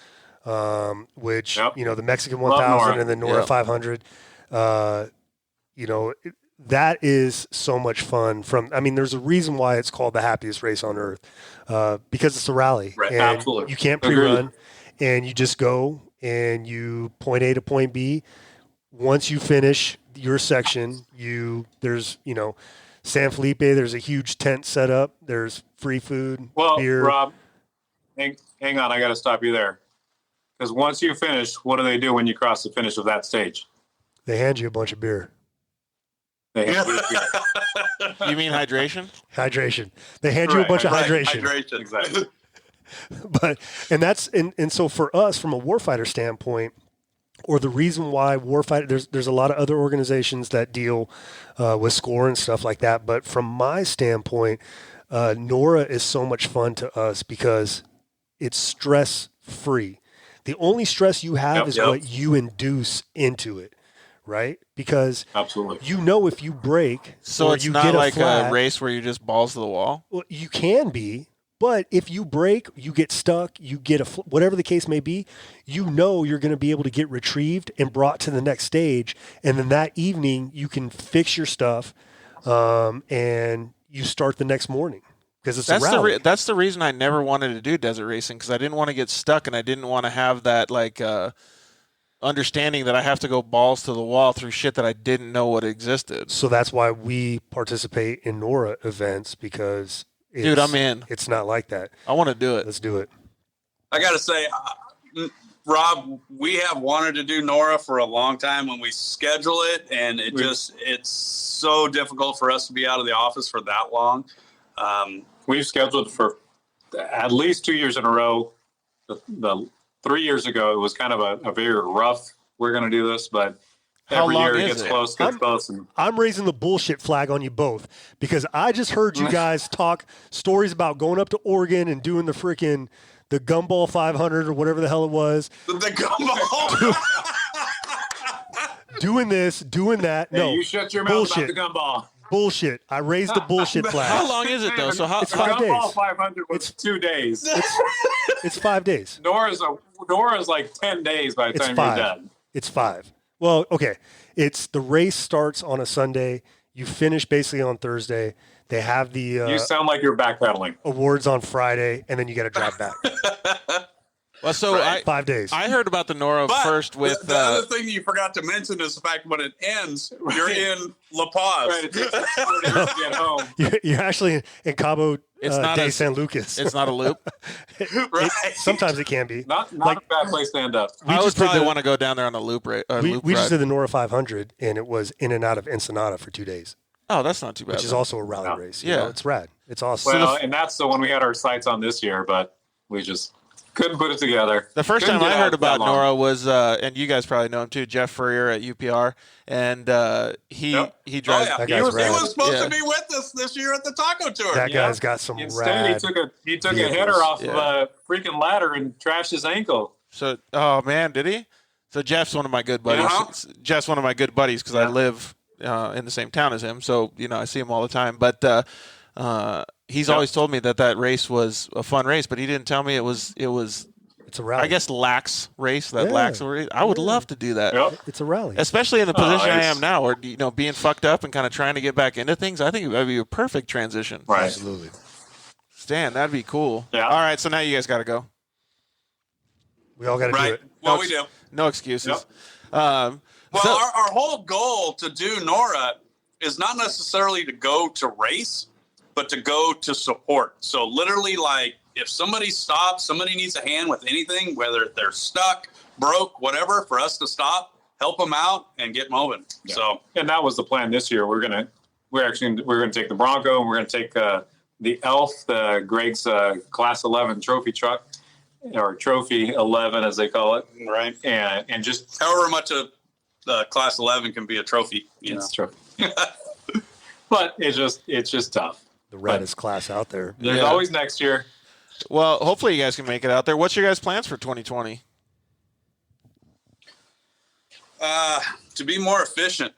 Speaker 3: Which, the Mexican 1000 and the Nora 500, that is so much fun. There's a reason why it's called the happiest race on earth, because it's a rally.
Speaker 7: Right,
Speaker 3: and
Speaker 7: absolutely.
Speaker 3: You can't pre-run, and you just go and you point A to point B. Once you finish your section, there's San Felipe, there's a huge tent set up. There's free food, beer.
Speaker 7: Rob, hang on, I got to stop you there. Because once you finish, what do they do when you cross the finish of that stage?
Speaker 3: They hand you a bunch of beer.
Speaker 7: They hand
Speaker 2: You mean hydration?
Speaker 3: Hydration. They hand you a bunch of hydration.
Speaker 8: Hydration.
Speaker 7: exactly.
Speaker 3: And so for us, from a warfighter standpoint, or the reason why warfighter, there's a lot of other organizations that deal with score and stuff like that. But from my standpoint, NORA is so much fun to us because it's stress free. The only stress you have is what you induce into it, right? Because
Speaker 7: absolutely,
Speaker 3: if you break,
Speaker 2: so
Speaker 3: or
Speaker 2: it's
Speaker 3: you
Speaker 2: not
Speaker 3: get
Speaker 2: like
Speaker 3: flat,
Speaker 2: a race where you just balls to the wall.
Speaker 3: well, you can be, but if you break, you get stuck, you get whatever the case may be, you're going to be able to get retrieved and brought to the next stage, and then that evening you can fix your stuff, and you start the next morning. Because it's a rally.
Speaker 2: That's the reason I never wanted to do desert racing, because I didn't want to get stuck, and I didn't want to have that understanding that I have to go balls to the wall through shit that I didn't know what existed.
Speaker 3: So that's why we participate in NORA events, because
Speaker 2: dude, I'm in.
Speaker 3: It's not like that.
Speaker 2: I want to do it.
Speaker 3: Let's do it.
Speaker 8: I got to say, Rob, we have wanted to do NORA for a long time when we schedule it, and it's so difficult for us to be out of the office for that long.
Speaker 7: We've scheduled for at least 2 years in a row. The 3 years ago, it was kind of a very rough, we're going to do this, but every year it gets close.
Speaker 3: I'm raising the bullshit flag on you both, because I just heard you guys talk stories about going up to Oregon and doing the Gumball 500 or whatever the hell it was.
Speaker 8: The Gumball.
Speaker 3: Doing this, doing that.
Speaker 7: Hey,
Speaker 3: no,
Speaker 7: you shut your mouth about the Gumball.
Speaker 3: Bullshit. I raised the bullshit flag.
Speaker 2: How long is it, though? So
Speaker 3: it's 5 days.
Speaker 7: Gumball 500 was 2 days.
Speaker 3: It's 5 days.
Speaker 7: Nora's like 10 days by the time you're done.
Speaker 3: It's 5. Well, okay. The race starts on a Sunday. You finish basically on Thursday. They have the
Speaker 7: you sound like you're backpedaling.
Speaker 3: Awards on Friday, and then you got to drive back.
Speaker 2: Well, so
Speaker 3: 5 days.
Speaker 2: I heard about the NORA first with
Speaker 8: the other thing you forgot to mention is the fact when it ends, you're in La Paz.
Speaker 7: Right, it takes 4 days to get home.
Speaker 3: You're actually in Cabo de San Lucas.
Speaker 2: It's not a loop.
Speaker 3: Sometimes it can be.
Speaker 7: Not a bad place to end up.
Speaker 2: I would probably want to go down there on a loop ride.
Speaker 3: We just did the NORA 500, and it was in and out of Ensenada for 2 days.
Speaker 2: Oh, that's not too bad.
Speaker 3: Which is also a rally race.
Speaker 2: Yeah.
Speaker 3: It's rad. It's awesome.
Speaker 7: Well, and that's the one we had our sights on this year, but we just couldn't put it together.
Speaker 2: The first time I heard about NORA was, and you guys probably know him too, Jeff Furrier at UPR, and he drives.
Speaker 8: Oh, yeah. He was supposed to be with us this year at the taco tour.
Speaker 3: That guy's got some
Speaker 7: Instead, he took a header off of a freaking ladder and trashed his ankle.
Speaker 2: So, oh man, did he? So Jeff's one of my good buddies. Jeff's one of my good buddies because I live in the same town as him, so I see him all the time. But he's always told me that race was a fun race, but he didn't tell me it was.
Speaker 3: It's a rally.
Speaker 2: I guess lax race. Lax race. I would love to do that.
Speaker 7: Yep.
Speaker 3: It's a rally,
Speaker 2: especially in the position I am now, where being fucked up and kind of trying to get back into things. I think it would be a perfect transition.
Speaker 7: Right.
Speaker 3: Absolutely.
Speaker 2: Stan, that'd be cool.
Speaker 7: Yeah.
Speaker 2: All right, so now you guys got to go.
Speaker 3: We all got to do it.
Speaker 8: Well, we do.
Speaker 2: No excuses.
Speaker 8: Yep. Our whole goal to do NORA is not necessarily to go to race, but to go to support. So literally, like, if somebody stops, somebody needs a hand with anything, whether they're stuck, broke, whatever, for us to stop, help them out, and get moving.
Speaker 7: Yeah.
Speaker 8: So,
Speaker 7: and that was the plan this year. We're gonna take the Bronco, and we're gonna take the Elf, Greg's Class 11 trophy truck, or Trophy 11 as they call it,
Speaker 8: right?
Speaker 7: And just
Speaker 8: however much of the Class 11 can be a trophy,
Speaker 7: trophy. But it's just tough.
Speaker 3: The reddest class out there.
Speaker 7: There's always next year.
Speaker 2: Well, hopefully you guys can make it out there. What's your guys' plans for 2020?
Speaker 8: To be more efficient.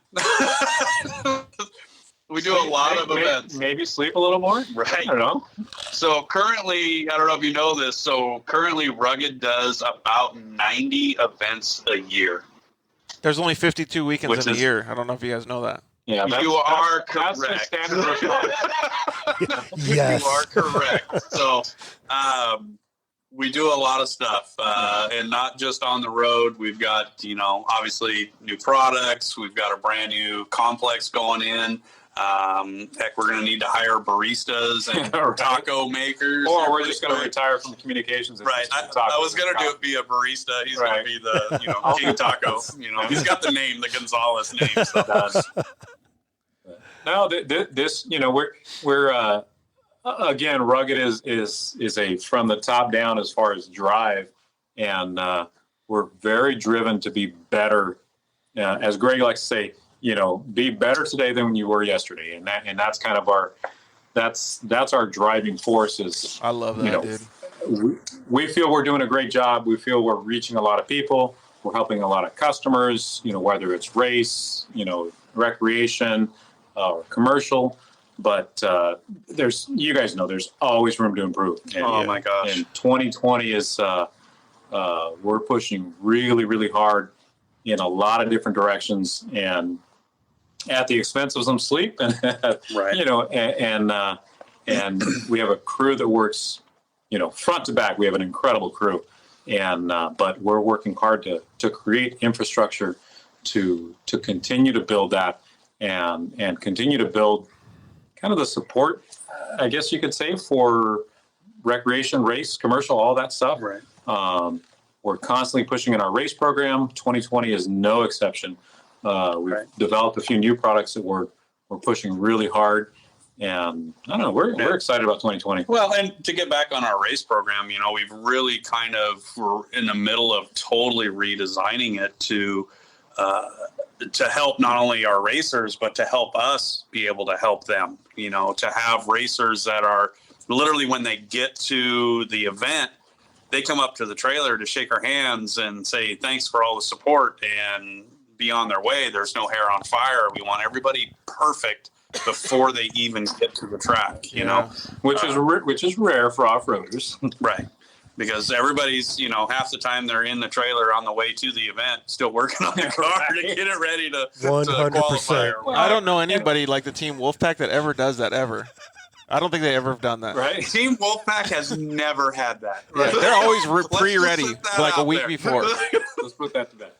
Speaker 8: We do a lot of events.
Speaker 7: Maybe sleep a little more?
Speaker 8: Right.
Speaker 7: I don't know.
Speaker 8: So currently, I don't know if you know this, currently Rugged does about 90 events a year.
Speaker 2: There's only 52 weekends in a year. I don't know if you guys know that.
Speaker 8: Yeah, you are correct.
Speaker 7: That's the standard.
Speaker 3: Yes.
Speaker 8: You are correct. So we do a lot of stuff, and not just on the road. We've got, obviously new products. We've got a brand new complex going in. Heck, we're going to need to hire baristas and taco makers.
Speaker 7: Or we're just going to retire from the communications.
Speaker 8: Right. I was going to be a barista. He's going to be the, King Taco. He's got the name, the Gonzalez name. So.
Speaker 7: No, this, we're again, rugged is a from the top down as far as drive, and we're very driven to be better. As Greg likes to say, be better today than you were yesterday, and that's kind of that's our driving force.
Speaker 2: I love that, dude.
Speaker 7: We feel we're doing a great job. We feel we're reaching a lot of people. We're helping a lot of customers. Whether it's race, recreation, or commercial. But you guys know there's always room to improve. And,
Speaker 8: my gosh!
Speaker 7: And 2020 is we're pushing really, really hard in a lot of different directions, and at the expense of some sleep. And
Speaker 8: right.
Speaker 7: And we have a crew that works, front to back. We have an incredible crew, and but we're working hard to create infrastructure to continue to build that and continue to build kind of the support, I guess you could say, for recreation, race, commercial, all that stuff.
Speaker 8: Right.
Speaker 7: We're constantly pushing in our race program. 2020 is no exception. We've developed a few new products that we're pushing really hard. And I don't know, we're excited about 2020.
Speaker 8: Well, and to get back on our race program, we've really we're in the middle of totally redesigning it to help not only our racers, but to help us be able to help them, to have racers that are literally, when they get to the event, they come up to the trailer to shake our hands and say, thanks for all the support, and be on their way. There's no hair on fire. We want everybody perfect before they even get to the track,
Speaker 7: which is rare for off-roaders.
Speaker 8: Right. Because everybody's, half the time they're in the trailer on the way to the event, still working on the car to get it ready to
Speaker 3: 100%.
Speaker 2: I don't know anybody like the Team Wolfpack that ever does that ever. I don't think they ever have done that.
Speaker 8: Right. Team Wolfpack has never had that.
Speaker 2: Right. They're always pre-ready, like a week
Speaker 8: there.
Speaker 2: before.
Speaker 7: Let's put that to bed.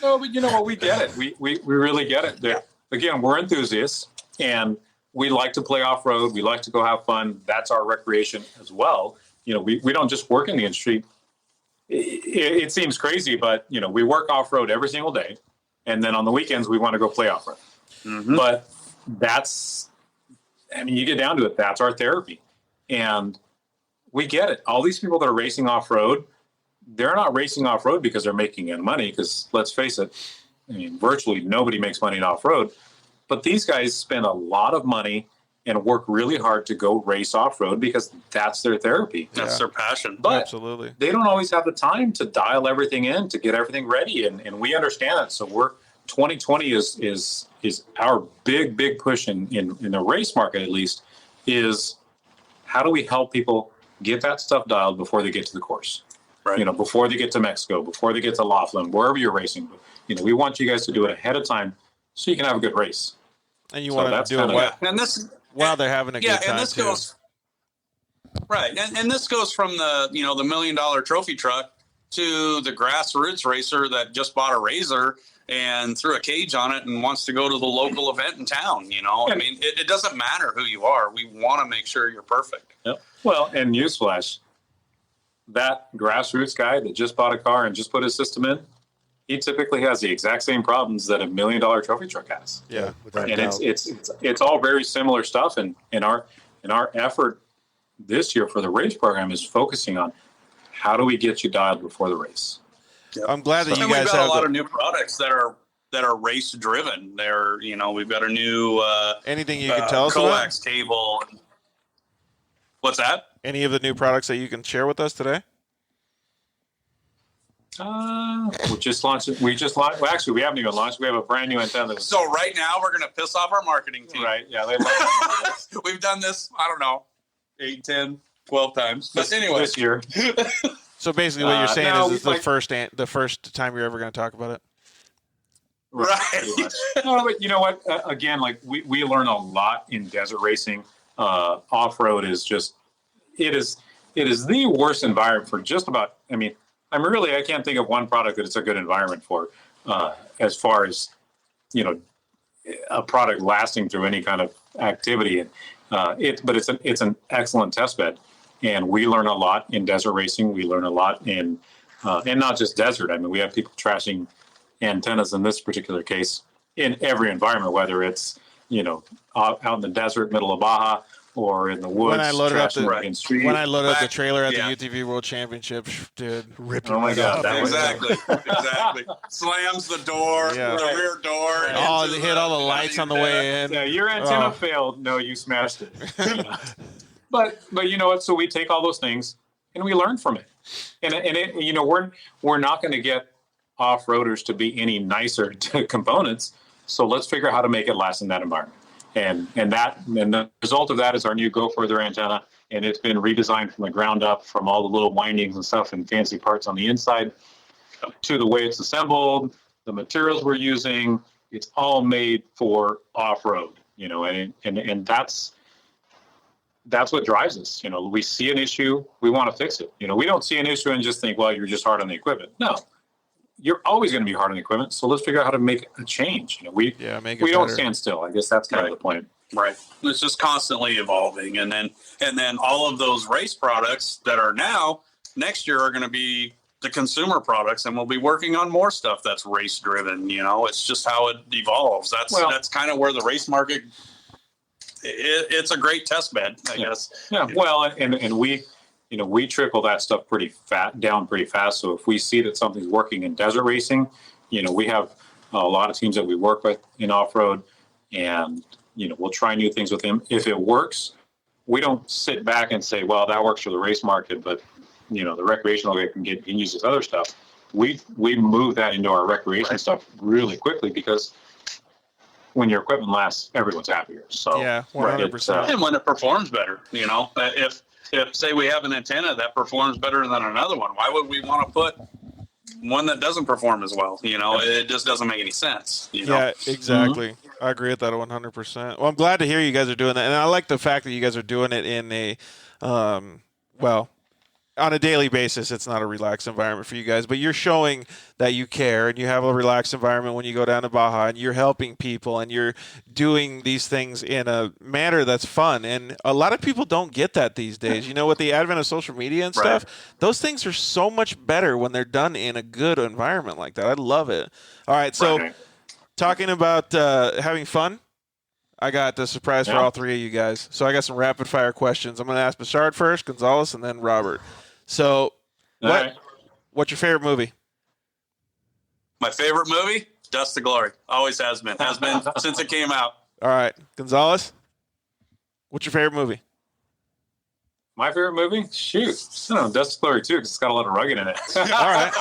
Speaker 7: No, but we get it. We really get it. Again, we're enthusiasts, and we like to play off-road. We like to go have fun. That's our recreation as well. We don't just work in the industry. It seems crazy, but, we work off-road every single day. And then on the weekends, we want to go play off-road. Mm-hmm. But you get down to it, that's our therapy. And we get it. All these people that are racing off-road, they're not racing off-road because they're making money, because let's face it, virtually nobody makes money in off-road. But these guys spend a lot of money and work really hard to go race off-road because that's their therapy.
Speaker 8: That's their passion.
Speaker 7: But
Speaker 2: absolutely,
Speaker 7: they don't always have the time to dial everything in, to get everything ready, and we understand that. So 2020 is our big push in the race market, at least, is how do we help people get that stuff dialed before they get to the course? Right. Before they get to Mexico, before they get to Laughlin, wherever you're racing. We want you guys to do it ahead of time so you can have a good race.
Speaker 2: And you want to do it while they're having a good time.
Speaker 8: And this goes right, and this goes from the the $1 million trophy truck to the grassroots racer that just bought a Razor and threw a cage on it and wants to go to the local event in town. It doesn't matter who you are. We want to make sure you're perfect.
Speaker 7: Yep. Well, and newsflash, that grassroots guy that just bought a car and just put his system in, he typically has the exact same problems that a $1 million trophy truck has.
Speaker 2: Yeah,
Speaker 7: and it's all very similar stuff. And our effort this year for the race program is focusing on how do we get you dialed before the race.
Speaker 2: Yep. I'm glad that you guys
Speaker 8: we've got
Speaker 2: have
Speaker 8: a lot of new products that are race driven. They're we've got a new
Speaker 2: anything you can tell us
Speaker 8: coax
Speaker 2: about?
Speaker 8: table. What's that?
Speaker 2: Any of the new products that you can share with us today?
Speaker 7: We just launched. Well, actually, we haven't even launched. We have a brand new antenna.
Speaker 8: So right now, we're going to piss off our marketing team.
Speaker 7: Right? Yeah,
Speaker 8: we've done this. I don't know, 8, 10, 12 times. But anyway,
Speaker 7: this year.
Speaker 2: So basically, what you're saying is the first time you're ever going to talk about it.
Speaker 8: Right.
Speaker 7: No, but you know what? Again, we learn a lot in desert racing. Off-road is just it is the worst environment for just about. I can't think of one product that it's a good environment for, as far as, a product lasting through any kind of activity. But it's an excellent test bed, and we learn a lot in desert racing. We learn a lot in, and not just desert. We have people trashing antennas in this particular case in every environment, whether it's, out in the desert, middle of Baja, or in the woods.
Speaker 2: When I loaded up the trailer at the UTV World Championship, dude,
Speaker 7: oh my God,
Speaker 8: exactly. Slams the door, the rear door.
Speaker 2: Oh, they hit all the lights on the way in.
Speaker 7: Yeah, your antenna failed. No, you smashed it. But you know what? So we take all those things and we learn from it. And we're not going to get off-roaders to be any nicer to components. So let's figure out how to make it last in that environment. And the result of that is our new Go Further antenna, and it's been redesigned from the ground up, from all the little windings and stuff and fancy parts on the inside to the way it's assembled, the materials we're using. It's all made for off-road, and that's what drives us. We see an issue, we want to fix it. We don't see an issue and just think, well, you're just hard on the equipment. No. You're always going to be hard on the equipment, so let's figure out how to make a change. We don't stand still. I guess that's kind of the point.
Speaker 8: Right. It's just constantly evolving, and then all of those race products that are now next year are going to be the consumer products, and we'll be working on more stuff that's race driven. It's just how it evolves. That's kind of where the race market. It's a great test bed, I guess.
Speaker 7: Yeah. Well, and we trickle that stuff down pretty fast. So if we see that something's working in desert racing, we have a lot of teams that we work with in off-road, and, we'll try new things with them. If it works, we don't sit back and say, well, that works for the race market, but, the recreational guy can use this other stuff. We move that into our recreation stuff really quickly, because when your equipment lasts, everyone's happier. So
Speaker 2: yeah, 100%.
Speaker 8: And when it performs better, if say we have an antenna that performs better than another one, why would we want to put one that doesn't perform as well? It just doesn't make any sense.
Speaker 2: Yeah, exactly. Mm-hmm. I agree with that 100%. Well, I'm glad to hear you guys are doing that, and I like the fact that you guys are doing it in a, on a daily basis. It's not a relaxed environment for you guys, but you're showing that you care, and you have a relaxed environment when you go down to Baja, and you're helping people, and you're doing these things in a manner that's fun. And a lot of people don't get that these days. With the advent of social media and stuff, those things are so much better when they're done in a good environment like that. I love it. All right, so talking about having fun, I got the surprise for all three of you guys. So I got some rapid fire questions. I'm going to ask Bechard first, Gonzalez, and then Robert. So, what's your favorite movie?
Speaker 8: My favorite movie? Dust to Glory. Always has been. Has been since it came out.
Speaker 2: All right. Gonzalez, what's your favorite movie?
Speaker 7: My favorite movie? Shoot. I don't know, Dust to Glory too, because it's got a lot of rugged in it.
Speaker 2: All right.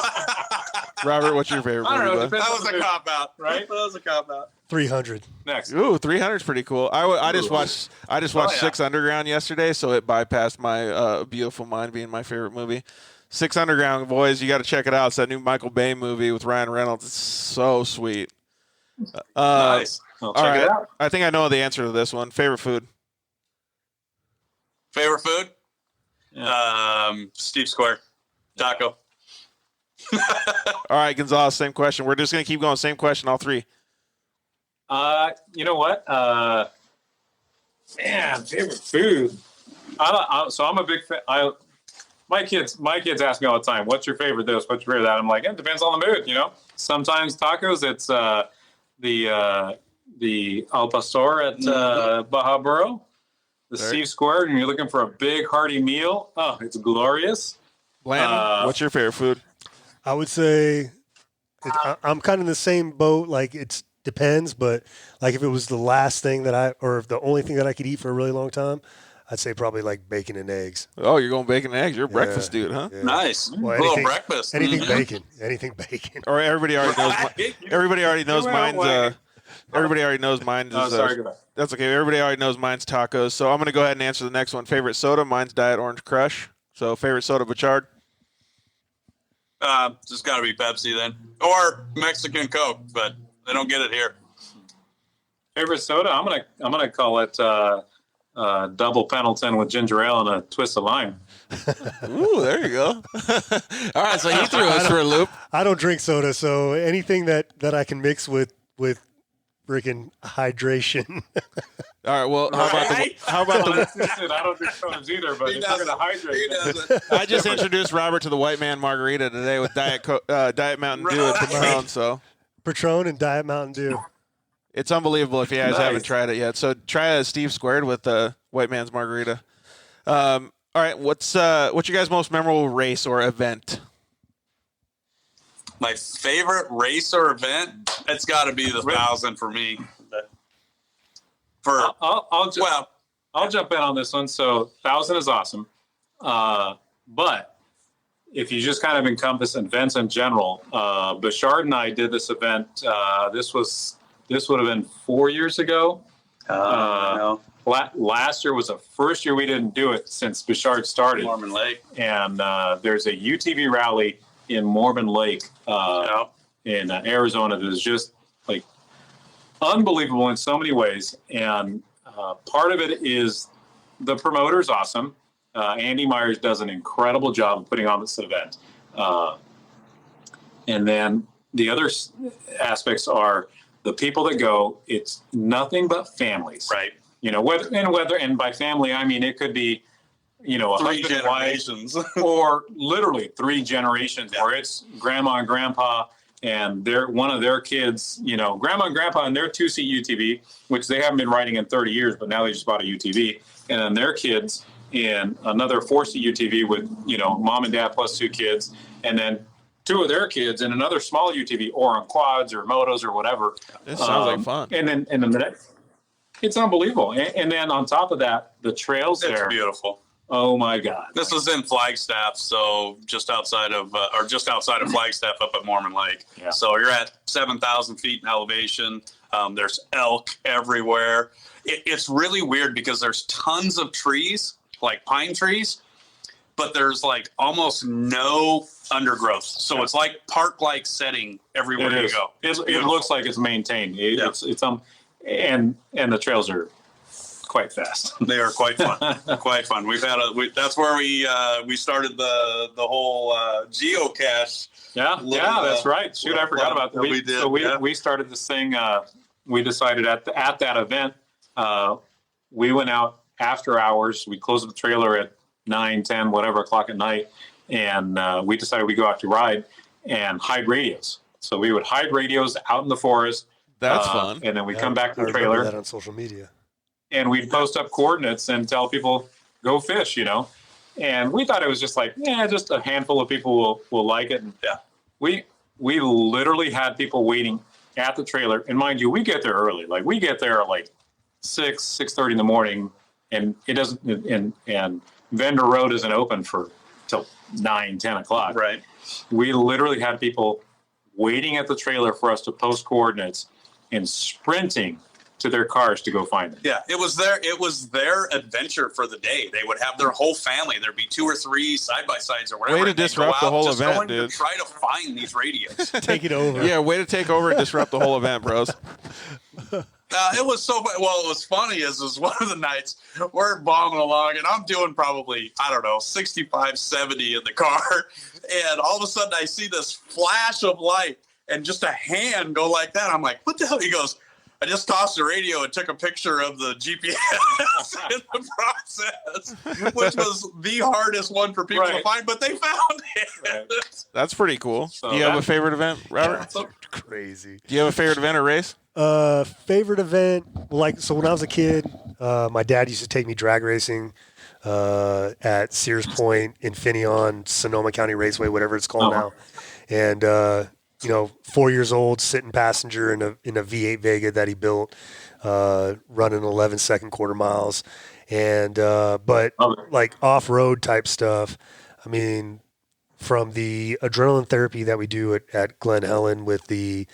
Speaker 2: Robert, what's your favorite movie?
Speaker 8: I don't know. That was a cop-out, right? That was a cop-out.
Speaker 3: 300.
Speaker 7: Next.
Speaker 2: Ooh, 300 is pretty cool. I just watched 6 Underground yesterday, so it bypassed my Beautiful Mind being my favorite movie. 6 Underground, boys, you got to check it out. It's that new Michael Bay movie with Ryan Reynolds. It's so sweet.
Speaker 8: Nice.
Speaker 7: I'll check it out.
Speaker 2: I think I know the answer to this one. Favorite food?
Speaker 8: Favorite food? Steve Square. Taco.
Speaker 2: All right, Gonzalez, same question. We're just going to keep going. Same question, all three.
Speaker 7: You know what? Favorite food. So I'm a big fan. My kids ask me all the time, "What's your favorite this? What's your favorite that?" I'm like, it depends on the mood. Sometimes tacos. It's the Al Pastor at Baja Burro, the Steve Square, and you're looking for a big hearty meal. Oh, it's glorious.
Speaker 2: Blanton, what's your favorite food?
Speaker 3: I would say I'm kind of in the same boat. Like, it depends, but like if it was the last thing or if the only thing that I could eat for a really long time, I'd say probably like bacon and eggs.
Speaker 2: Oh, you're going bacon and eggs. You're a breakfast dude, huh?
Speaker 3: Yeah.
Speaker 8: Nice.
Speaker 3: Well,
Speaker 8: little breakfast.
Speaker 3: Anything bacon. Anything bacon.
Speaker 2: Or everybody already knows. Everybody already knows mine's. Everybody already knows mine is.
Speaker 7: Sorry.
Speaker 2: That's okay. Everybody already knows mine's tacos. So I'm going to go ahead and answer the next one. Favorite soda? Mine's Diet Orange Crush. So favorite soda, Bechard?
Speaker 8: Just got to be Pepsi then, or Mexican Coke, but they don't get it here.
Speaker 7: Favorite soda? I'm gonna call it double Pendleton with ginger ale and a twist of lime.
Speaker 2: Ooh, there you go. All right, so he threw us for a loop.
Speaker 3: I don't drink soda, so anything that I can mix with freaking hydration.
Speaker 2: All right, well, how about the
Speaker 7: I don't drink sodas either, but if you're gonna hydrate,
Speaker 2: I just introduced Robert to the White Man Margarita today with Diet Mountain Dew and Patron. So
Speaker 3: Patron and Diet Mountain Dew.
Speaker 2: It's unbelievable if you guys
Speaker 8: Nice.
Speaker 2: haven't tried it yet. So try a Steve Squared with the White Man's Margarita. All right, what's your guys' most memorable race or event?
Speaker 8: My favorite race or event, it's got to be the 1,000 for me.
Speaker 7: I'll jump in on this one. So 1,000 is awesome. But if you just kind of encompass events in general, Bechard and I did this event. This would have been 4 years ago.
Speaker 8: No.
Speaker 7: Last year was the first year we didn't do it since Bechard started.
Speaker 8: Mormon Lake.
Speaker 7: And there's a UTV rally in Mormon Lake in Arizona that is just like unbelievable in so many ways. And part of it is the promoter's awesome. Andy Myers does an incredible job of putting on this event. And then the other aspects are the people that go. It's nothing but families.
Speaker 8: Right.
Speaker 7: You know, and by family, I mean, it could be, you know, a
Speaker 8: 3
Speaker 7: husband and wife,
Speaker 8: generations.
Speaker 7: or literally 3 generations where it's grandma and grandpa and one of their kids, you know, grandma and grandpa and their 2-seat UTV, which they haven't been riding in 30 years, but now they just bought a UTV, and then their kids in another 4-seat UTV with, you know, mom and dad plus 2 kids, and then 2 of their kids in another small UTV or on quads or motos or whatever.
Speaker 2: This sounds like fun.
Speaker 7: And then it's unbelievable. And then on top of that, the trails there.
Speaker 8: It's beautiful.
Speaker 7: Oh my God!
Speaker 8: This was in Flagstaff, so just outside of Flagstaff, up at Mormon Lake.
Speaker 7: Yeah.
Speaker 8: So you're at 7,000 feet in elevation. There's elk everywhere. It's really weird because there's tons of trees, like pine trees, but there's like almost no undergrowth. So it's like park-like setting everywhere you go.
Speaker 7: It looks like it's maintained. It's and the trails are quite fast.
Speaker 8: They are quite fun. Quite fun. That's where we started the whole geocache.
Speaker 7: Yeah, that's right. Shoot, I forgot about that.
Speaker 8: We did.
Speaker 7: We started this thing. We decided at that event. We went out after hours. We closed the trailer at 9, 10, whatever o'clock at night, and we decided we'd go out to ride and hide radios. So we would hide radios out in the forest.
Speaker 2: That's fun.
Speaker 7: And then we come back to the trailer.
Speaker 3: I remember that on social media.
Speaker 7: And we'd post up coordinates and tell people, go fish, you know. And we thought it was just like, just a handful of people will like it. And we literally had people waiting at the trailer. And mind you, we get there early. Like we get there at like 6:30 in the morning, and it doesn't. And Vendor Road isn't open till 9, 10 o'clock.
Speaker 8: Right.
Speaker 7: We literally had people waiting at the trailer for us to post coordinates and sprinting to their cars to go find them.
Speaker 8: Yeah, it was their adventure for the day. They would have their whole family. There'd be 2 or 3 side-by-sides or whatever.
Speaker 2: Way to disrupt the whole event, dude.
Speaker 8: To try to find these radios.
Speaker 3: Take it over.
Speaker 2: Yeah, way to take over and disrupt the whole event, bros.
Speaker 8: It was so well. What was funny is one of the nights we're bombing along, and I'm doing probably 65, 70 in the car, and all of a sudden I see this flash of light and just a hand go like that. I'm like, what the hell? He goes, I just tossed the radio and took a picture of the GPS in the process, which was the hardest one for people to find, but they found it.
Speaker 7: Right.
Speaker 2: That's pretty cool.
Speaker 7: So
Speaker 2: Do you have a favorite event, Robert?
Speaker 3: That's crazy.
Speaker 2: Do you have a favorite event or race?
Speaker 3: Favorite event? So when I was a kid, my dad used to take me drag racing at Sears Point, Infineon, Sonoma County Raceway, whatever it's called now. And 4 years old, sitting passenger in a V8 Vega that he built, running 11-second quarter miles, and but like off-road type stuff. I mean, from the adrenaline therapy that we do at Glen Helen with the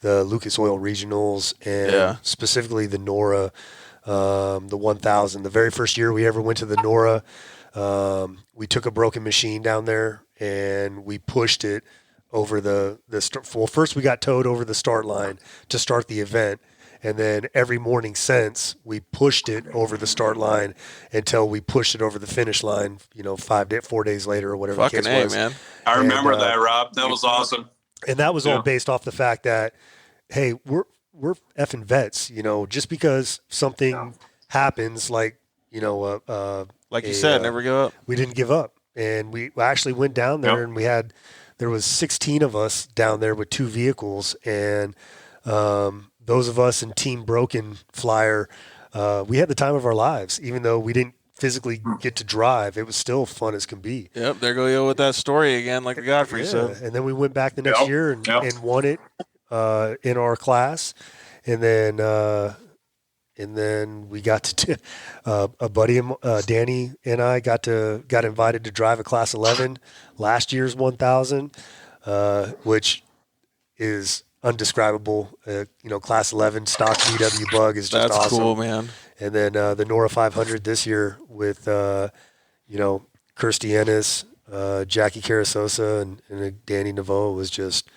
Speaker 3: Lucas Oil Regionals and specifically the NORA, the 1000. The very first year we ever went to the NORA, we took a broken machine down there and we pushed it over first we got towed over the start line to start the event, and then every morning since we pushed it over the start line until we pushed it over the finish line, 4 days later or whatever.
Speaker 2: Fucking
Speaker 3: the case was.
Speaker 2: man.
Speaker 8: I remember that, Rob. That was awesome.
Speaker 3: And that was all based off the fact that, hey, we're effing vets, just because something happens, like
Speaker 2: you said, never give up.
Speaker 3: We didn't give up, and we actually went down there, and there was 16 of us down there with 2 vehicles, and those of us in Team Broken Flyer, we had the time of our lives, even though we didn't physically get to drive. It was still fun as can be.
Speaker 2: Yep, there go you with that story again, like the Godfrey said.
Speaker 3: And then we went back the next year and won it in our class, and then we got to a buddy, Danny, and I got invited to drive a Class 11 last year's 1000, which is undescribable. Class 11 stock VW Bug is just awesome.
Speaker 2: That's cool, man.
Speaker 3: And then the Nora 500 this year with Kirstie Ennis, Jackie Carasosa, and Danny Naveau was just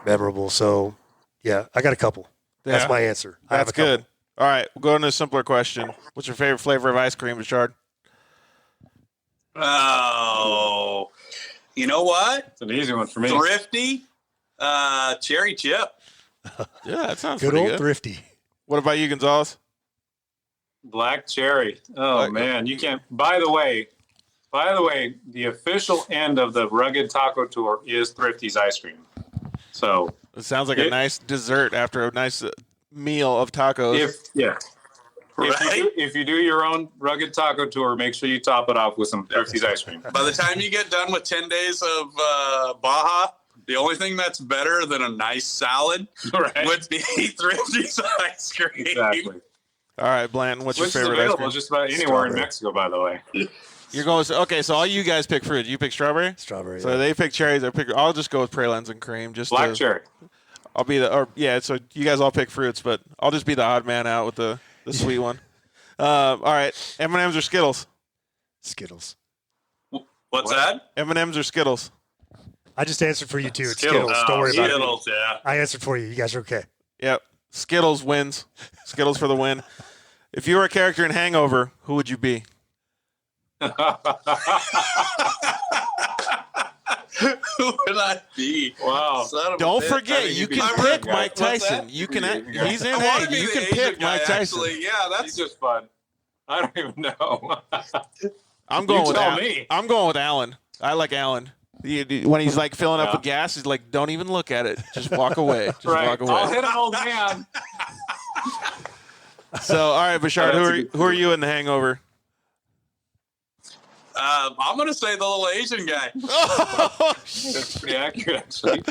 Speaker 3: memorable. So yeah, I got a couple. That's my answer.
Speaker 2: That's good. All right, we'll go into a simpler question. What's your favorite flavor of ice cream, Bechard?
Speaker 8: Oh, you know what?
Speaker 7: It's an easy one for me.
Speaker 8: Thrifty, cherry chip.
Speaker 2: Yeah, that sounds
Speaker 3: good.
Speaker 2: Pretty
Speaker 3: Old
Speaker 2: good.
Speaker 3: Thrifty.
Speaker 2: What about you, Gonzalez?
Speaker 7: Black cherry. Oh, man, you can't. By the way, the official end of the Rugged Taco Tour is Thrifty's ice cream. So
Speaker 2: it sounds like a nice dessert after a nice meal of tacos.
Speaker 7: If you do your own Rugged Taco Tour, make sure you top it off with some Thrifty's ice cream.
Speaker 8: By the time you get done with 10 days of Baja, the only thing that's better than a nice salad would be Thrifty's ice cream.
Speaker 7: Exactly.
Speaker 2: All right, Blanton, what's your
Speaker 7: Which
Speaker 2: favorite
Speaker 7: is
Speaker 2: ice
Speaker 7: available
Speaker 2: cream?
Speaker 7: just about anywhere in Mexico, by the way.
Speaker 2: You're going okay. So all you guys pick fruit. You pick strawberry.
Speaker 3: Strawberry.
Speaker 2: So they pick cherries. I'll just go with pralines and cream. Just
Speaker 7: black cherry.
Speaker 2: I'll be So you guys all pick fruits, but I'll just be the odd man out with the sweet one. All right, M&M's or Skittles?
Speaker 3: Skittles.
Speaker 8: What's that?
Speaker 2: M&M's or Skittles?
Speaker 3: I just answered for you too. It's Skittles. Don't worry about it.
Speaker 8: Skittles, yeah.
Speaker 3: I answered for you. You guys are okay.
Speaker 2: Yep. Skittles wins. Skittles for the win. If you were a character in Hangover, who would you be?
Speaker 8: Who would I be?
Speaker 7: Wow.
Speaker 2: Don't forget, you can pick Mike Tyson. You can. He's in Hague. You can pick Mike Tyson.
Speaker 8: Actually, yeah, that's
Speaker 7: just fun. I don't even know.
Speaker 2: I'm going with Alan. I'm going with Alan. I like Alan. When he's like filling up with gas, he's like, "Don't even look at it. Just walk away. Just walk away."
Speaker 7: I'll hit an old man.
Speaker 2: So, all right, Bechard, who are you in The Hangover?
Speaker 8: I'm going to say the little Asian guy.
Speaker 7: That's pretty accurate, actually.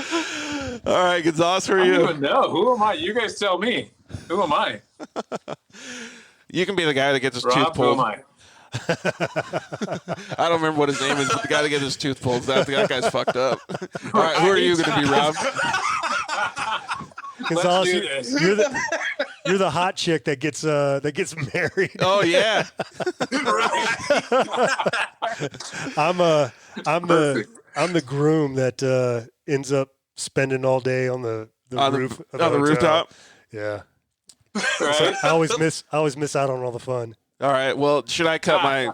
Speaker 2: All right, Gonzalez, who are you?
Speaker 7: I don't even know. Who am I? You guys tell me. Who am I?
Speaker 2: You can be the guy that gets his
Speaker 7: Rob,
Speaker 2: tooth pulled.
Speaker 7: Who am I?
Speaker 2: I don't remember what his name is, but the guy that gets his tooth pulled. That guy's fucked up. All right, who are you going to be, Rob?
Speaker 3: Gonzalez, you're the hot chick that gets married.
Speaker 2: Oh yeah.
Speaker 3: I'm the groom that ends up spending all day on the roof of
Speaker 2: on the rooftop.
Speaker 3: Yeah.
Speaker 7: Right?
Speaker 3: So I always miss out on all the fun.
Speaker 2: All right. Well, should I cut my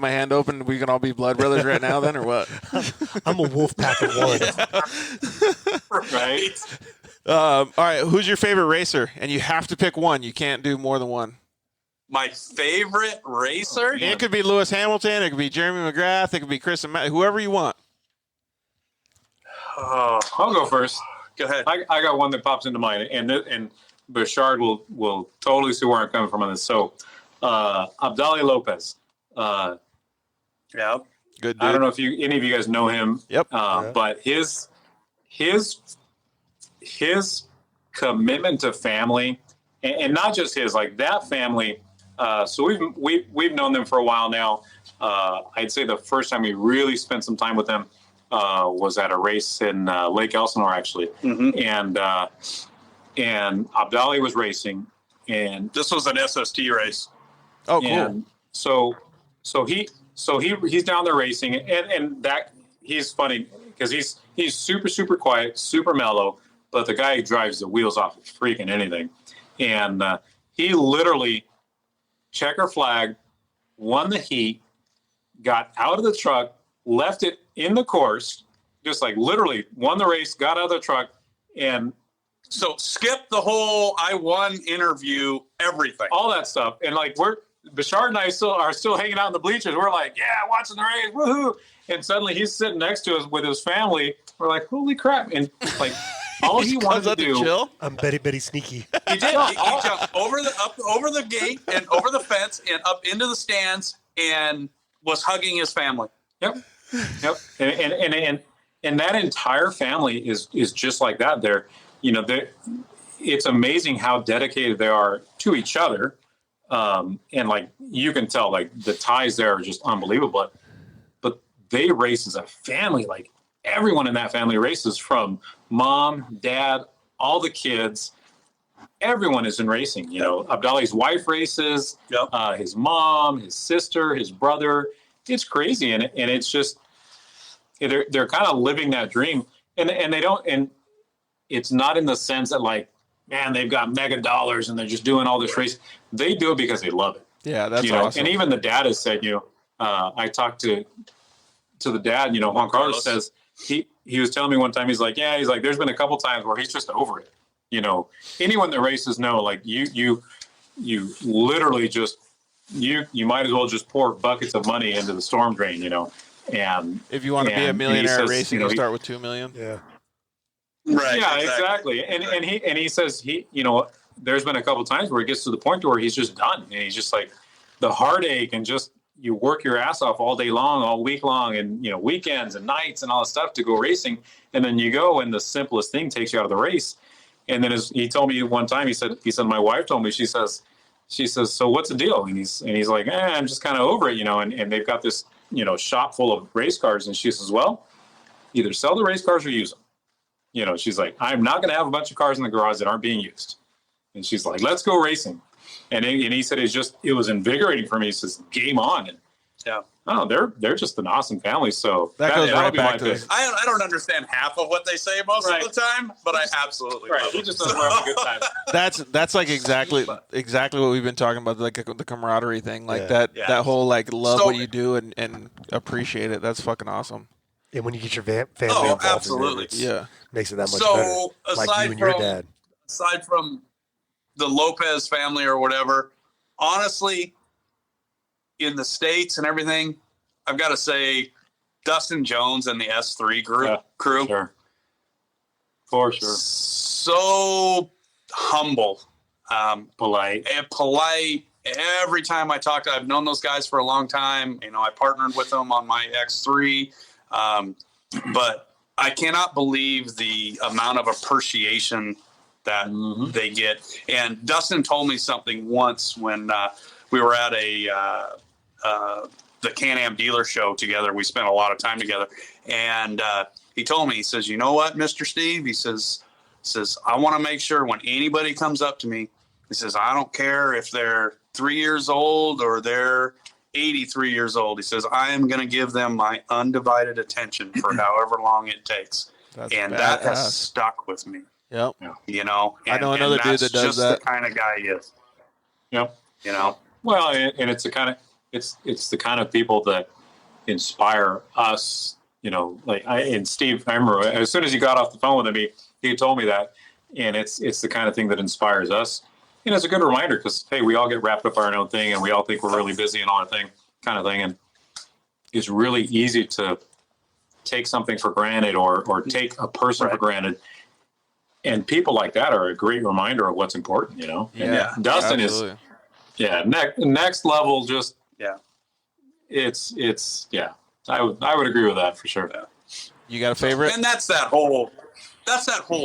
Speaker 2: hand open? We can all be blood brothers right now, then, or what?
Speaker 3: I'm a wolf pack of one.
Speaker 8: Right.
Speaker 2: All right. Who's your favorite racer? And you have to pick one. You can't do more than one.
Speaker 8: My favorite racer?
Speaker 2: It could be Lewis Hamilton. It could be Jeremy McGrath. It could be Chris and Matt. Whoever you want.
Speaker 7: I'll go first.
Speaker 8: Go ahead.
Speaker 7: I got one that pops into mind, and Bechard will totally see where I'm coming from on this. So, Abdali Lopez.
Speaker 8: Yeah.
Speaker 2: Good dude.
Speaker 7: I don't know if any of you guys know him.
Speaker 2: Yep.
Speaker 7: But his commitment to family, and not just his, like that family. So we've known them for a while now. I'd say the first time we really spent some time with them was at a race in Lake Elsinore, actually.
Speaker 8: Mm-hmm.
Speaker 7: And Abdali was racing, and
Speaker 8: this was an SST race.
Speaker 2: Oh, cool.
Speaker 7: And so he's down there racing, and that he's funny because he's super, super quiet, super mellow, but the guy drives the wheels off of freaking anything. And he literally checker flag, won the heat, got out of the truck, left it in the course, just like literally won the race, got out of the truck, and
Speaker 8: so skip the whole I won interview, everything,
Speaker 7: all that stuff. And like Bechard and I are still hanging out in the bleachers. We're like, yeah, watching the race, woohoo! And suddenly he's sitting next to us with his family. We're like, holy crap! And like all he wanted to do.
Speaker 2: Chill?
Speaker 3: I'm Betty sneaky.
Speaker 8: He did. He jumped over the gate and over the fence and up into the stands and was hugging his family.
Speaker 7: Yep. And that entire family is just like that. They're, it's amazing how dedicated they are to each other. And like, you can tell, like, the ties there are just unbelievable. But they race as a family. Like, everyone in that family races, from mom, dad, all the kids. Everyone is in racing. Abdali's wife races, his mom, his sister, his brother. It's crazy. And it's just, they're kind of living that dream. And they don't, and it's not in the sense that, like, man, they've got mega dollars and they're just doing all this race. They do it because they love it.
Speaker 2: Yeah, that's awesome.
Speaker 7: And even the dad has said, I talked to the dad, Juan Carlos says, he was telling me one time, he's like, there's been a couple times where he's just over it. Anyone that races know, like, you literally just, you might as well just pour buckets of money into the storm drain, and
Speaker 2: if you want to be a millionaire racing, you start with $2 million.
Speaker 3: Yeah.
Speaker 8: Right.
Speaker 7: Yeah, exactly. And he says there's been a couple times where he gets to the point where he's just done, and he's just like, the heartache, and just, you work your ass off all day long, all week long, and weekends and nights and all this stuff to go racing, and then you go, and the simplest thing takes you out of the race. And then he told me one time, he said my wife told me, she says, so what's the deal? And he's like, I'm just kind of over it, and they've got this shop full of race cars, and she says, well, either sell the race cars or use them. She's like, I'm not going to have a bunch of cars in the garage that aren't being used. And she's like, let's go racing. And he said, it was invigorating for me. He says, game on. And they're just an awesome family. So
Speaker 2: that goes right back to this.
Speaker 8: I don't understand half of what they say most of the time, but I absolutely love it.
Speaker 7: He just doesn't have a good time.
Speaker 2: That's like exactly what we've been talking about, like the camaraderie thing, like that whole, like, love what you do and appreciate it. That's fucking awesome.
Speaker 3: And when you get your family involved,
Speaker 8: absolutely,
Speaker 3: makes it that much better. Like you and your dad.
Speaker 8: Aside from the Lopez family or whatever, honestly, in the States and everything, I've got to say Dustin Jones and the S3 crew.
Speaker 7: Sure. For sure.
Speaker 8: So humble,
Speaker 7: polite.
Speaker 8: Every time I talk to, I've known those guys for a long time. I partnered with them on my X3. But I cannot believe the amount of appreciation that they get. And Dustin told me something once when we were at the Can-Am dealer show together. We spent a lot of time together. And he told me, he says, you know what, Mr. Steve? He says, I want to make sure when anybody comes up to me, he says, I don't care if they're 3 years old or they're 83 years old. He says, I am going to give them my undivided attention for however long it takes. That has stuck with me.
Speaker 2: Yep.
Speaker 8: I
Speaker 2: know another dude that does
Speaker 8: just
Speaker 2: that.
Speaker 8: The kind of guy he is.
Speaker 7: Yep. Well, and it's the kind of people that inspire us, and Steve, I remember as soon as he got off the phone with him, he told me that, and it's the kind of thing that inspires us. It's a good reminder because, hey, we all get wrapped up in our own thing and we all think we're really busy and all that kind of thing. And it's really easy to take something for granted or take a person for granted. And people like that are a great reminder of what's important,
Speaker 2: Yeah.
Speaker 7: And Dustin
Speaker 2: absolutely.
Speaker 7: is, next level, just, it's I would agree with that for sure.
Speaker 8: Yeah.
Speaker 2: You got a favorite?
Speaker 8: And that's that whole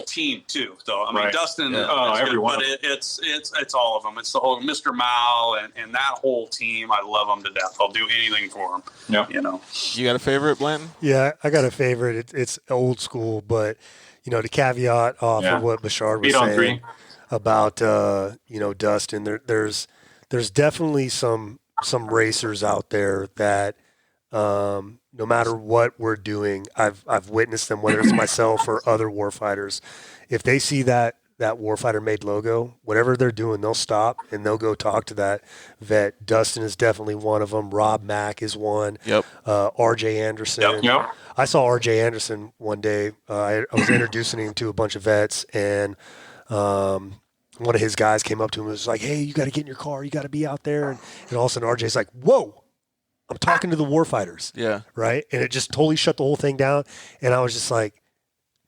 Speaker 8: team too, though. I mean, Dustin,
Speaker 7: everyone,
Speaker 8: but it's all of them. It's the whole Mr. Mal and that whole team. I love them to death. I'll do anything for them.
Speaker 7: Yeah,
Speaker 2: You got a favorite, Blanton?
Speaker 3: Yeah, I got a favorite. It's old school, but to caveat off of what Bechard was saying about Dustin. There's definitely some racers out there that. No matter what we're doing, I've witnessed them, whether it's myself or other warfighters. If they see that Warfighter Made logo, whatever they're doing, they'll stop and they'll go talk to that vet. Dustin is definitely one of them. Rob Mack is one.
Speaker 2: Yep.
Speaker 3: RJ Anderson.
Speaker 7: Yep.
Speaker 3: I saw RJ Anderson one day. I was introducing him to a bunch of vets, and one of his guys came up to him and was like, "Hey, you got to get in your car. You got to be out there." And all of a sudden, RJ's like, "Whoa. I'm talking to the warfighters."
Speaker 2: Yeah.
Speaker 3: Right. And it just totally shut the whole thing down. And I was just like,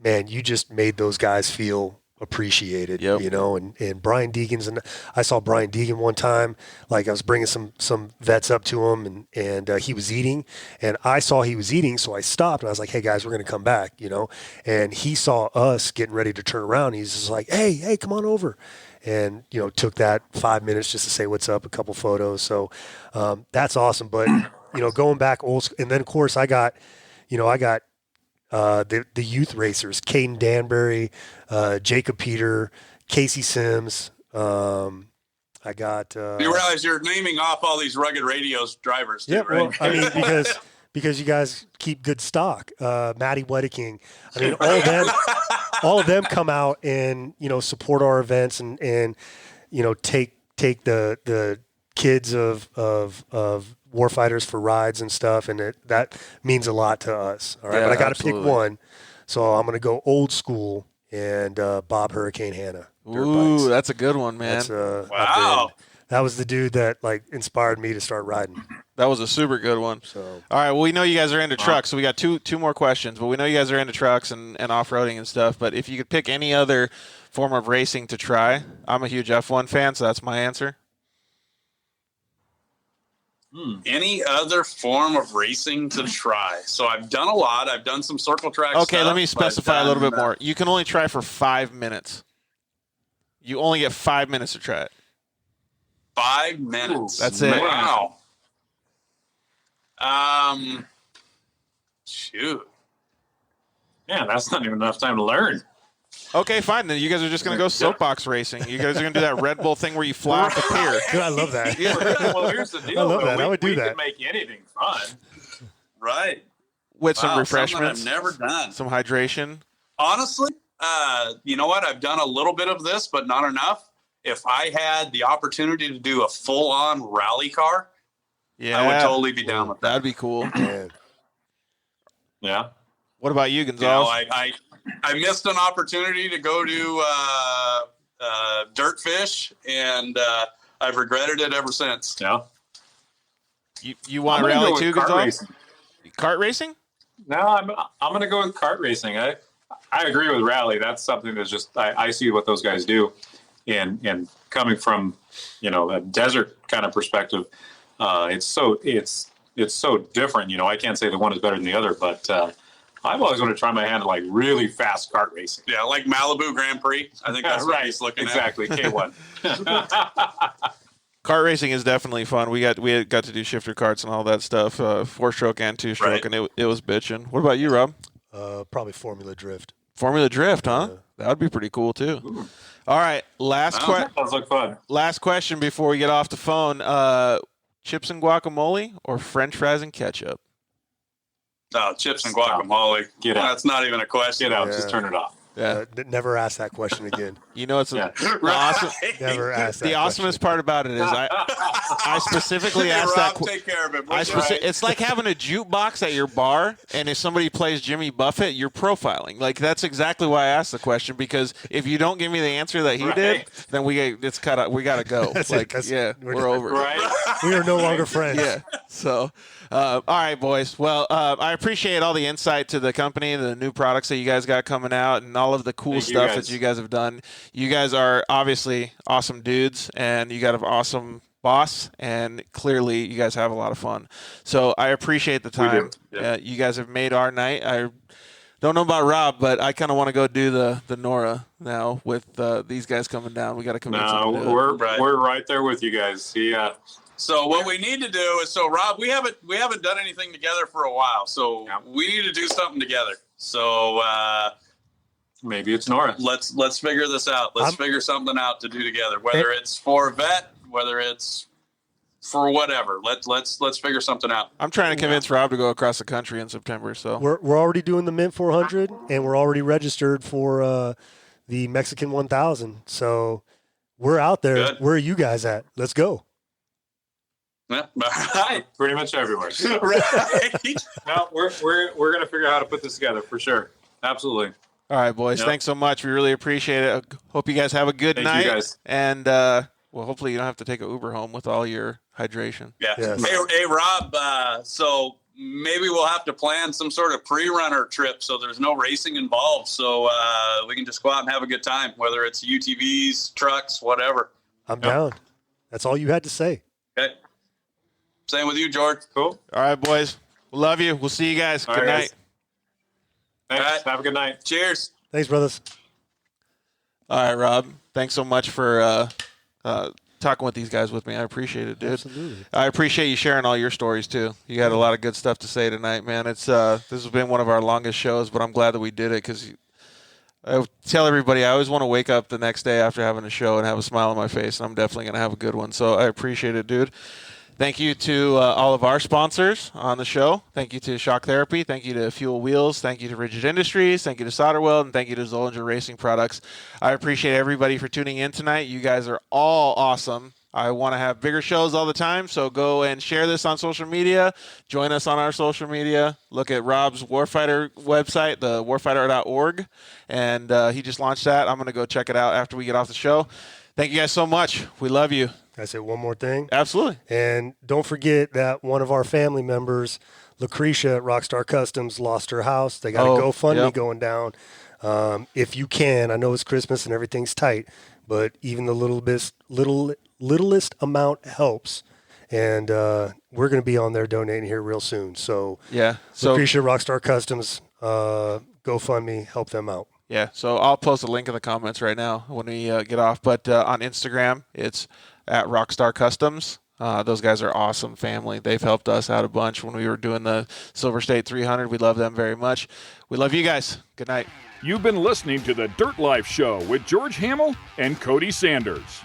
Speaker 3: man, you just made those guys feel appreciated, you know, and Brian Deegan's, and I saw Brian Deegan one time, like I was bringing some vets up to him and he was eating and I saw he was eating. So I stopped and I was like, hey guys, we're going to come back, you know, and he saw us getting ready to turn around. He's just like, hey, come on over. And, you know, took that 5 minutes just to say what's up, a couple photos. So that's awesome. But, you know, going back old school, and then of course I got the youth racers, Caden Danbury, Jacob Peter, Casey Sims. I got.
Speaker 8: You realize you're naming off all these rugged radios drivers, too, right?
Speaker 3: Well, I mean, because you guys keep good stock. Matty Wedeking. I mean, all of them come out and, you know, support our events and you know, take the kids of warfighters for rides and stuff, and that means a lot to us. All right, but I got to pick one, so I'm going to go old school and Bob Hurricane Hanna.
Speaker 2: Ooh, that's a good one, man.
Speaker 8: Wow,
Speaker 3: that was the dude that like inspired me to start riding.
Speaker 2: That was a super good one.
Speaker 3: So,
Speaker 2: all right, well, we know you guys are into trucks, so we got two more questions. But we know you guys are into trucks and off-roading and stuff. But if you could pick any other form of racing to try, I'm a huge F1 fan, so that's my answer.
Speaker 8: Any other form of racing to try? So I've done a lot. I've done some circle track
Speaker 2: Okay,
Speaker 8: stuff,
Speaker 2: let me specify a little bit more. You can only try for 5 minutes. You only get 5 minutes to try it.
Speaker 8: 5 minutes.
Speaker 2: That's it.
Speaker 8: Wow. Shoot.
Speaker 7: Man, that's not even enough time to learn.
Speaker 2: Okay, fine. Then you guys are just going to go soapbox racing. You guys are going to do that Red Bull thing where you fly off the pier.
Speaker 3: Dude, I love that.
Speaker 7: Well, here's the deal.
Speaker 3: I love that. I would do
Speaker 7: we
Speaker 3: that.
Speaker 7: can make anything fun.
Speaker 8: Right.
Speaker 2: With some
Speaker 8: Wow,
Speaker 2: refreshments.
Speaker 8: something I've never done.
Speaker 2: Some hydration.
Speaker 8: Honestly, you know what? I've done a little bit of this, but not enough. If I had the opportunity to do a full-on rally car, I would totally be down with that.
Speaker 2: That'd be cool.
Speaker 7: Yeah.
Speaker 2: What about you,
Speaker 8: You know,
Speaker 2: Gonzalez?
Speaker 8: I missed an opportunity to go to Dirtfish, and I've regretted it ever since.
Speaker 7: Yeah.
Speaker 2: You want
Speaker 7: I'm gonna
Speaker 2: rally
Speaker 7: go with
Speaker 2: too,
Speaker 7: kart
Speaker 2: Gonzalez?
Speaker 7: racing.
Speaker 2: Kart racing?
Speaker 7: No, I'm going to go with kart racing. I agree with rally. That's something that's just I see what those guys do, and coming from, you know, a desert kind of perspective, it's so different. You know, I can't say the one is better than the other, but I've always wanted to try my hand at like really fast kart racing.
Speaker 8: Yeah, like Malibu Grand Prix. I think that's what he's looking
Speaker 7: exactly.
Speaker 8: at.
Speaker 7: K1.
Speaker 2: Kart racing is definitely fun. We got to do shifter karts and all that stuff, 4-stroke and 2-stroke, and it was bitching. What about you, Rob?
Speaker 3: Probably Formula Drift.
Speaker 2: Formula Drift, huh? That would be pretty cool too. Ooh. All right, last question before we get off the phone. Chips and guacamole or French fries and ketchup?
Speaker 8: No, chips and guacamole.
Speaker 7: Get out.
Speaker 8: That's not even a question.
Speaker 7: Get out. Just turn it off.
Speaker 2: Yeah.
Speaker 3: Never ask that question again.
Speaker 2: You know, it's
Speaker 8: Right.
Speaker 3: Never ask that
Speaker 2: the awesomest part about it is I specifically asked
Speaker 8: Rob,
Speaker 2: that.
Speaker 8: take care of it.
Speaker 2: It's like having a jukebox at your bar, and if somebody plays Jimmy Buffett, you're profiling. Like that's exactly why I asked the question, because if you don't give me the answer that he did, then we gotta go. We're over.
Speaker 7: Right.
Speaker 3: We are no longer friends.
Speaker 2: Yeah. So, all right, boys. Well, I appreciate all the insight to the company, the new products that you guys got coming out, and all of the cool stuff that you guys have done. You guys are obviously awesome dudes, and you got an awesome boss, and clearly you guys have a lot of fun. So I appreciate the time.
Speaker 7: Yeah.
Speaker 2: You guys have made our night. I don't know about Rob, but I kind of want to go do the Nora now with these guys coming down. We got to convince them to do it.
Speaker 7: We're right there with you guys. Yeah.
Speaker 8: So what we need to do is, Rob, we haven't done anything together for a while, so we need to do something together. So
Speaker 7: maybe it's Nora.
Speaker 8: Let's figure this out. Let's figure something out to do together. Whether it's for a vet, whether it's for whatever. Let's figure something out.
Speaker 2: I'm trying to convince Rob to go across the country in September. So
Speaker 3: we're already doing the Mint 400, and we're already registered for the Mexican 1000. So we're out there.
Speaker 8: Good.
Speaker 3: Where are you guys at? Let's go.
Speaker 8: Yeah, right.
Speaker 7: Pretty much everywhere.
Speaker 8: Right.
Speaker 7: No, we're gonna figure out how to put this together for sure. Absolutely.
Speaker 2: All right, boys.
Speaker 7: Yep.
Speaker 2: Thanks so much. We really appreciate it. Hope you guys have a good
Speaker 7: Thank
Speaker 2: night.
Speaker 7: you guys.
Speaker 2: And well, hopefully you don't have to take an Uber home with all your hydration.
Speaker 8: Yeah.
Speaker 3: Yes.
Speaker 8: Hey, Rob. So maybe we'll have to plan some sort of pre-runner trip so there's no racing involved. So we can just go out and have a good time, whether it's UTVs, trucks, whatever.
Speaker 3: I'm down. That's all you had to say.
Speaker 8: Okay. Same with you, George. Cool.
Speaker 2: All right, boys. We love you. We'll see you guys. Good night.
Speaker 7: Thanks.
Speaker 8: All right.
Speaker 7: Have a good night.
Speaker 8: Cheers.
Speaker 3: Thanks, brothers.
Speaker 2: All right, Rob. Thanks so much for talking with these guys with me. I appreciate it, dude.
Speaker 3: Absolutely.
Speaker 2: I appreciate you sharing all your stories too. You had a lot of good stuff to say tonight, man. It's this has been one of our longest shows, but I'm glad that we did it because I tell everybody I always want to wake up the next day after having a show and have a smile on my face, and I'm definitely going to have a good one. So I appreciate it, dude. Thank you to all of our sponsors on the show. Thank you to Shock Therapy. Thank you to Fuel Wheels. Thank you to Rigid Industries. Thank you to Solderweld. And thank you to Zollinger Racing Products. I appreciate everybody for tuning in tonight. You guys are all awesome. I want to have bigger shows all the time, so go and share this on social media. Join us on our social media. Look at Rob's Warfighter website, the warfighter.org, and he just launched that. I'm going to go check it out after we get off the show. Thank you guys so much. We love you.
Speaker 3: Can I say one more thing?
Speaker 2: Absolutely.
Speaker 3: And don't forget that one of our family members, Lucretia at Rockstar Customs, lost her house. They got a GoFundMe going down. If you can, I know it's Christmas and everything's tight, but even the littlest amount helps. And we're going to be on there donating here real soon. So
Speaker 2: yeah,
Speaker 3: Lucretia, Rockstar Customs, GoFundMe, help them out.
Speaker 2: Yeah, so I'll post a link in the comments right now when we get off. But on Instagram, it's at Rockstar Customs. Those guys are awesome family. They've helped us out a bunch when we were doing the Silver State 300. We love them very much. We love you guys. Good night.
Speaker 1: You've been listening to the Dirt Life Show with George Hamill and Cody Sanders.